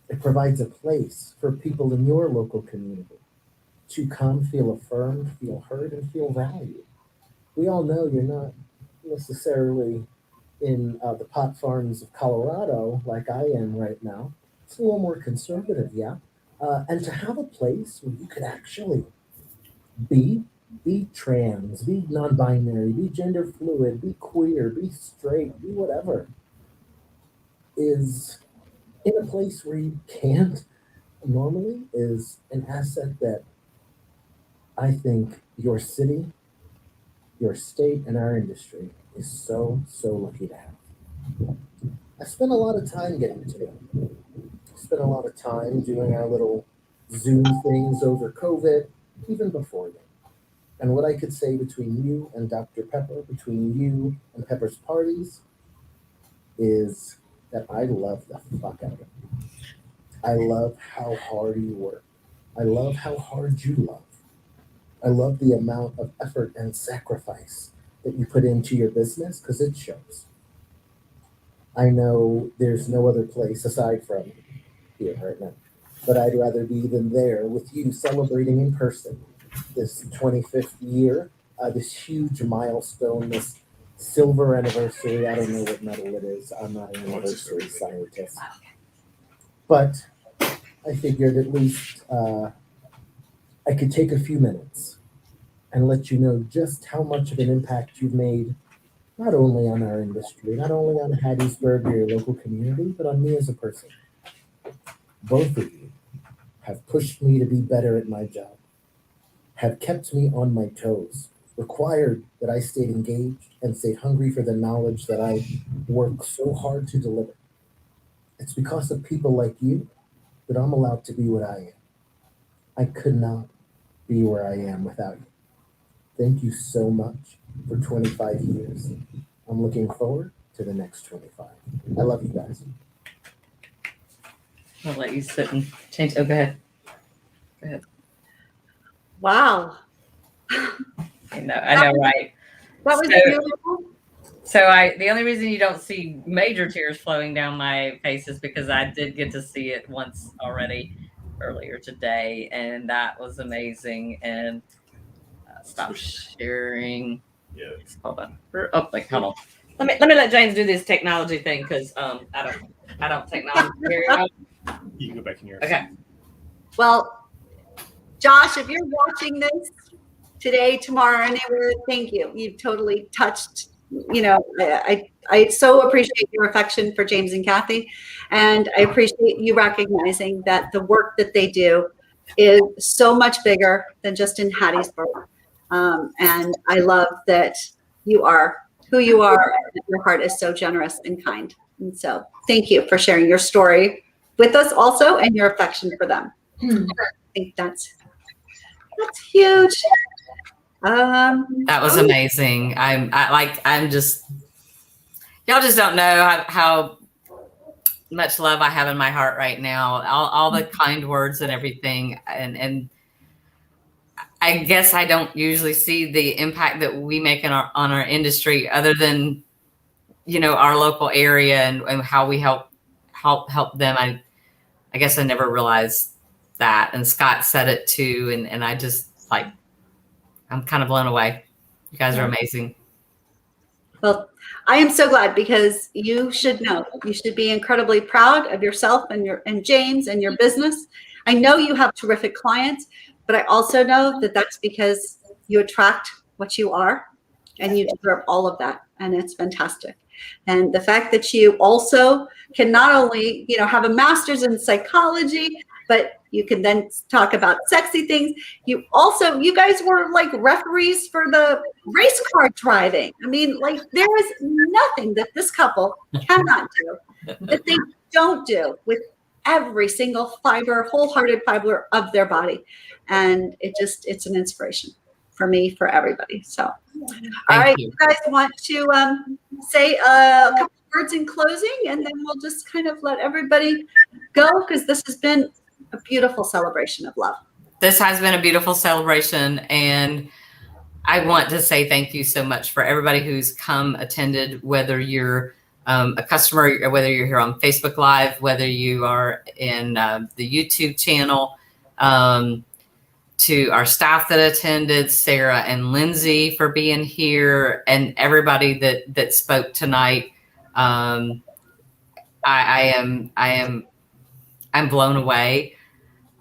It provides a place for people in your local community to come, feel affirmed, feel heard, and feel valued. We all know you're not necessarily in the pot farms of Colorado like I am right now. It's a little more conservative, yeah. And to have a place where you could actually be trans, be non-binary, be gender fluid, be queer, be straight, be whatever, is in a place where you can't normally is an asset that I think your city, your state, and our industry is so, so lucky to have. I spent a lot of time getting to it. I spent a lot of time doing our little Zoom things over COVID, even before then. And what I could say between you and Dr. Pepper, between you and Pepper's Parties, is that I love the fuck out of it. I love how hard you work. I love how hard you love. I love the amount of effort and sacrifice that you put into your business because it shows. I know there's no other place aside from here right now, but I'd rather be than there with you celebrating in person this 25th year, this huge milestone, this silver anniversary. I don't know what medal it is. I'm not an anniversary scientist. But I figured at least I could take a few minutes and let you know just how much of an impact you've made, not only on our industry, not only on Hattiesburg or your local community, but on me as a person. Both of you have pushed me to be better at my job, have kept me on my toes, required that I stayed engaged and stayed hungry for the knowledge that I work so hard to deliver. It's because of people like you that I'm allowed to be what I am. I could not be where I am without you. Thank you so much for 25 years. I'm looking forward to the next 25. I love you guys. I'll let you sit and change. Oh, go ahead. Go ahead. Wow. I know, right? That was So- beautiful. So the only reason you don't see major tears flowing down my face is because I did get to see it once already earlier today, and that was amazing. And stop sharing. Yes. Hold on. Oh, wait, hold on. Let me let James do this technology thing because I don't technology very well. You can go back in yours. Okay. Well, Josh, if you're watching this today, tomorrow, anywhere, thank you. You've totally touched, I so appreciate your affection for James and Kathy. And I appreciate you recognizing that the work that they do is so much bigger than just in Hattiesburg. And I love that you are who you are, and your heart is so generous and kind. And so thank you for sharing your story with us also and your affection for them. I think that's huge. That was amazing. I'm just, y'all just don't know how much love I have in my heart right now. All the kind words and everything. And I guess I don't usually see the impact that we make on our industry other than, our local area and how we help them. I guess I never realized that. And Scott said it too. And I just I'm kind of blown away. You guys are amazing. Well, I am so glad because you should know, you should be incredibly proud of yourself and James and your business. I know you have terrific clients, but I also know that that's because you attract what you are and you deserve all of that. And it's fantastic. And the fact that you also can not only, have a master's in psychology, but you can then talk about sexy things. You guys were like referees for the race car driving. I mean, there is nothing that this couple cannot do that they don't do with every single wholehearted fiber of their body. And it's an inspiration for me, for everybody. So, all right, you guys want to say a couple words in closing, and then we'll just kind of let everybody go because this has been a beautiful celebration of love. This has been a beautiful celebration, and I want to say thank you so much for everybody who's attended, whether you're a customer or whether you're here on Facebook Live, whether you are in the YouTube channel, to our staff that attended, Sarah and Lindsay for being here, and everybody that spoke tonight. I'm blown away.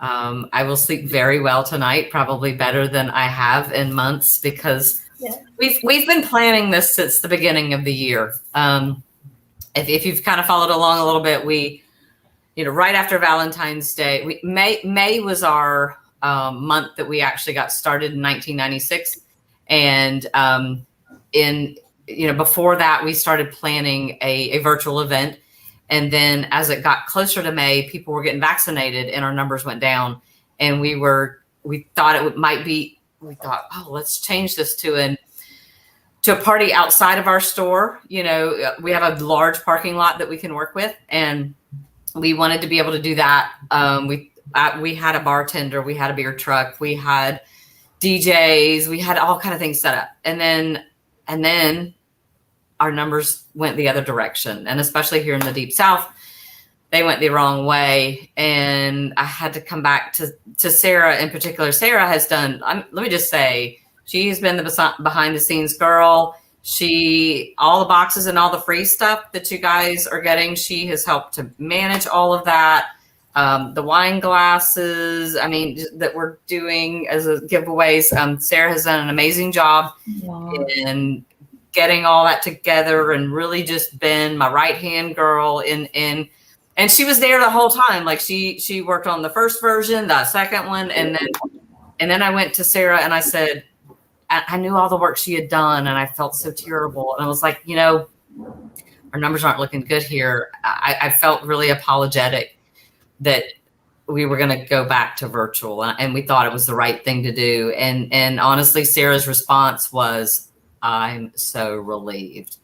I will sleep very well tonight, probably better than I have in months, because we've been planning this since the beginning of the year. If you've kind of followed along a little bit, we, right after Valentine's Day, May was our month that we actually got started in 1996, and before that we started planning a virtual event. And then as it got closer to May, people were getting vaccinated and our numbers went down. And we thought oh, let's change this to a party outside of our store. We have a large parking lot that we can work with, and we wanted to be able to do that. We had a bartender, we had a beer truck, we had DJs, we had all kind of things set up. And then our numbers went the other direction. And especially here in the Deep South, they went the wrong way. And I had to come back to Sarah in particular. Sarah has done, let me just say, she's been the behind the scenes girl. All the boxes and all the free stuff that you guys are getting, she has helped to manage all of that. The wine glasses, that we're doing as giveaways. Sarah has done an amazing job in getting all that together, and really just been my right-hand girl and she was there the whole time. Like she worked on the first version, the second one, and then I went to Sarah and I said, I knew all the work she had done and I felt so terrible. And I was like, our numbers aren't looking good here. I felt really apologetic that we were going to go back to virtual, and we thought it was the right thing to do. And honestly, Sarah's response was, I'm so relieved.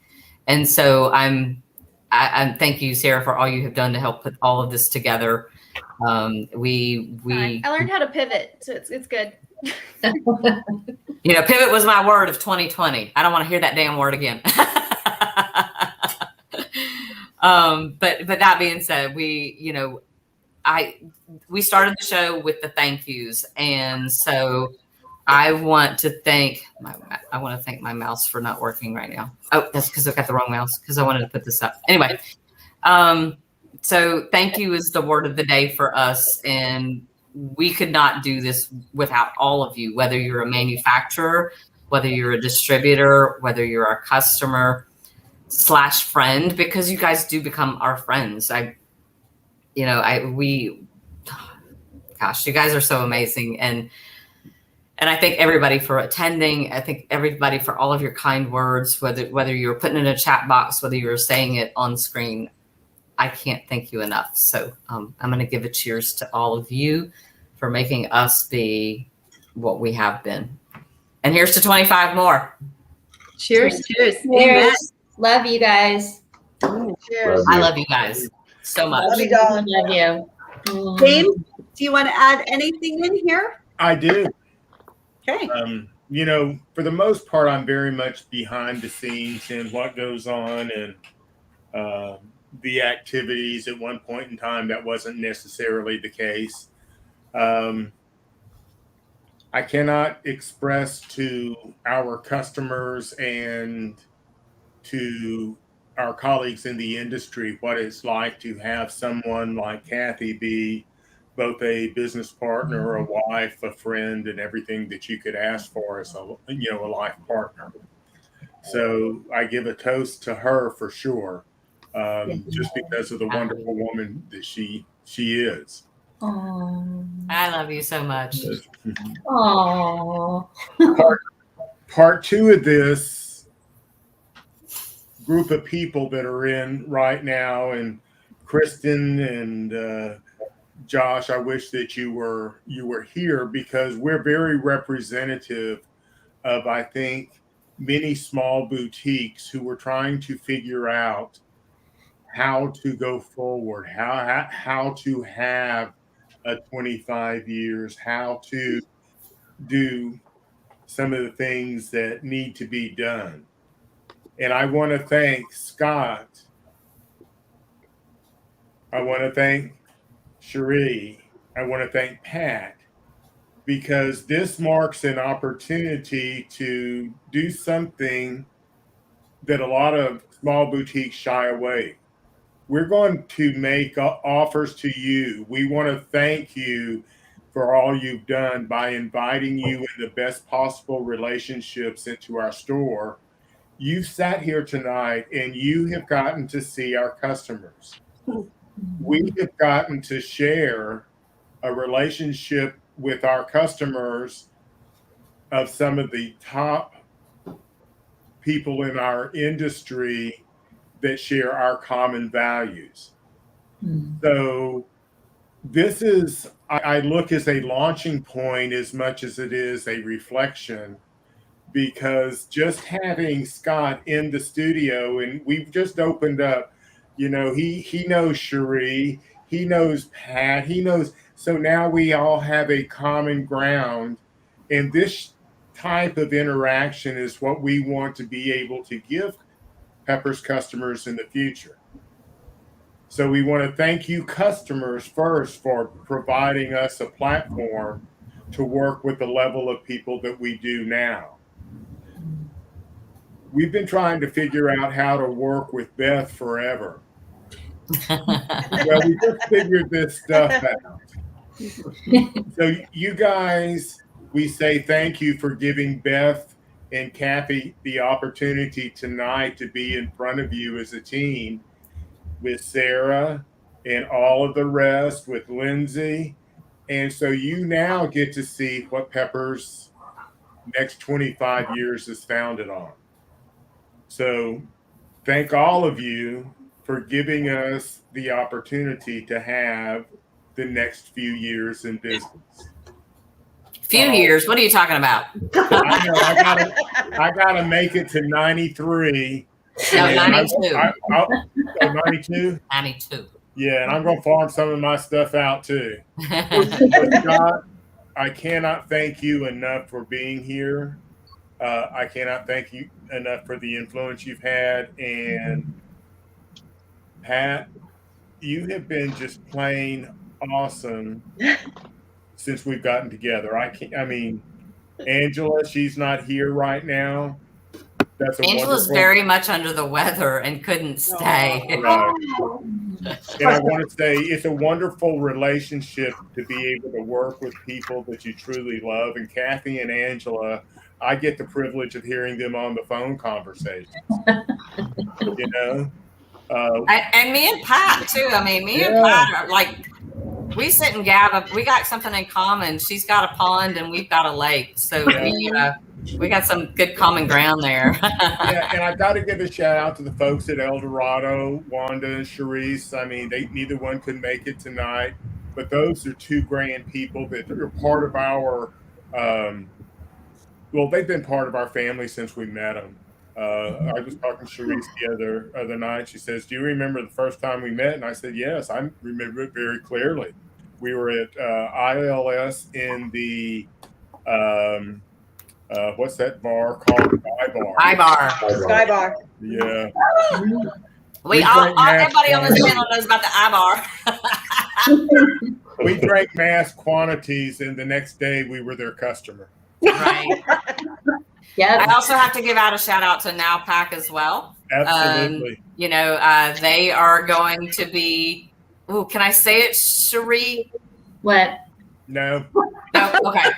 And so I thank you, Sarah, for all you have done to help put all of this together. I learned how to pivot, so it's good. You know, pivot was my word of 2020. I don't want to hear that damn word again. But that being said, we started the show with the thank yous, and so I want to thank my mouse for not working right now. Oh, that's because I got the wrong mouse because I wanted to put this up. Anyway, so thank you is the word of the day for us, and we could not do this without all of you, whether you're a manufacturer, whether you're a distributor, whether you're a customer / friend, because you guys do become our friends. You guys are so amazing. And I thank everybody for attending. I thank everybody for all of your kind words, whether you're putting it in a chat box, whether you're saying it on screen. I can't thank you enough. So I'm going to give a cheers to all of you for making us be what we have been. And here's to 25 more. Cheers. Cheers. Cheers. Love you guys. Cheers. I love you guys so much. Love you, darling. Love you. James, do you want to add anything in here? I do. Okay. For the most part, I'm very much behind the scenes in what goes on and the activities. At one point in time, that wasn't necessarily the case. I cannot express to our customers and to our colleagues in the industry what it's like to have someone like Kathy be both a business partner, a wife, a friend, and everything that you could ask for as a life partner. So I give a toast to her for sure, just because of the wonderful woman that she is. Aww. I love you so much. Aww. Part two of this group of people that are in right now, and Kristen and Josh, I wish that you were here, because we're very representative of, I think, many small boutiques who were trying to figure out how to go forward, how to have a 25 years, how to do some of the things that need to be done. And I want to thank Scott. I want to thank Cherie. I want to thank Pat, because this marks an opportunity to do something that a lot of small boutiques shy away. We're going to make offers to you. We want to thank you for all you've done by inviting you in the best possible relationships into our store. You've sat here tonight and you have gotten to see our customers. We have gotten to share a relationship with our customers of some of the top people in our industry that share our common values. So this is, I look as a launching point as much as it is a reflection, because just having Scott in the studio, and we've just opened up, he knows Cherie, he knows Pat, he knows, so now we all have a common ground, and this type of interaction is what we want to be able to give Pepper's customers in the future. So we want to thank you customers first for providing us a platform to work with the level of people that we do now. We've been trying to figure out how to work with Beth forever. Well, we just figured this stuff out. So you guys, we say thank you for giving Beth and Kathy the opportunity tonight to be in front of you as a team, with Sarah and all of the rest, with Lindsay. And so you now get to see what Pepper's next 25 years is founded on. So thank all of you for giving us the opportunity to have the next few years in business. Few years? What are you talking about? I know. I gotta make it to 93. No, 92. 92? 92. Yeah, and I'm gonna farm some of my stuff out too. Scott, I cannot thank you enough for being here. I cannot thank you enough for the influence you've had. And Pat, you have been just plain awesome since we've gotten together. I mean, Angela, she's not here right now. That's a Angela's wonderful. very much under the weather and couldn't stay. Right. And I want to say it's a wonderful relationship to be able to work with people that you truly love. And Kathy and Angela, I get the privilege of hearing them on the phone conversations. You know? And me and Pat too. I mean, me and Pat are like, we sit and gab. We got something in common. She's got a pond and we've got a lake, so we got some good common ground there. Yeah, and I got to give a shout out to the folks at El Dorado, Wanda and Charisse. I mean, neither one could make it tonight, but those are two grand people that are part of our. Well, they've been part of our family since we met them. I was talking to Charisse the other night. She says, "Do you remember the first time we met?" And I said, "Yes, I remember it very clearly. We were at ILS in the what's that bar called? Sky Bar. Sky Bar. Yeah. Everybody on this channel knows about the iBar. We drank mass quantities, and the next day we were their customer. Right. Yeah. I also have to give out a shout out to Now Pack as well. Absolutely. You know, they are going to be. Ooh, can I say it, Cherie? What? No. No. Okay.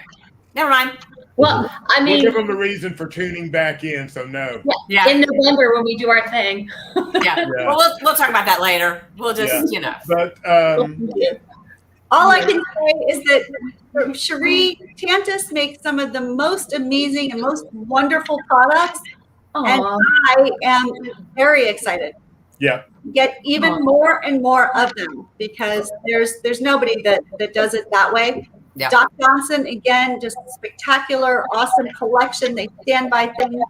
Never mind. Well, I mean, we'll give them a reason for tuning back in, so no. Yeah. In November when we do our thing. Yeah. Well, we'll talk about that later. We'll just, you know. But all I can say is that Cherie Tantis makes some of the most amazing and most wonderful products, and I am very excited. Yeah. Get even more and more of them because there's nobody that does it that way. Yeah. Doc Johnson, again, just spectacular, awesome collection. They stand by things.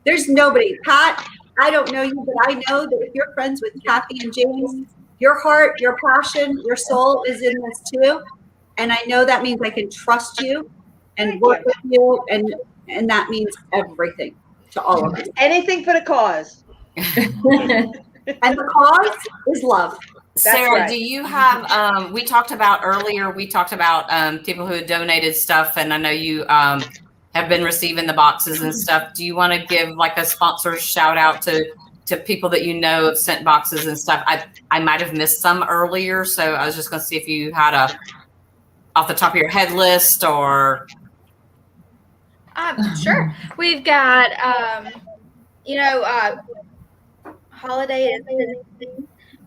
There's nobody. Pat, I don't know you, but I know that if you're friends with Kathy and James, your heart, your passion, your soul is in this too. And I know that means I can trust you and work with you. And that means everything to all of us. Anything for the cause. And the cause is love. Sarah, right. do you have, we talked about people who donated stuff, and I know you have been receiving the boxes and stuff. Do you want to give like a sponsor shout out to people that you know have sent boxes and stuff? I might have missed some earlier, so I was just going to see if you had a off the top of your head list or. Sure. We've got, Holiday is.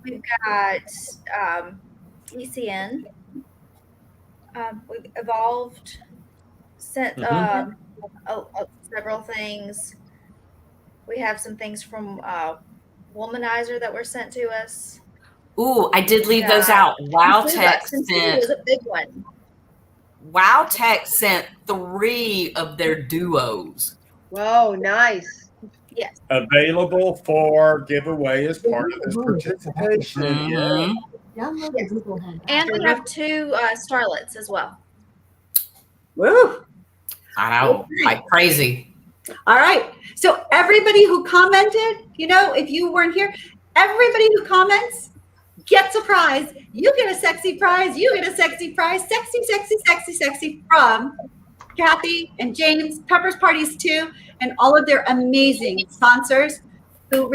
We've got ECN. We've evolved, sent several things. We have some things from Womanizer that were sent to us. Ooh, I did leave those out. WowTech sent was a big one. WowTech sent 3 of their duos. Whoa, nice. Yes. Available for giveaway as part of this participation. Mm-hmm. Yes. And we have 2 starlets as well. Woo! I know, like crazy. All right. So everybody who commented, if you weren't here, everybody who comments gets a prize. You get a sexy prize. You get a sexy prize. Sexy, sexy, sexy, sexy from Kathy and James, Pepper's Parties too, and all of their amazing sponsors who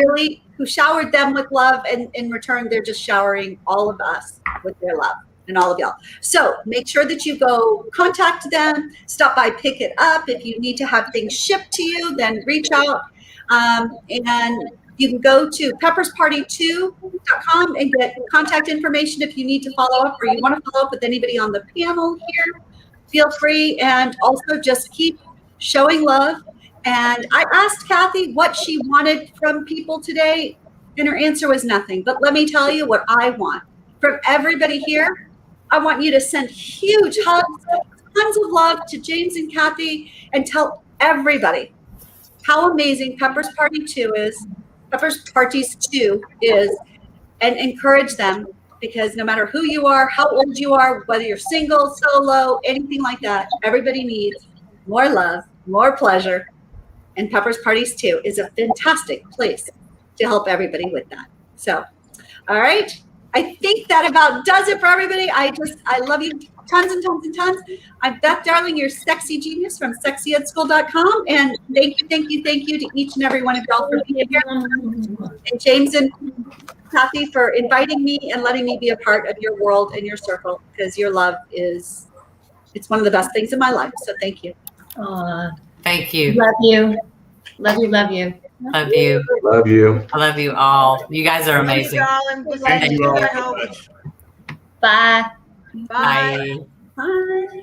showered them with love, and in return, they're just showering all of us with their love and all of y'all. So make sure that you go contact them, stop by, pick it up. If you need to have things shipped to you, then reach out. And you can go to peppersparty2.com and get contact information if you need to follow up or you want to follow up with anybody on the panel here. Feel free, and also just keep showing love. And I asked Kathy what she wanted from people today, and her answer was nothing. But let me tell you what I want from everybody here. I want you to send huge hugs, tons of love to James and Kathy, and tell everybody how amazing Pepper's Parties 2 is, and encourage them because no matter who you are, how old you are, whether you're single, solo, anything like that, everybody needs more love, more pleasure. And Pepper's Parties too is a fantastic place to help everybody with that. So, all right. I think that about does it for everybody. I love you tons and tons and tons. I'm Beth Darling, your sexy genius from sexyedschool.com. And thank you to each and every one of y'all for being here. And James and Kathy for inviting me and letting me be a part of your world and your circle, because your love it's one of the best things in my life. So thank you. Thank you. Love you. Love you. Love you. Love you. Love you. I love you all. You guys are amazing. Darling. We'll see Thank you you, all I so hope. much. Bye. Bye. Bye. Bye.